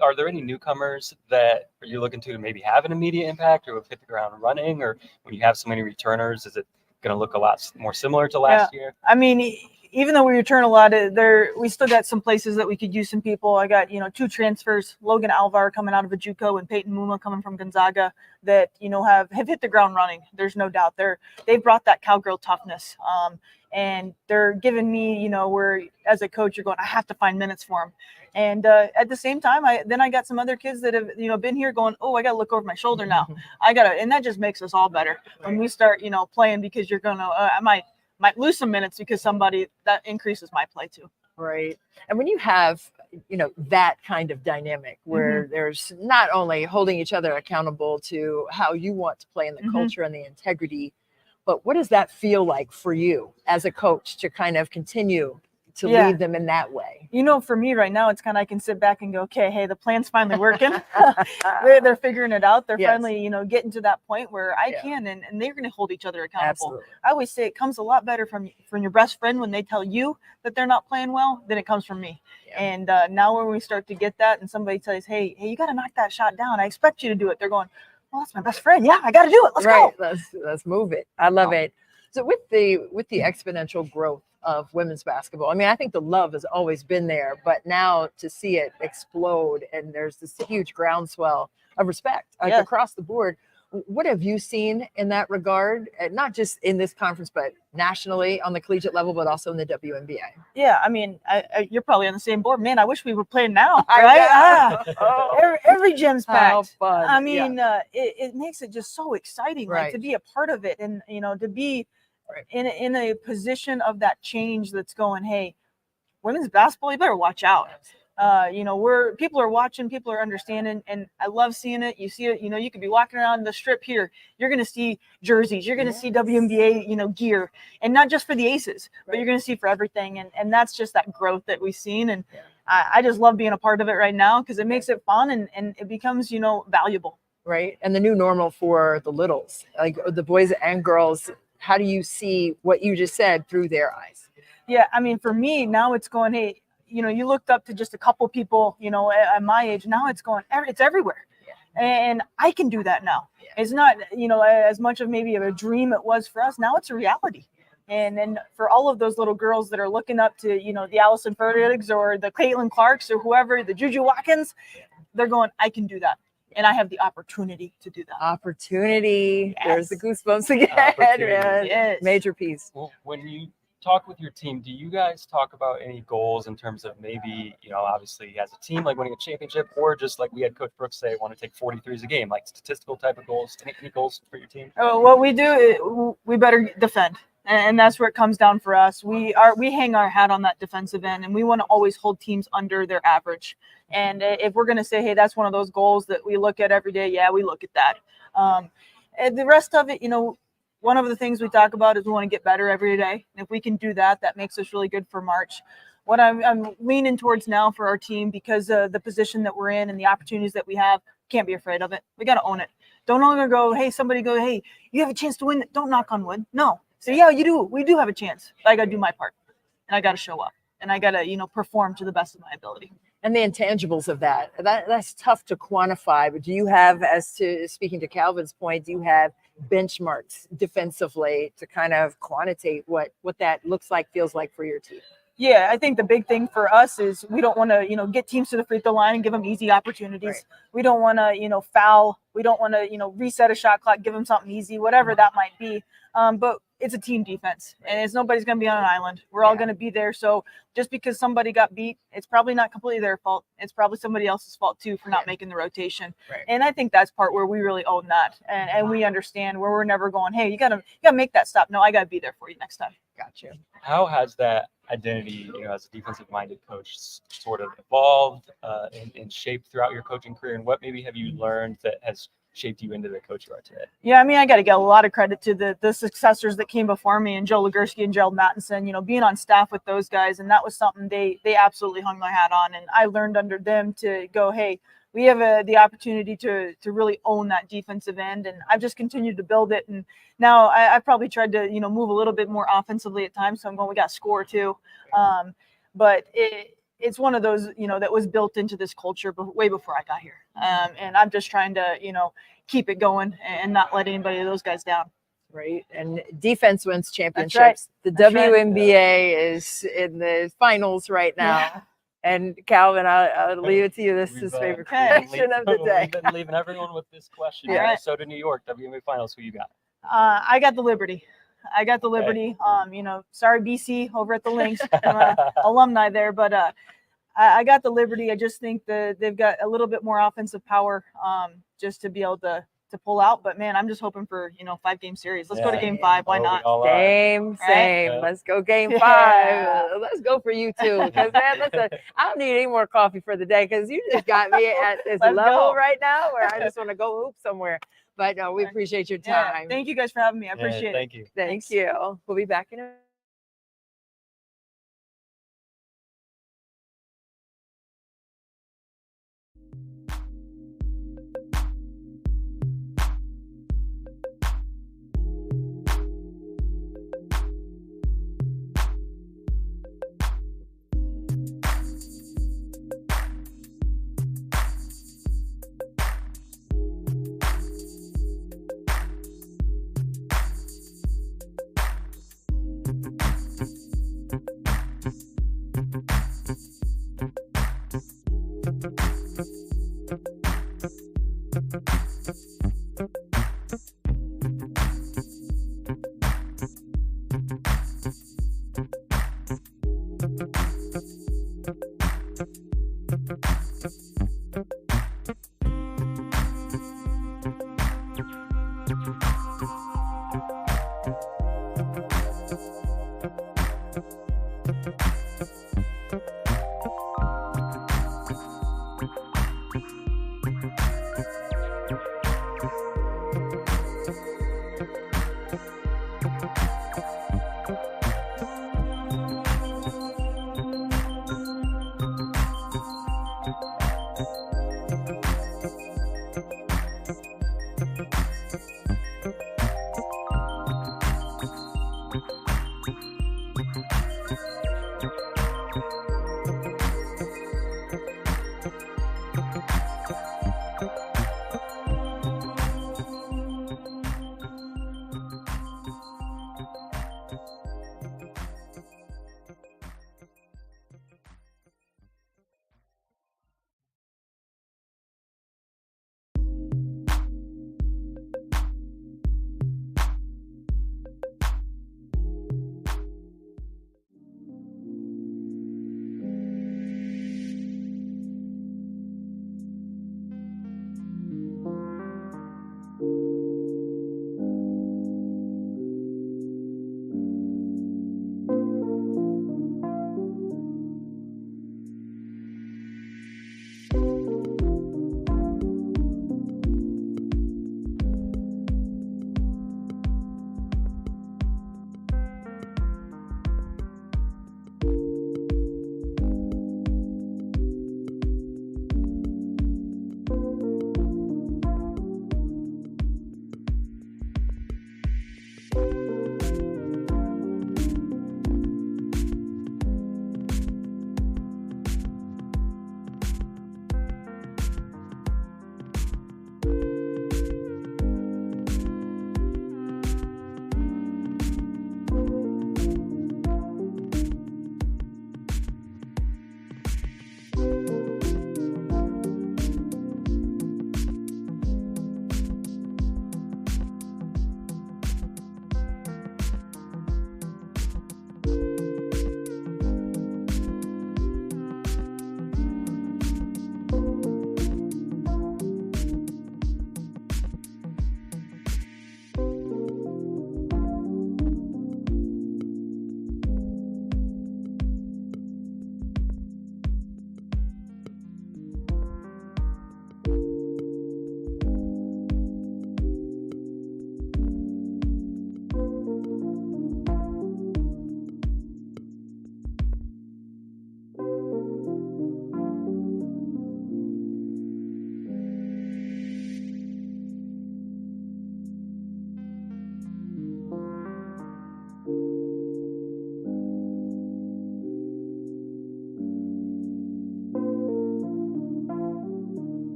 are there any newcomers that are you looking to maybe have an immediate impact or have hit the ground running, or when you have so many returners, is it going to look a lot more similar to last year? I mean, even though we return a lot, we still got some places that we could use some people. I got 2 transfers: Logan Alvar coming out of a JUCO and Peyton Muma coming from Gonzaga that have hit the ground running. There's no doubt they've brought that cowgirl toughness, and they're giving me where as a coach you're going, I have to find minutes for them. And at the same time, I got some other kids that have been here going, oh, I got to look over my shoulder now. And that just makes us all better when we start playing, because you're gonna might lose some minutes because somebody that increases my play too. Right. And when you have, that kind of dynamic where there's not only holding each other accountable to how you want to play in the culture and the integrity, but what does that feel like for you as a coach to kind of continue to lead them in that way? For me right now, it's kind of, I can sit back and go, okay, hey, the plan's finally working. They're figuring it out. They're finally, getting to that point where I can, and they're going to hold each other accountable. Absolutely. I always say it comes a lot better from your best friend when they tell you that they're not playing well than it comes from me. Yeah. And now when we start to get that and somebody tells, hey, you got to knock that shot down. I expect you to do it. They're going, well, that's my best friend. Yeah, I got to do it. Let's go. Let's move it. I love it. So with the exponential growth of women's basketball, I mean, I think the love has always been there, but now to see it explode and there's this huge groundswell of respect across the board. What have you seen in that regard? Not just in this conference, but nationally on the collegiate level, but also in the WNBA. Yeah, I mean, you're probably on the same board. Man, I wish we were playing now, right? Every gym's packed. Fun. I mean, it makes it just so exciting, like to be a part of it, and to be in a position of that change that's going, hey, women's basketball, you better watch out. Where people are watching, people are understanding, and I love seeing it. You see it, you could be walking around the strip here. You're going to see jerseys. You're going to see WNBA, gear, and not just for the aces, but you're going to see for everything. And that's just that growth that we've seen. And I just love being a part of it right now because it makes it fun and it becomes, valuable. Right. And the new normal for the littles, like the boys and girls, how do you see what you just said through their eyes? Yeah. I mean, for me now it's going, hey, you looked up to just a couple people, at my age. Now it's going, it's everywhere. Yeah. And I can do that now. Yeah. It's not, as much of maybe a dream it was for us. Now it's a reality. And then for all of those little girls that are looking up to, the Allison Fertigs or the Caitlin Clarks or whoever, the Juju Watkins, they're going, I can do that. And I have the opportunity to do that. Opportunity. Yes. There's the goosebumps again. Yes. Major piece. Well, when you talk with your team, do you guys talk about any goals in terms of maybe, obviously as a team, like winning a championship, or just like we had Coach Brooks say, want to take 43s a game, like statistical type of goals? Any goals for your team? What we do, we better defend. And that's where it comes down for us. We hang our hat on that defensive end, and we want to always hold teams under their average. And if we're going to say, hey, that's one of those goals that we look at every day, we look at that. And the rest of it, one of the things we talk about is we want to get better every day. And if we can do that, that makes us really good for March. What I'm leaning towards now for our team, because of the position that we're in and the opportunities that we have, can't be afraid of it. We got to own it. Don't only go, hey, hey, you have a chance to win. Don't knock on wood. No. So yeah, you do. We do have a chance. But I got to do my part, and I got to show up, and I got to, perform to the best of my ability. And the intangibles of that's tough to quantify. But do you have, speaking to Calvin's point, do you have benchmarks defensively to kind of quantitate what that looks like, feels like for your team? Yeah, I think the big thing for us is we don't want to, get teams to the free throw line and give them easy opportunities. Right. We don't want to, foul. We don't want to, reset a shot clock, give them something easy, whatever that might be. But it's a team defense, and nobody's going to be on an island. We're all going to be there. So just because somebody got beat, it's probably not completely their fault. It's probably somebody else's fault too for not making the rotation. Right. And I think that's part where we really own that, and we understand where we're never going, hey, you got to make that stop. No, I got to be there for you next time. Gotcha. How has that identity, as a defensive-minded coach, sort of evolved and shaped throughout your coaching career? And what maybe have you learned that has shaped you into the coach you are today? Yeah, I mean, I got to give a lot of credit to the successors that came before me, and Joe Legursky and Gerald Mattinson, being on staff with those guys. And that was something they absolutely hung my hat on. And I learned under them to go, hey, we have the opportunity to really own that defensive end. And I've just continued to build it. And now I've probably tried to, move a little bit more offensively at times. So I'm going, we got to score too. But it's one of those, that was built into this culture way before I got here. And I'm just trying to, keep it going and not let anybody of those guys down. Right. And defense wins championships. Right. The WNBA is in the finals right now. Yeah. And Calvin, I'll leave it to you. This is his favorite question of the day. We've been leaving everyone with this question. Yeah. Minnesota, New York, WNBA finals. Who you got? I got the Liberty. Okay. Sorry, BC over at the Lynx. I'm an alumni there, but I got the Liberty. I just think they've got a little bit more offensive power, just to be able to to pull out. But man, I'm just hoping for 5-game series. Let's go to Yeah. game 5. Why Oh, not? we all are. Same. Yeah. Let's go game Yeah. 5. Let's go for you too. Because man, listen, I don't need any more coffee for the day because you just got me at this Let's level go. right now where I just want to go hoop somewhere. But no, we appreciate your Yeah. time. Thank you guys for having me. I Yeah, appreciate it. thank you. Thank Thanks. you. We'll be back in a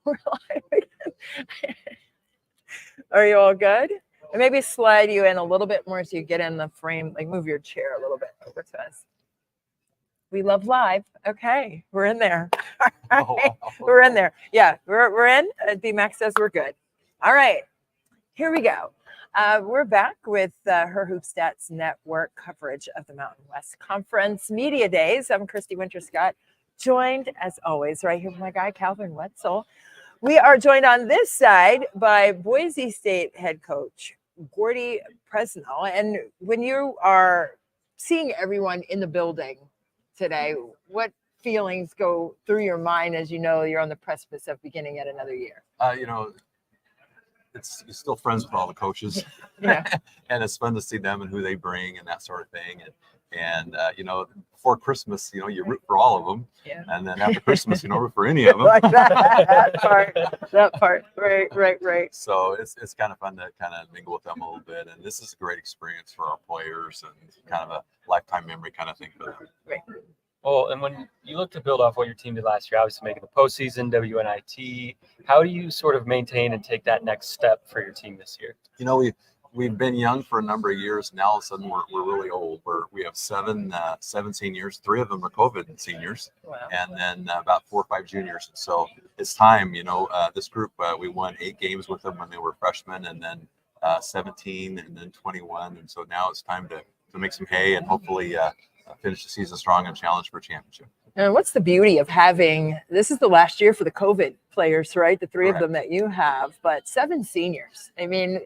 We're live again. Are you all good? And maybe slide you in a little bit more so you get in the frame, like move your chair a little bit over to us. We love live. Okay, we're in there. All right. We're in there. Yeah, we're in. D-Max says we're good. All right, here we go. We're back with Her Hoop Stats Network coverage of the Mountain West Conference Media Days. I'm Christy Winter-Scott, joined as always right here with my guy Calvin Wetzel. We are joined on this side by Boise State head coach Gordy Presnell. And when you are seeing everyone in the building today, what feelings go through your mind as you know you're on the precipice of beginning yet another year? You're still friends with all the coaches. Yeah. And it's fun to see them and who they bring and that sort of thing. And before Christmas, you root for all of them. Yeah. And then after Christmas, you don't root for any of them. Like that part. Right. So it's kind of fun to kind of mingle with them a little bit. And this is a great experience for our players and kind of a lifetime memory kind of thing for them. Right. Well, and when you look to build off what your team did last year, obviously making the postseason, WNIT, how do you sort of maintain and take that next step for your team this year? We've been young for a number of years. Now all of a sudden we're really old. We have seven seniors. 3 of them are COVID seniors. Wow. And then about 4 or 5 juniors. And so it's time, this group, we won 8 games with them when they were freshmen, and then 17 and then 21. And so now it's time to make some hay and hopefully finish the season strong and challenge for a championship. And what's the beauty of having, this is the last year for the COVID players, right? The 3 Correct. of them that you have, but 7 seniors. I mean,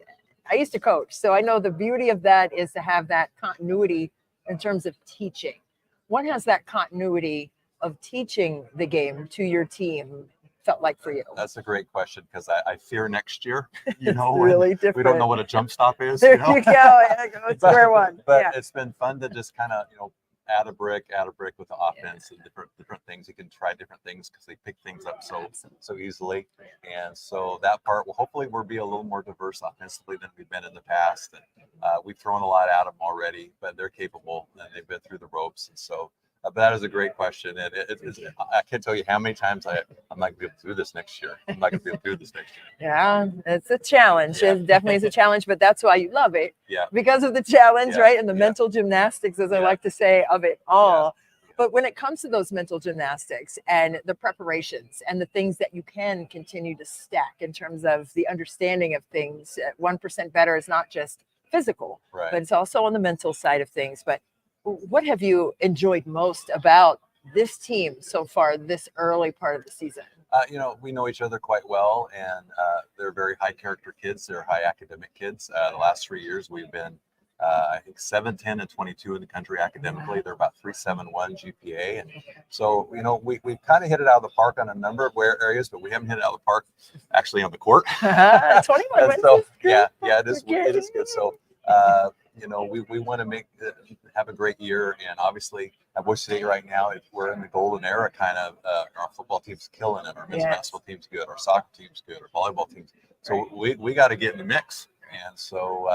I used to coach, so I know the beauty of that is to have that continuity in terms of teaching. What has that continuity of teaching the game to your team felt like for you? That's a great question because I fear next year, It's really different. we don't know what a jump stop is. There you go. Yeah, go square one. But Yeah. it's been fun to just kind of, add a brick with the offense and different things. You can try different things because they pick things up so easily. And so that part will hopefully we'll be a little more diverse offensively than we've been in the past. And we've thrown a lot at them already, but they're capable and they've been through the ropes. And so but that is a great question. And I can't tell you how many times I'm not going to be able to do this next year. I'm not going to be able to do this next year. Yeah, it's a challenge. Yeah. It definitely is a challenge, but that's why you love it. Yeah. Because of the challenge, Yeah. right? And the Yeah. mental gymnastics, as I Yeah. like to say, of it all. But when it comes to those mental gymnastics and the preparations and the things that you can continue to stack in terms of the understanding of things, 1% better is not just physical, Right. but it's also on the mental side of things. But what have you enjoyed most about this team so far, this early part of the season? We know each other quite well, and they're very high character kids. They're high academic kids. The last 3 years, we've been, I think, 7, 10, and 22 in the country academically. They're about 3.71 GPA. And so, we kind of hit it out of the park on a number of areas, but we haven't hit it out of the park actually on the court. 21 And so, wins is good. yeah, it is Okay. good. So, we want to have a great year, and obviously at Boise State right now, we're in the golden era kind of. Our football team's killing it. Our men's Yes. basketball team's good. Our soccer team's good. Our volleyball team's. So we got to get in the mix, and so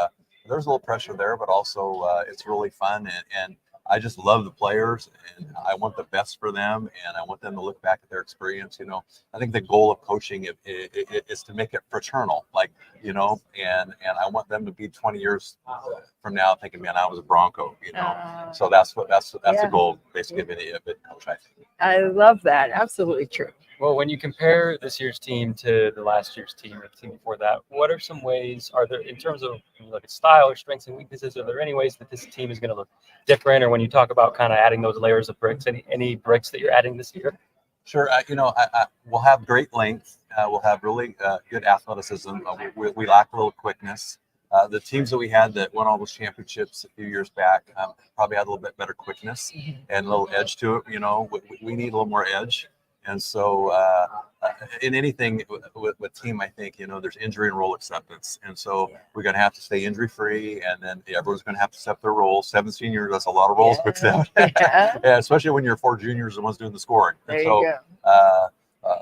there's a little pressure there, but also it's really fun, and I just love the players, and I want the best for them, and I want them to look back at their experience. I think the goal of coaching is to make it fraternal, and I want them to be 20 years from now thinking, man, I was a Bronco, So that's the goal, basically, of any coach, I think. I love that. Absolutely true. Well, when you compare this year's team to the last year's team or the team before that, what are some ways, are there, in terms of when you look at style or strengths and weaknesses, are there any ways that this team is going to look different? Or when you talk about kind of adding those layers of bricks, any bricks that you're adding this year? Sure. We'll have great length. We'll have really good athleticism. We lack a little quickness. The teams that we had that won all those championships a few years back probably had a little bit better quickness and a little edge to it. We need a little more edge. And so in anything with team, I think, there's injury and role acceptance. And so we're going to have to stay injury free. And then everyone's going to have to accept their role. 7 seniors, that's a lot of roles to accept. Yeah. Yeah, especially when you're 4 juniors and one's doing the scoring. There And so, you go.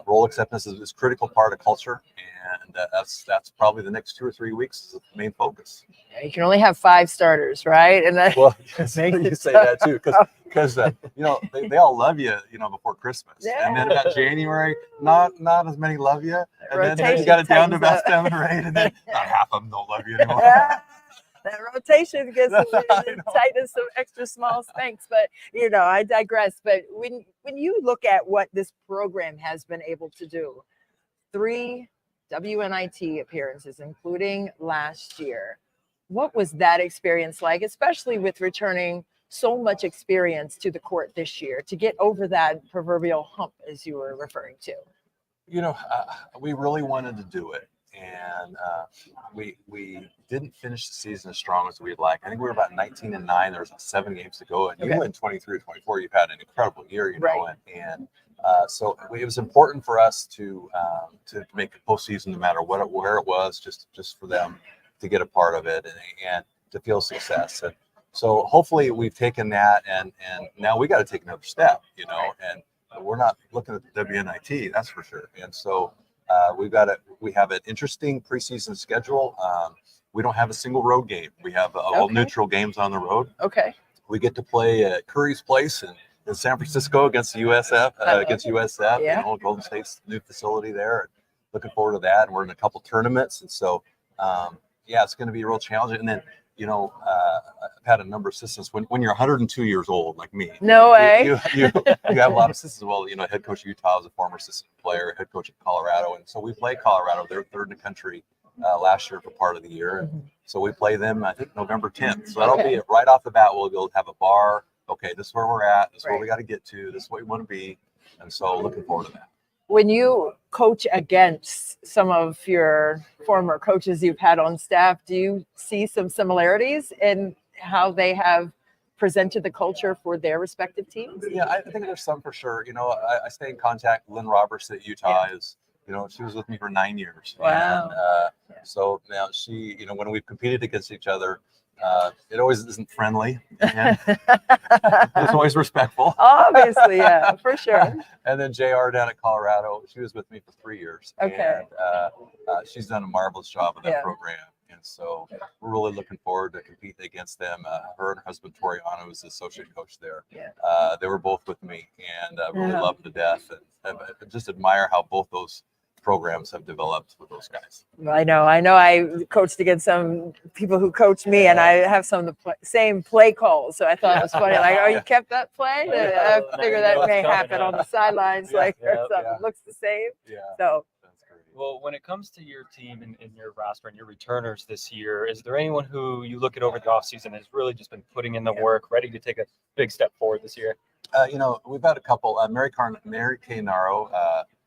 role acceptance is a critical part of culture, and that's probably the next 2 or 3 weeks is the main focus. You can only have 5 starters, right? And that Well, you say that too, because they all love you, before Christmas, and then about January, not as many love you, and then you got it down to about 7 or 8, and then not half of them don't love you anymore. That rotation gets tight in some extra small spanks, but I digress. But when you look at what this program has been able to do, 3 WNIT appearances, including last year, what was that experience like, especially with returning so much experience to the court this year to get over that proverbial hump, as you were referring to? We really wanted to do it. And we didn't finish the season as strong as we'd like. I think we were about 19-9. There was 7 games to go, and you win 23 or 24. You've had an incredible year, right. And so it was important for us to make the postseason, no matter where it was, just for them to get a part of it and to feel success. And so hopefully we've taken that, and now we got to take another step, and we're not looking at the WNIT, that's for sure. And so. We have an interesting preseason schedule. We don't have a single road game. We have all neutral games on the road. Okay. We get to play at Curry's Place in San Francisco against the USF, Golden State's new facility there. Looking forward to that. And we're in a couple tournaments. And so, it's going to be real challenging. And then, I've had a number of assistants. When you're 102 years old, like me, no way, you have a lot of assistants. Well, head coach of Utah was a former assistant player, head coach of Colorado, and so we play Colorado. They're 3rd in the country last year for part of the year, and so we play them. I think November 10th. So that'll be right off the bat. We'll be able to have a bar. Okay, this is where we're at. This is where we got to get to. This is what we want to be, and so looking forward to that. When you coach against some of your former coaches you've had on staff, do you see some similarities in how they have presented the culture for their respective teams? Yeah, I think there's some for sure. I stay in contact. Lynn Roberts at Utah is, she was with me for 9 years. Wow. And so now she, when we've competed against each other, it always isn't friendly. And it's always respectful. Obviously, yeah, for sure. And then JR down at Colorado, she was with me for 3 years. Okay. And she's done a marvelous job with that program. And so we're really looking forward to competing against them. Her and her husband, Toriano, is the associate coach there. Yeah. They were both with me, and really love them to death. And just admire how both those programs have developed with those guys. I know. I coached against some people who coached me, and I have some of the same play calls. So I thought it was funny. Like, oh, you kept that play? I figure that may happen on the sidelines, or something. Looks the same. Yeah. So. Well, when it comes to your team and your roster and your returners this year, is there anyone who you look at over the offseason has really just been putting in the work, ready to take a big step forward this year? We've had a couple. Mary Kay Naro,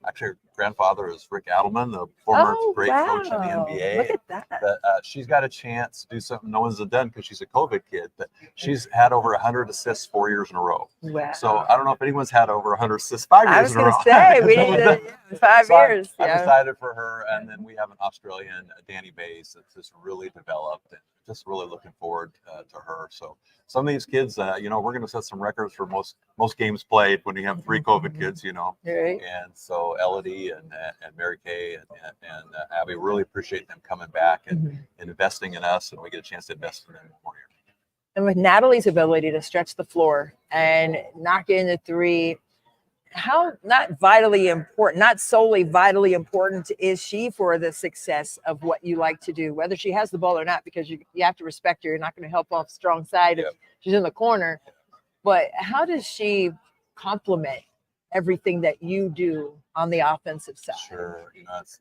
actually, her grandfather is Rick Adelman, the former great coach in the NBA. Look at that. But she's got a chance to do something no one's done because she's a COVID kid. But she's had over 100 assists 4 years in a row. Wow. So I don't know if anyone's had over 100 assists 5 years in a row. I was going to say, we need 5 years. I'm excited for her. And then we have an Australian, Danny Bays, that's just really developed. And just really looking forward to her. So some of these kids, we're going to set some records for most games played when you have 3 COVID kids, Right. And so Elodie and Mary Kay and Abby, really appreciate them coming back and investing in us, and we get a chance to invest in them more here. And with Natalie's ability to stretch the floor and knock in the 3, how not solely vitally important is she for the success of what you like to do, whether she has the ball or not, because you have to respect her. You're not going to help off strong side if she's in the corner. But how does she complement everything that you do on the offensive side? Sure.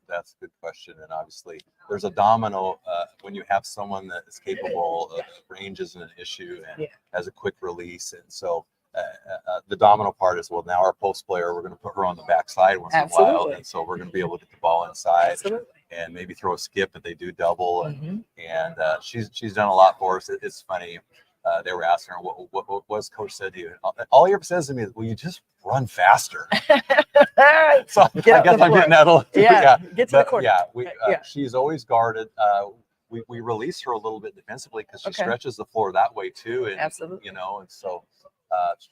That's a good question. And obviously there's a domino when you have someone that is capable of range isn't an issue and has a quick release. And so the domino part is, well, now our post player, we're going to put her on the backside once in a while. And so we're going to be able to get the ball inside and maybe throw a skip if they do double. And she's done a lot for us. It's funny. They were asking her, what was coach said to you? All he ever says to me is, will you just run faster? So I guess I'm getting that a little too. Get to the corner. She's always guarded. We release her a little bit defensively because she stretches the floor that way too. And, absolutely. And so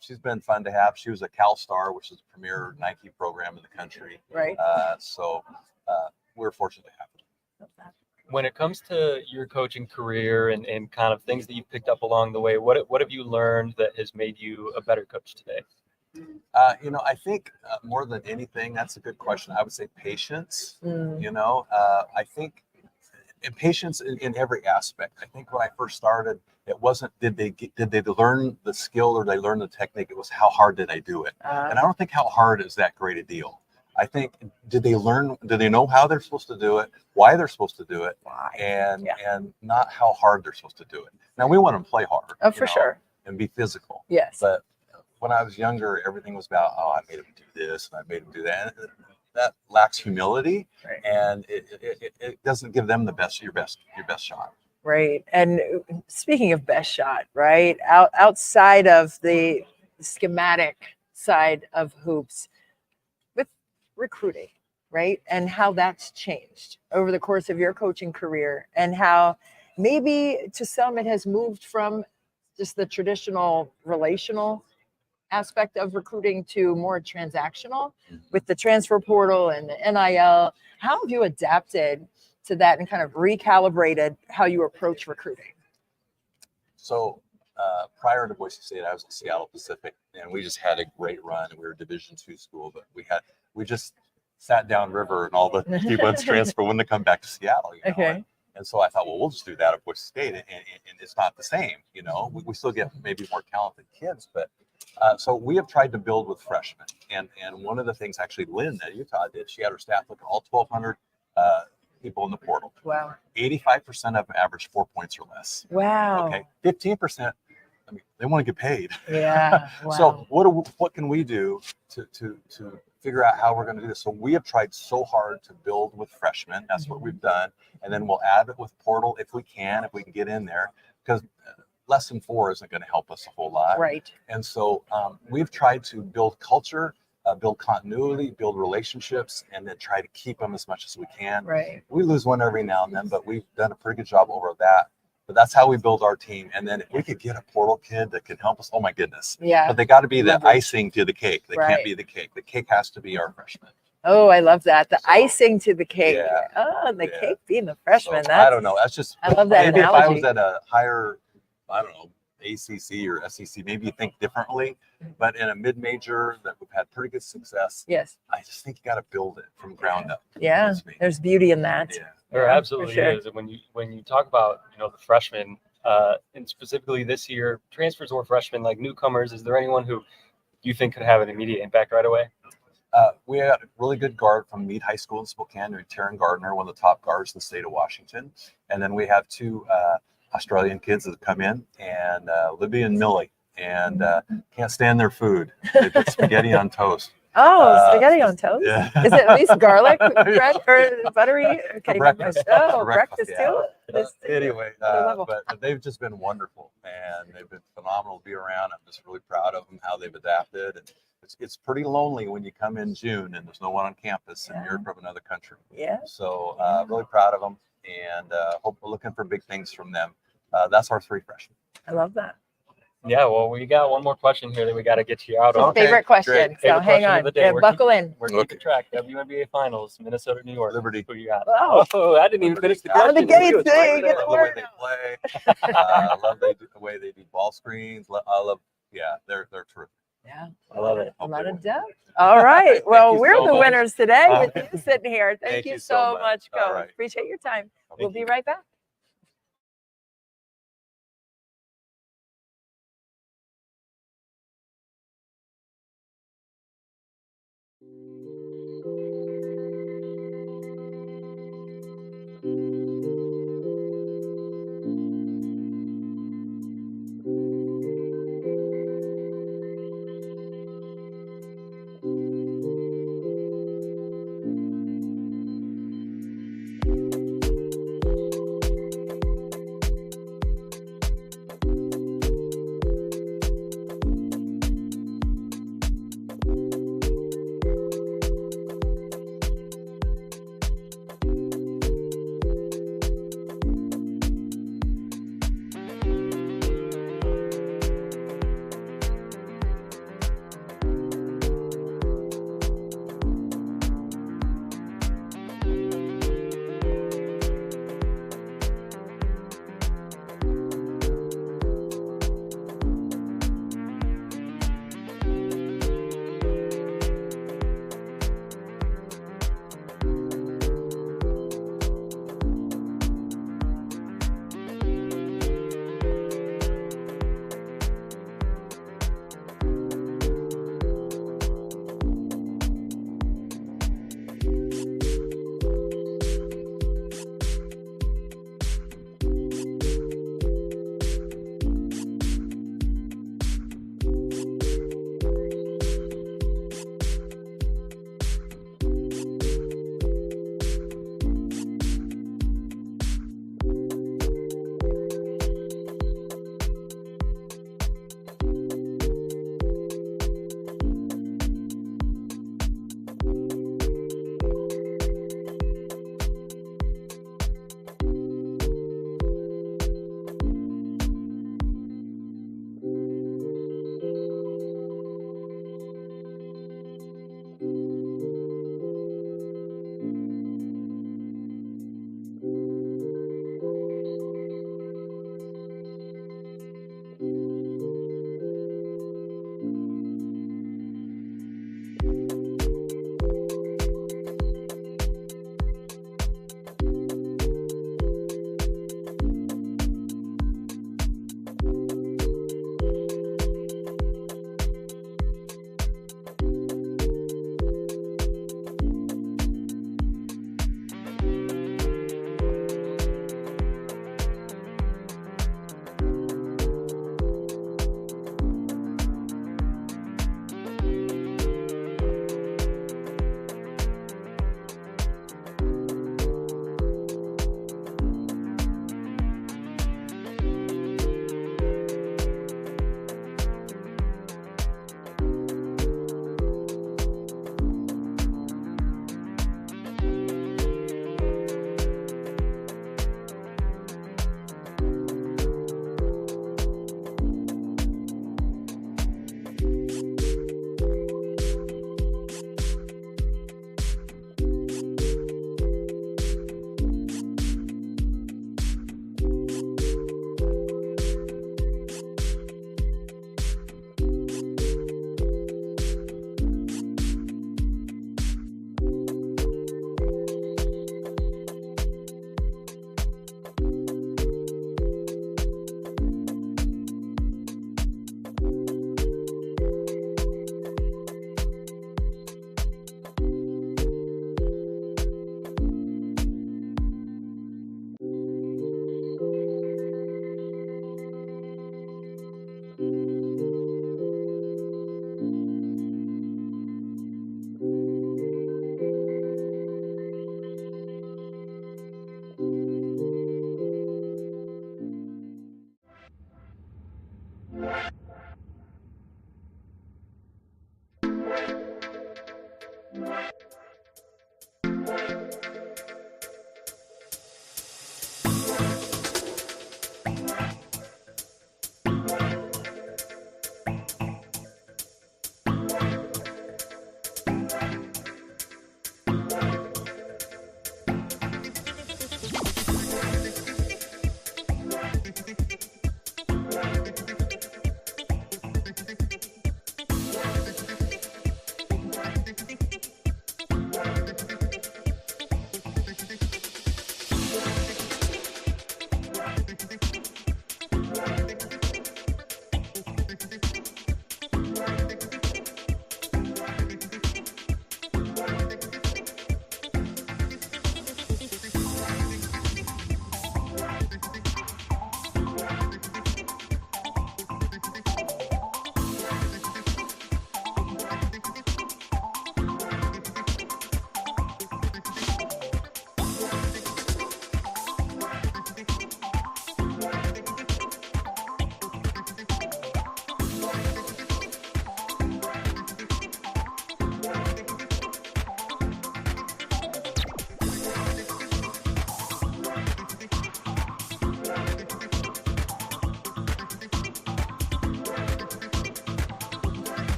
she's been fun to have. She was a Cal Star, which is a premier Nike program in the country. Right. So we're fortunate to have her. When it comes to your coaching career and kind of things that you've picked up along the way, what have you learned that has made you a better coach today? I think more than anything, that's a good question. I would say patience. I think and patience in every aspect. I think when I first started, it wasn't did they learn the skill or they learn the technique. It was how hard did I do it? And I don't think how hard is that great a deal. I think did they know how they're supposed to do it, why they're supposed to do it, and not how hard they're supposed to do it. Now we want them to play hard, for sure, and be physical. Yes, but when I was younger, everything was about, I made him do this and I made him do that. And that lacks humility, and it doesn't give them your best shot. Right. And speaking of best shot, right, outside of the schematic side of hoops, with recruiting, right, and how that's changed over the course of your coaching career, and how maybe to some it has moved from just the traditional relational aspect of recruiting to more transactional with the transfer portal and the NIL. How have you adapted to that and kind of recalibrated how you approach recruiting? So prior to Boise State, I was at Seattle Pacific, and we just had a great run. We were a Division II school, but we just sat down river, and all the people in transfer when they come back to Seattle. And so I thought, well, we'll just do that at Boise State, and it's not the same. We still get maybe more talented kids, but so we have tried to build with freshmen, and one of the things actually Lynn at Utah did, she had her staff look at all 1,200 people in the portal. Wow. 85% of them average 4 points or less. Wow. Okay. 15%. I mean, they want to get paid. Yeah. Wow. So what can we do to figure out how we're going to do this? So we have tried so hard to build with freshmen. That's what we've done, and then we'll add it with portal if we can get in there, because less than 4 isn't going to help us a whole lot. Right. And so we've tried to build culture, build continuity, build relationships, and then try to keep them as much as we can. Right. We lose one every now and then, but we've done a pretty good job over that. But that's how we build our team. And then if we could get a portal kid that can help us, oh my goodness. Yeah. But they got to be the icing to the cake. They Right. can't be the cake. The cake has to be our freshmen. Oh, I love that. The icing to the cake. Yeah. Oh, the Yeah. cake being the freshman. So, I don't know. That's just, I love that maybe analogy. if I was at a higher, I don't know, ACC or SEC, maybe you think differently. But in a mid-major that we've had pretty good success, Yes. I just think you got to build it from ground up. Yeah. That's me. There's beauty in that. Yeah. There Yeah, absolutely for sure. is. And when you talk about the freshmen, and specifically this year, transfers or freshmen, like newcomers, is there anyone who you think could have an immediate impact right away? We had a really good guard from Meade High School in Spokane, named Taryn Gardner, one of the top guards in the state of Washington. And then we have 2 Australian kids that have come in, and Libby and Millie, and can't stand their food. They put spaghetti on toast. Oh, spaghetti on toast? Yeah. Is it at least garlic bread or buttery? Okay. breakfast. Oh, For breakfast yeah. too? Anyway, level. but they've just been wonderful, and they've been phenomenal to be around. I'm just really proud of them, how they've adapted. And it's pretty lonely when you come in June and there's no one on campus and you're from another country. Yeah. So really proud of them, and hope we're looking for big things from them. That's our 3 freshmen. I love that. Yeah, well, we got one more question here that we got to get you out of. Okay, Favorite question. great. So Favorite hang question of on. the day. Yeah, We're buckle in. We're keeping track. WNBA Finals, Minnesota, New York. Liberty. Who you got? Oh. Oh, I didn't even finish the Out of question. the gates, It's right hey, there. get the Love the way word they out. play. Love the way they do ball screens. I love, yeah, they're terrific. Yeah. I love it. A lot of depth. All right. Well, you we're so the much. winners today with you sitting here. Thank Thank you you so so much, much. Coach. All right. Appreciate your time. We'll Thank be you. right back.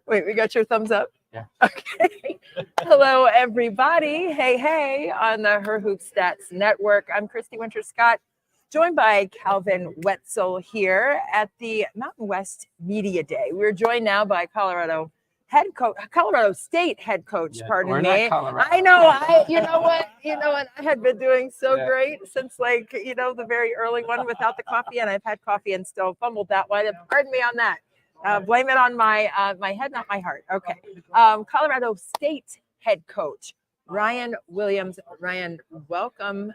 Wait, we got your thumbs up? Yeah. Okay. Hello, everybody. Hey, on the Her Hoop Stats Network. I'm Christy Winter-Scott, joined by Calvin Wetzel here at the Mountain West Media Day. We're joined now by Colorado State head coach, pardon me. I know, you know what, I had been doing so great since the very early one without the coffee, and I've had coffee and still fumbled that one. Pardon me on that. Blame it on my head, not my heart. Okay. Colorado State head coach, Ryan Williams. Ryan, welcome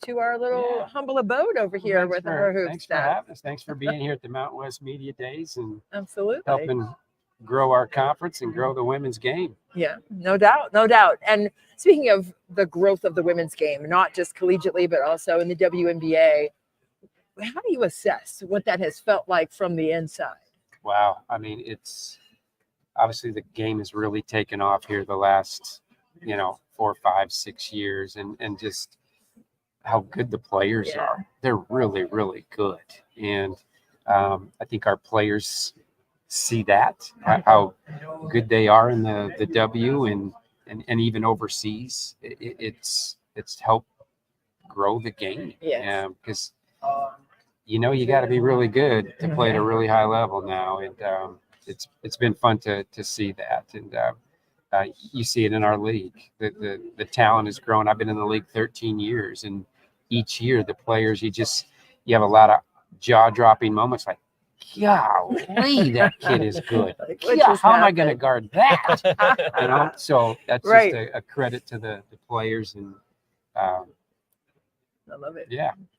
to our little humble abode over here with Her Hoop Thanks for having us. Thanks for being here at the Mountain West Media Days and absolutely helping grow our conference and grow the women's game. Yeah, no doubt. And speaking of the growth of the women's game, not just collegiately, but also in the WNBA, how do you assess what that has felt like from the inside? Wow. I mean, it's obviously the game has really taken off here the last, 4, 5, 6 years, and just how good the players are. They're really, really good. And I think our players see that, how good they are in the W and even overseas. It's helped grow the game. Yeah. Because you got to be really good to play at a really high level now, and it's been fun to see that, and you see it in our league. The talent has grown. I've been in the league 13 years, and each year the players, you have a lot of jaw-dropping moments like, golly, that kid is good. How am I going to guard that? So that's just a credit to the players, and I love it.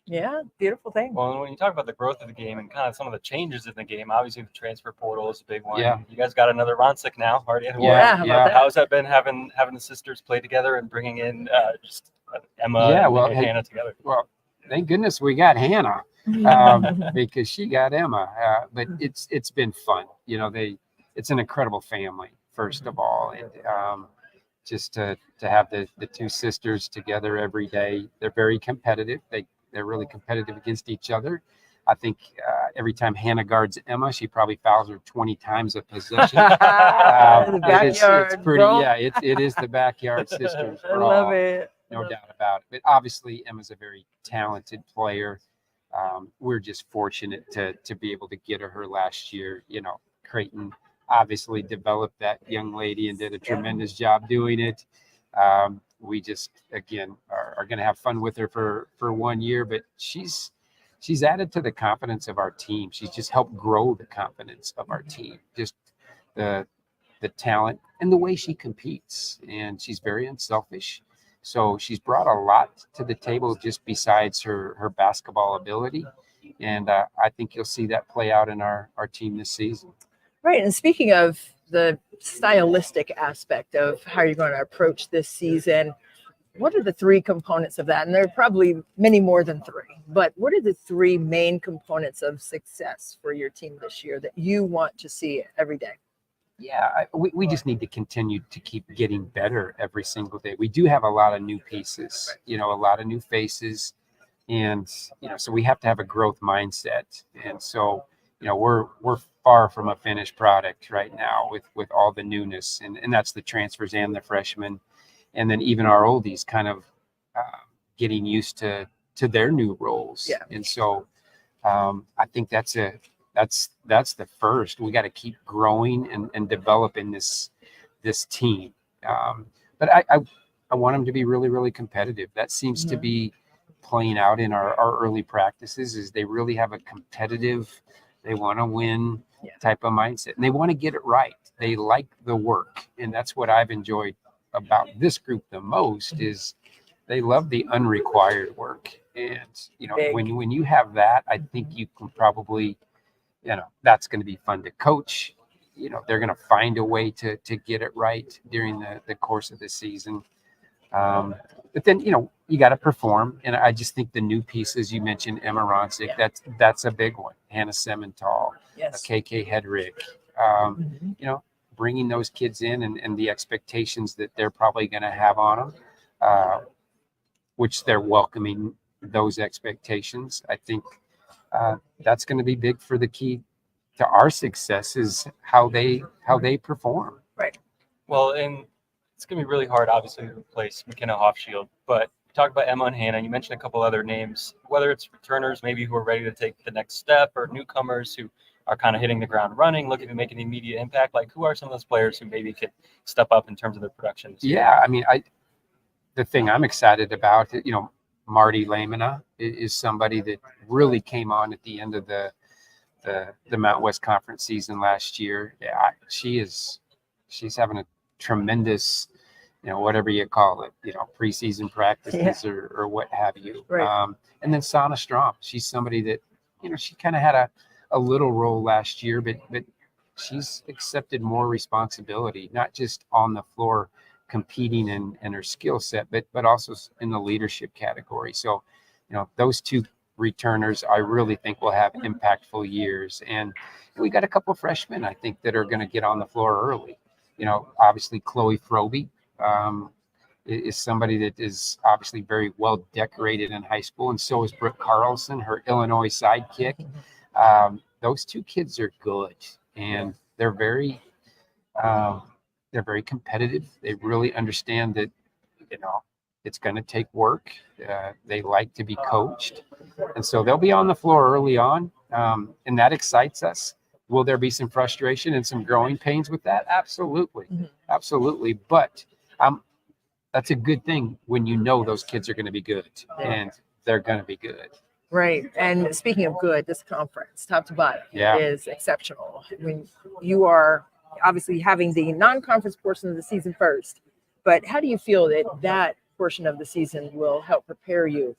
Yeah, beautiful thing. Well, when you talk about the growth of the game and kind of some of the changes in the game, obviously the transfer portal is a big one. Yeah. You guys got another Ronsick now, already. Yeah. How's that been having the sisters play together and bringing in just Emma and Hannah together? Well, thank goodness we got Hannah because she got Emma. But it's been fun. It's an incredible family, first of all, and just to have the two sisters together every day. They're very competitive. They're really competitive against each other. I think every time Hannah guards Emma, she probably fouls her 20 times a possession. The backyard, it's pretty. bro. Yeah, it is the backyard sisters. I love it. No doubt about it. But obviously, Emma's a very talented player. We're just fortunate to be able to get her last year. Creighton obviously developed that young lady and did a tremendous job doing it. We just, again, are going to have fun with her for 1 year, but she's added to the confidence of our team. She's just helped grow the confidence of our team, just the talent and the way she competes. And she's very unselfish. So she's brought a lot to the table just besides her basketball ability. And I think you'll see that play out in our team this season. Right. And speaking of the stylistic aspect of how you're going to approach this season, what are the three components of that? And there are probably many more than three, but what are the three main components of success for your team this year that you want to see every day? Yeah, we just need to continue to keep getting better every single day. We do have a lot of new pieces, a lot of new faces, and so we have to have a growth mindset. And so we're far from a finished product right now with all the newness, and that's the transfers and the freshmen, and then even our oldies kind of getting used to their new roles. Yeah. And so I think that's the first. We got to keep growing and developing this team. But I want them to be really, really competitive. That seems to be playing out in our early practices. Is they really have a competitive, they want to win type of mindset, and they want to get it right. They like the work, and that's what I've enjoyed about this group the most is they love the unrequired work. And when you have that, I think you can probably, that's going to be fun to coach. They're going to find a way to get it right during the course of the season. But then, you got to perform. And I just think the new pieces you mentioned, Emma Ronsick, that's a big one. Hannah Semental, KK Hedrick, bringing those kids in and the expectations that they're probably going to have on them, which they're welcoming those expectations. I think that's going to be big for the key to our success is how they perform. Right. Well, and it's going to be really hard, obviously, to replace McKenna Hofschild. But you talked about Emma and Hannah. You mentioned a couple other names, whether it's returners maybe who are ready to take the next step or newcomers who are kind of hitting the ground running, looking to make an immediate impact. Like, who are some of those players who maybe could step up in terms of their production this year? Yeah, I mean, the thing I'm excited about, Marty Lamina is somebody that really came on at the end of the Mountain West Conference season last year. Yeah, she's having a tremendous, whatever you call it, preseason practices or what have you. Right. And then Sana Strom, she's somebody that, she kind of had a little role last year, but she's accepted more responsibility, not just on the floor competing in her skill set, but also in the leadership category. So, those two returners, I really think will have impactful years. And we got a couple of freshmen, I think, that are going to get on the floor early. Obviously Chloe Froby is somebody that is obviously very well decorated in high school. And so is Brooke Carlson, her Illinois sidekick. Those two kids are good, and they're very competitive. They really understand that, it's going to take work. They like to be coached. And so they'll be on the floor early on. And that excites us. Will there be some frustration and some growing pains with that? Absolutely. Mm-hmm. Absolutely. But that's a good thing when those kids are going to be good, and they're going to be good. Right. And speaking of good, this conference, top to bottom, Yeah. is exceptional. I mean, you are obviously having the non-conference portion of the season first, but how do you feel that portion of the season will help prepare you?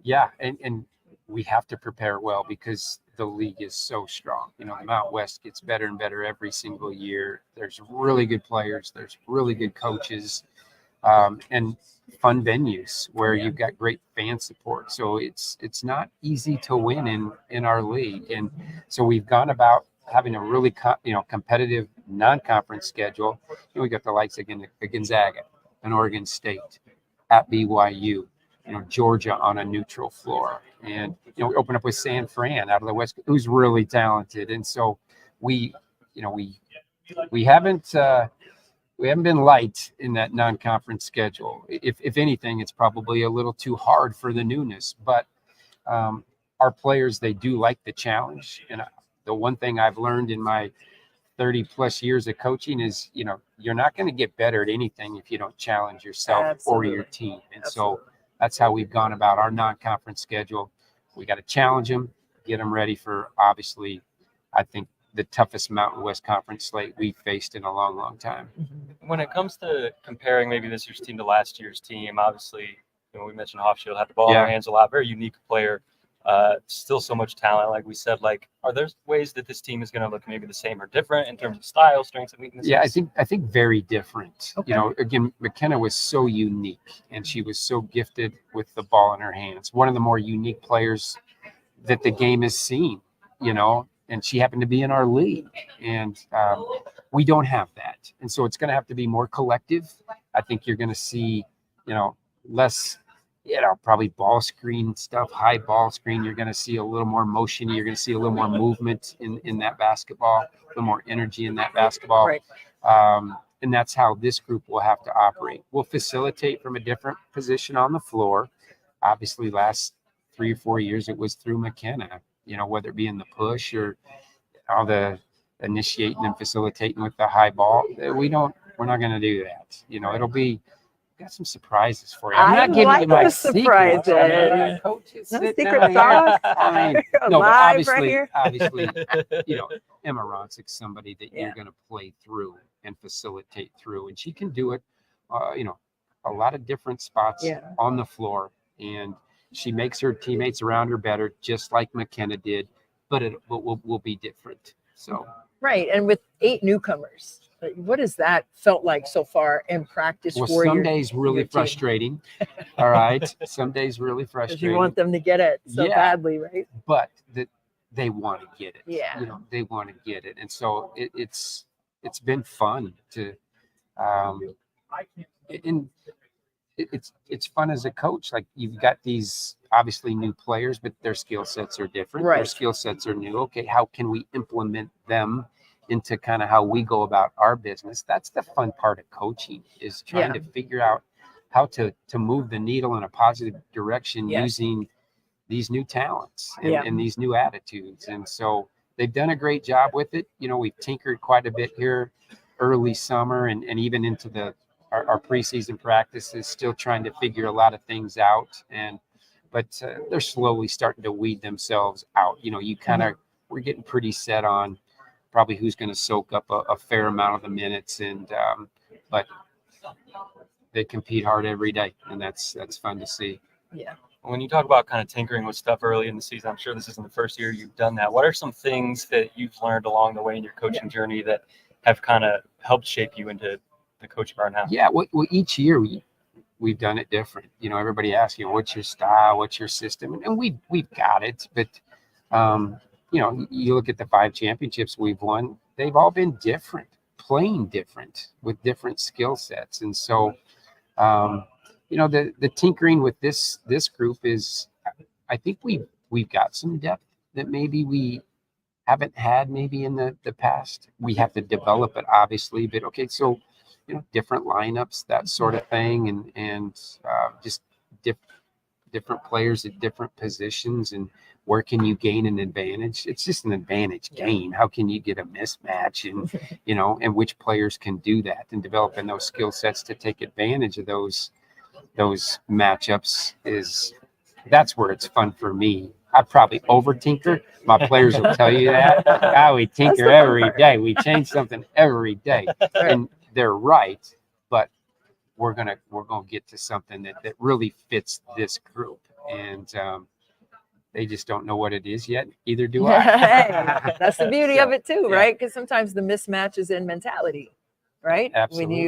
Yeah. And we have to prepare well because the league is so strong. The Mount West gets better and better every single year. There's really good players. There's really good coaches, and fun venues where you've got great fan support. So it's not easy to win in our league. And so we've gone about having a really competitive non-conference schedule. We got the likes of Gonzaga and Oregon State, at BYU, Georgia on a neutral floor, and we open up with San Fran out of the West, who's really talented. And so we haven't been light in that non-conference schedule. If anything, it's probably a little too hard for the newness, but our players, they do like the challenge. And the one thing I've learned in my 30 plus years of coaching is, you're not going to get better at anything if you don't challenge yourself Absolutely. or your team. And so that's how we've gone about our non-conference schedule. We got to challenge them, get them ready for, obviously, I think, the toughest Mountain West Conference slate we've faced in a long, long time. When it comes to comparing maybe this year's team to last year's team, obviously, we mentioned Hofschild had the ball in her hands a lot, very unique player, still so much talent. Like we said, are there ways that this team is going to look maybe the same or different in terms of style, strengths, and weaknesses? Yeah, I think very different. Okay. Again, McKenna was so unique, and she was so gifted with the ball in her hands. One of the more unique players that the game has seen, and she happened to be in our league, and we don't have that. And so it's going to have to be more collective. I think you're going to see, less, probably ball screen stuff, high ball screen. You're going to see a little more motion. You're going to see a little more movement in that basketball, a little more energy in that basketball. Right. And that's how this group will have to operate. We'll facilitate from a different position on the floor. Obviously, last 3 or 4 years, it was through McKenna, whether it be in the push or all the initiating and facilitating with the high ball. We're not going to do that. It'll be, got some surprises for you. I'm not giving you my surprises. secrets. Coaches, No sit secret down sauce. here. No, but Live right here. obviously, Emma Ronsick's somebody that you're going to play through and facilitate through, and she can do it. A lot of different spots on the floor, and she makes her teammates around her better, just like McKenna did. But it will be different. So Right, and with 8 newcomers, what has that felt like so far in practice for some your days really your team? frustrating. All right, some days really Because frustrating. you want them to get it so badly, right? But that they want to get it. Yeah. They want to get it, and so it's been fun to, and it's fun as a coach. Like you've got these obviously new players, but their skill sets are different. Their Right. skill sets are new. Okay, how can we implement them into kind of how we go about our business? That's the fun part of coaching, is trying to figure out how to move the needle in a positive direction using these new talents and these new attitudes. And so they've done a great job with it. You know, we've tinkered quite a bit here early summer and even into our preseason practices, still trying to figure a lot of things out. But they're slowly starting to weed themselves out. You know, we're getting pretty set on probably who's going to soak up a fair amount of the minutes. But they compete hard every day, and that's fun to see. Yeah. When you talk about kind of tinkering with stuff early in the season, I'm sure this isn't the first year you've done that. What are some things that you've learned along the way in your coaching journey that have kind of helped shape you into the coach you are now? Yeah, well, each year we've done it different. You know, everybody asks, what's your style, what's your system, and we've got it. But you know, you look at the 5 championships we've won; they've all been different, playing different with different skill sets. And so, you know, the tinkering with this group is, I think we've got some depth that maybe we haven't had maybe in the past. We have to develop it, obviously, but okay, so, you know, different lineups, that sort of thing, and just different players at different positions, and where can you gain an advantage? It's just an advantage game. How can you get a mismatch, and you know, and which players can do that, and developing those skill sets to take advantage of those matchups that's where it's fun for me. I probably over tinker. My players will tell you that. We tinker every day. We change something every day, and they're right. But we're gonna get to something that really fits this group, and they just don't know what it is yet. Either do I. Hey, that's the beauty of it too, right? Because sometimes the mismatch is in mentality, right? Absolutely.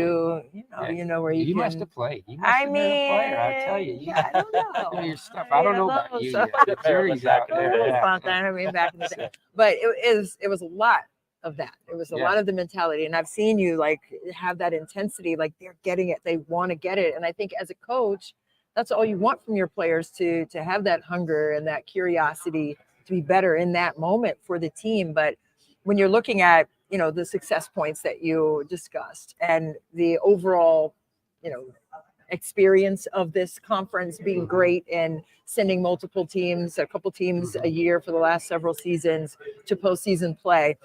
When you know where you can. Must have played. You must have been a player. I tell you. I don't know. Your stuff. I don't know about you yet. The jury's out there. I mean, back in the day. But it was a lot of that. It was a lot of the mentality, and I've seen you like have that intensity. Like they're getting it. They want to get it, and I think as a coach, that's all you want from your players, to have that hunger and that curiosity to be better in that moment for the team. But when you're looking at, you know, the success points that you discussed and the overall, you know, experience of this conference being great and sending a couple teams a year for the last several seasons to postseason play.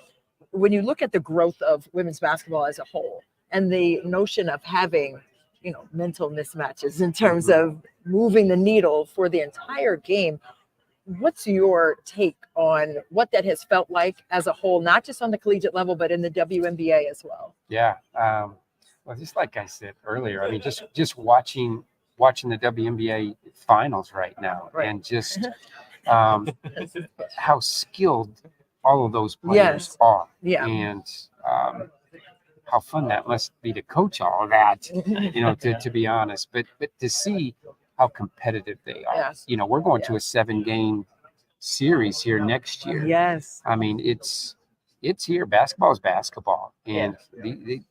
When you look at the growth of women's basketball as a whole and the notion of having, you know, mental mismatches in terms of moving the needle for the entire game, what's your take on what that has felt like as a whole, not just on the collegiate level, but in the WNBA as well? Yeah. Well, just like I said earlier, I mean, just watching the WNBA finals right now, and just how skilled all of those players are, and how fun that must be to coach all of that, you know, to be honest, but to see how competitive they are. Yes. You know, we're going to a 7-game series here next year. Yes. I mean, it's here. Basketball is basketball, and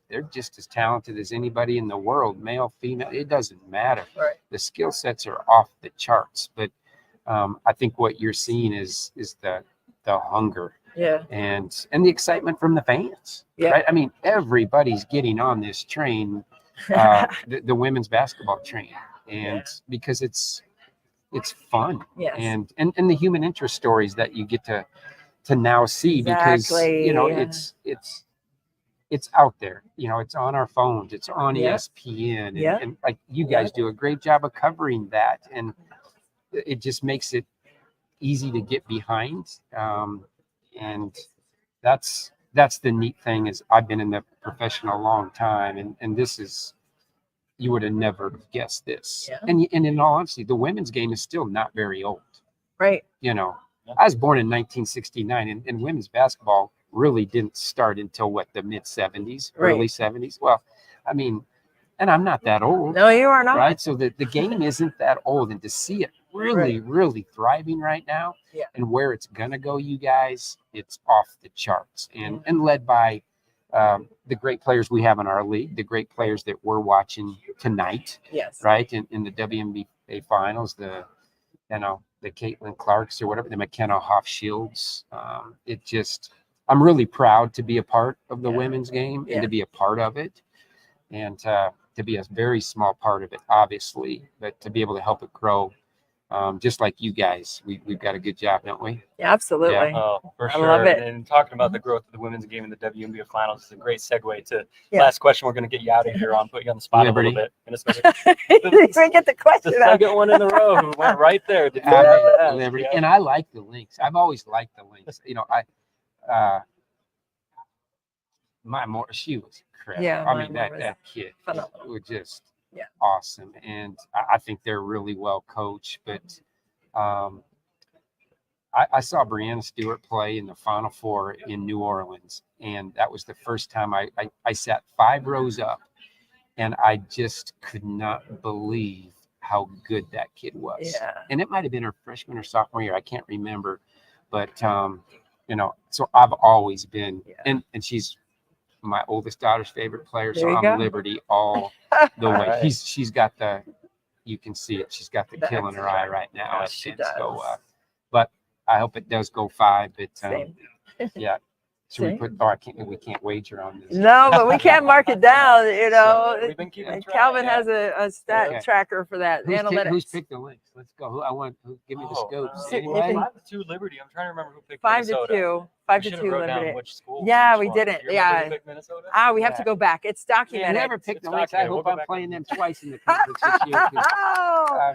they're just as talented as anybody in the world, male, female. It doesn't matter. Right. The skill sets are off the charts, but I think what you're seeing is the hunger. Yeah. And the excitement from the fans. Yeah. Right. I mean, everybody's getting on this train, the women's basketball train, and because it's fun. Yes. And the human interest stories that you get to now see, because you know it's out there. You know, it's on our phones, it's on ESPN, and like you guys do a great job of covering that, and it just makes it easy to get behind. And that's the neat thing, is I've been in the profession a long time, and this is, you would have never guessed this. Yeah. And in all honesty, the women's game is still not very old. Right. You know, I was born in 1969, and women's basketball really didn't start until the mid 70s, early 70s. Well, I mean, and I'm not that old. No, you are not. Right. So the game isn't that old, and to see it really thriving right now, and where it's gonna go, you guys, it's off the charts, and led by the great players we have in our league, the great players that we're watching tonight, Yes. right? In the WNBA finals, the Caitlin Clarks or whatever, the McKenna Hoff Shields. I'm really proud to be a part of the women's game and to be a part of it, and to be a very small part of it, obviously, but to be able to help it grow. Just like you guys, we've got a good job, don't we? Yeah, absolutely. Yeah. Oh, for I sure. love it. And talking about the growth of the women's game in the WNBA finals is a great segue to last question. We're going to get you out of here on, put you on the spot a little bit. We get the question. The second one in a row who went right there. Liberty. And I like the Lynx. I've always liked the Lynx. She was incredible. Yeah, I mean, that kid was just awesome. And I think they're really well coached. But I saw Breanna Stewart play in the Final Four in New Orleans. And that was the first time I sat 5 rows up. And I just could not believe how good that kid was. Yeah. And it might have been her freshman or sophomore year. I can't remember. But, so I've always been, and she's my oldest daughter's favorite player. So I'm Liberty all the way. Right. She's got you can see it. She's got the kill in her eye right now. Yes, she does. So, but I hope it does go 5. But Same. yeah. Should we put? We can't wager on this. No, but we can't mark it down. So we've been keeping track. Calvin has a stat tracker for that. Analytics. Who's picked the Lynx? Let's go. Give me the scopes. Anyway. 5-2 Liberty. I'm trying to remember who picked 5-2. 5-2 Liberty. Yeah, we didn't. Yeah. We have to go back. It's You documented. never picked the Lynx. I hope I'm playing them twice in the conference this year. Oh,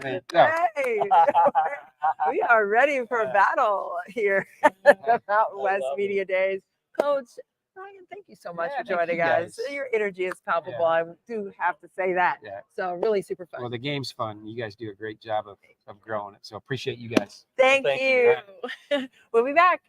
hey. We are ready for a battle here at the Mountain West Media Days. Coach, Ryan, thank you so much for joining us. Your energy is palpable. I do have to say that. Yeah. So really super fun. Well, the game's fun. You guys do a great job of growing it. So appreciate you guys. Thank you. We'll be back.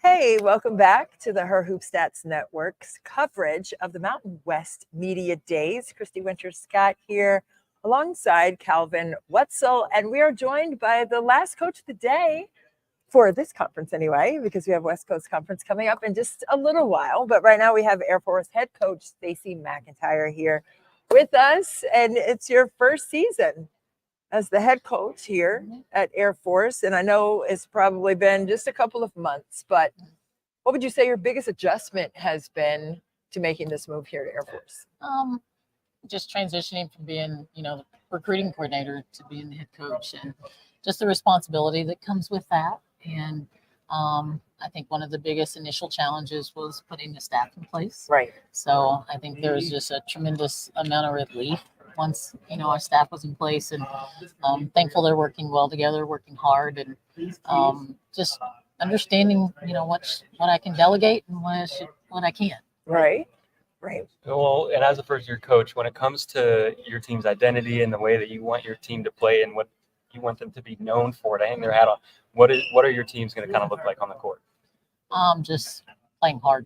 Hey, welcome back to the Her Hoop Stats Network's coverage of the Mountain West Media Days. Christy Winter-Scott here alongside Calvin Wetzel, and we are joined by the last coach of the day for this conference anyway, because we have West Coast Conference coming up in just a little while. But right now we have Air Force head coach Stacie McIntyre here with us, and it's your first season as the head coach here at Air Force. And I know it's probably been just a couple of months, but what would you say your biggest adjustment has been to making this move here to Air Force? Just transitioning from being, the recruiting coordinator to being the head coach, and just the responsibility that comes with that. And I think one of the biggest initial challenges was putting the staff in place. Right. So I think there was just a tremendous amount of relief once, our staff was in place, and thankful they're working well together, working hard, and just understanding, what I can delegate and what I can't. Right. Right. Well, and as a first-year coach, when it comes to your team's identity and the way that you want your team to play and what you want them to be known for, to hang their hat on, what are your teams going to kind of look like on the court? Just playing hard,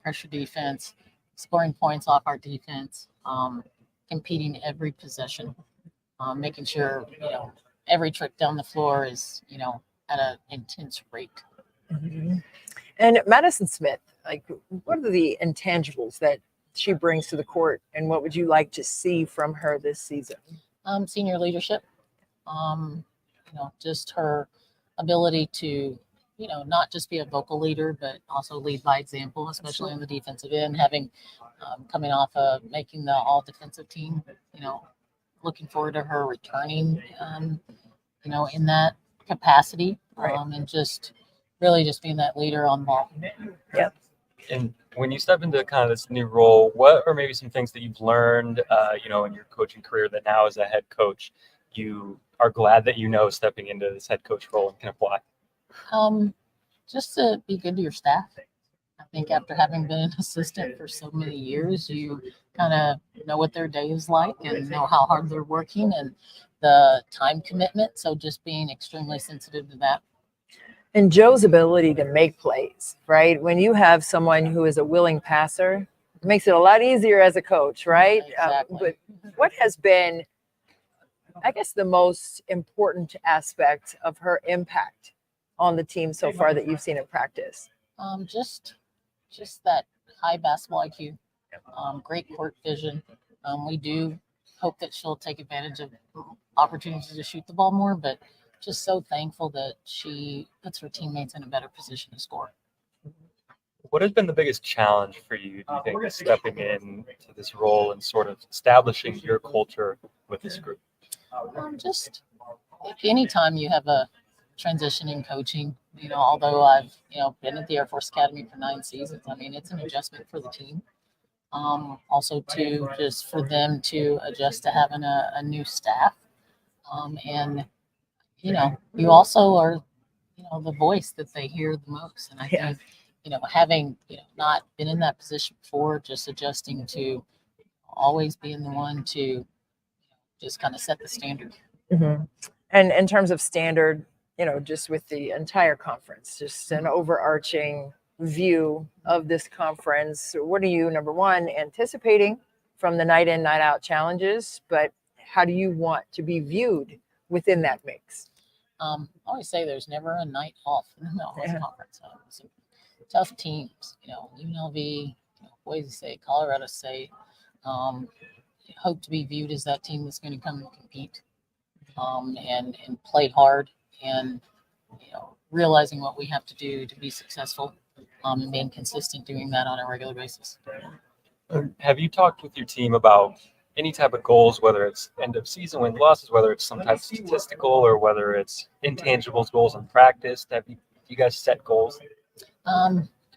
pressure defense, scoring points off our defense, competing every possession, making sure, every trip down the floor is, at an intense rate. Mm-hmm. And Madison Smith, what are the intangibles that she brings to the court, and what would you like to see from her this season? Senior leadership, just her ability to, not just be a vocal leader, but also lead by example, especially on the defensive end, having coming off of making the all defensive team, looking forward to her returning, in that capacity, right. And just really just being that leader on the ball. Yep. And when you step into kind of this new role, what are maybe some things that you've learned, in your coaching career that now as a head coach, you are glad that stepping into this head coach role and can apply? Just to be good to your staff. I think after having been an assistant for so many years, you kind of know what their day is like and know how hard they're working and the time commitment. So just being extremely sensitive to that. And Joe's ability to make plays, right? When you have someone who is a willing passer, it makes it a lot easier as a coach, right? Exactly. But what has been, I guess, the most important aspect of her impact on the team so far that you've seen in practice? Just that high basketball IQ, great court vision. We do hope that she'll take advantage of opportunities to shoot the ball more, but just so thankful that she puts her teammates in a better position to score. What has been the biggest challenge for you, do you think, stepping into this role and sort of establishing your culture with this group? Just anytime you have a transition in coaching, although I've, been at the Air Force Academy for 9 seasons, it's an adjustment for the team. Also to just for them to adjust to having a new staff. And, you also are, the voice that they hear the most. And I think, having, not been in that position before, just adjusting to always being the one to just kind of set the standard. Mm-hmm. And in terms of standard, just with the entire conference, just an overarching view of this conference, what are you, number one, anticipating from the night in, night out challenges, but how do you want to be viewed within that mix? I always say there's never a night off in the Mountain West Conference. Some tough teams, UNLV, Boise State, Colorado State, hope to be viewed as that team that's going to come and compete, and play hard, and realizing what we have to do to be successful, and being consistent doing that on a regular basis. Have you talked with your team about any type of goals, whether it's end of season wins losses, whether it's some type of statistical or whether it's intangibles goals in practice? Have you guys set goals?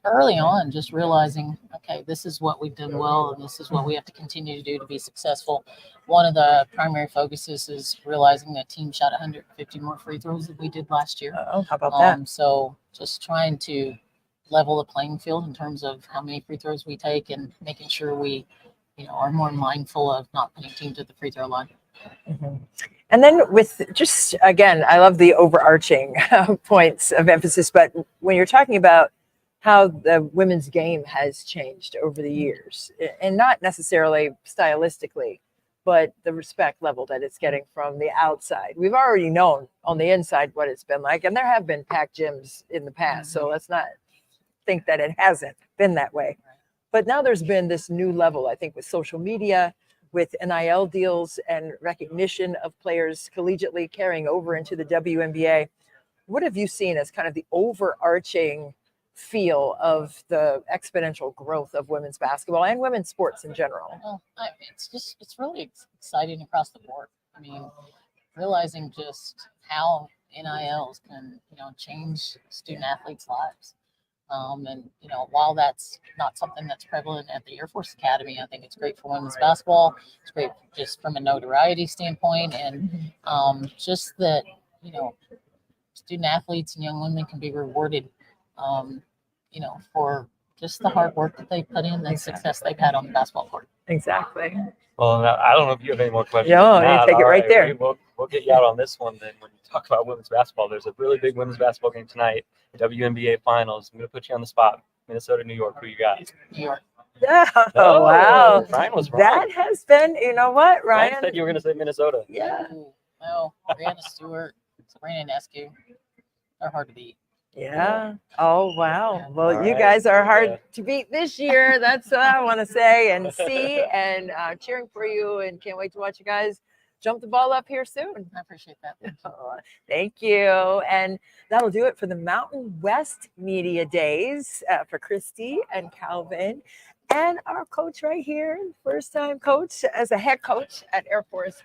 Early on, just realizing, okay, this is what we've done well, and this is what we have to continue to do to be successful. One of the primary focuses is realizing that team shot 150 more free throws than we did last year. Oh, how about that? So just trying to level the playing field in terms of how many free throws we take and making sure we, are more mindful of not putting teams at the free throw line. And then with just, again, I love the overarching points of emphasis, but when you're talking about how the women's game has changed over the years, and not necessarily stylistically, but the respect level that it's getting from the outside. We've already known on the inside what it's been like, and there have been packed gyms in the past, so let's not think that it hasn't been that way. But now there's been this new level, I think, with social media, with NIL deals and recognition of players collegiately carrying over into the WNBA. What have you seen as kind of the overarching feel of the exponential growth of women's basketball and women's sports in general? Well, it's really exciting across the board. I mean, realizing just how NILs can, change student athletes' lives. And while that's not something that's prevalent at the Air Force Academy, I think it's great for women's basketball. It's great just from a notoriety standpoint, and just that student athletes and young women can be rewarded, for just the hard work that they put in, the success they've had on the basketball court. Exactly. Well, now, I don't know if you have any more questions. No, If not, you take it all right there. We'll get you out on this one then. When you talk about women's basketball, there's a really big women's basketball game tonight, the WNBA Finals. I'm going to put you on the spot. Minnesota, New York. Who you got? New York. Oh, wow. Ryan was wrong. That has been, you know what, Ryan Ryan? said you were going to say Minnesota. Yeah. No, Brianna Stewart, Sabrina Nescu, they're hard to beat. Yeah. Oh, wow. Well, All you right. guys are hard Yeah. to beat this year. That's what I want to say and see, and cheering for you, and can't wait to watch you guys jump the ball up here soon. I appreciate that. Thank you. And that'll do it for the Mountain West Media Days for Christy and Calvin and our coach right here, first time coach as a head coach at Air Force,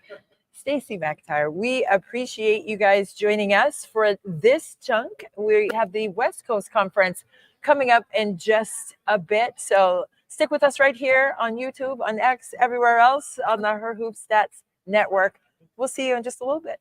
Stacie McIntyre. We appreciate you guys joining us for this chunk. We have the West Coast Conference coming up in just a bit. So stick with us right here on YouTube, on X, everywhere else on the Her Hoop Stats Network. We'll see you in just a little bit.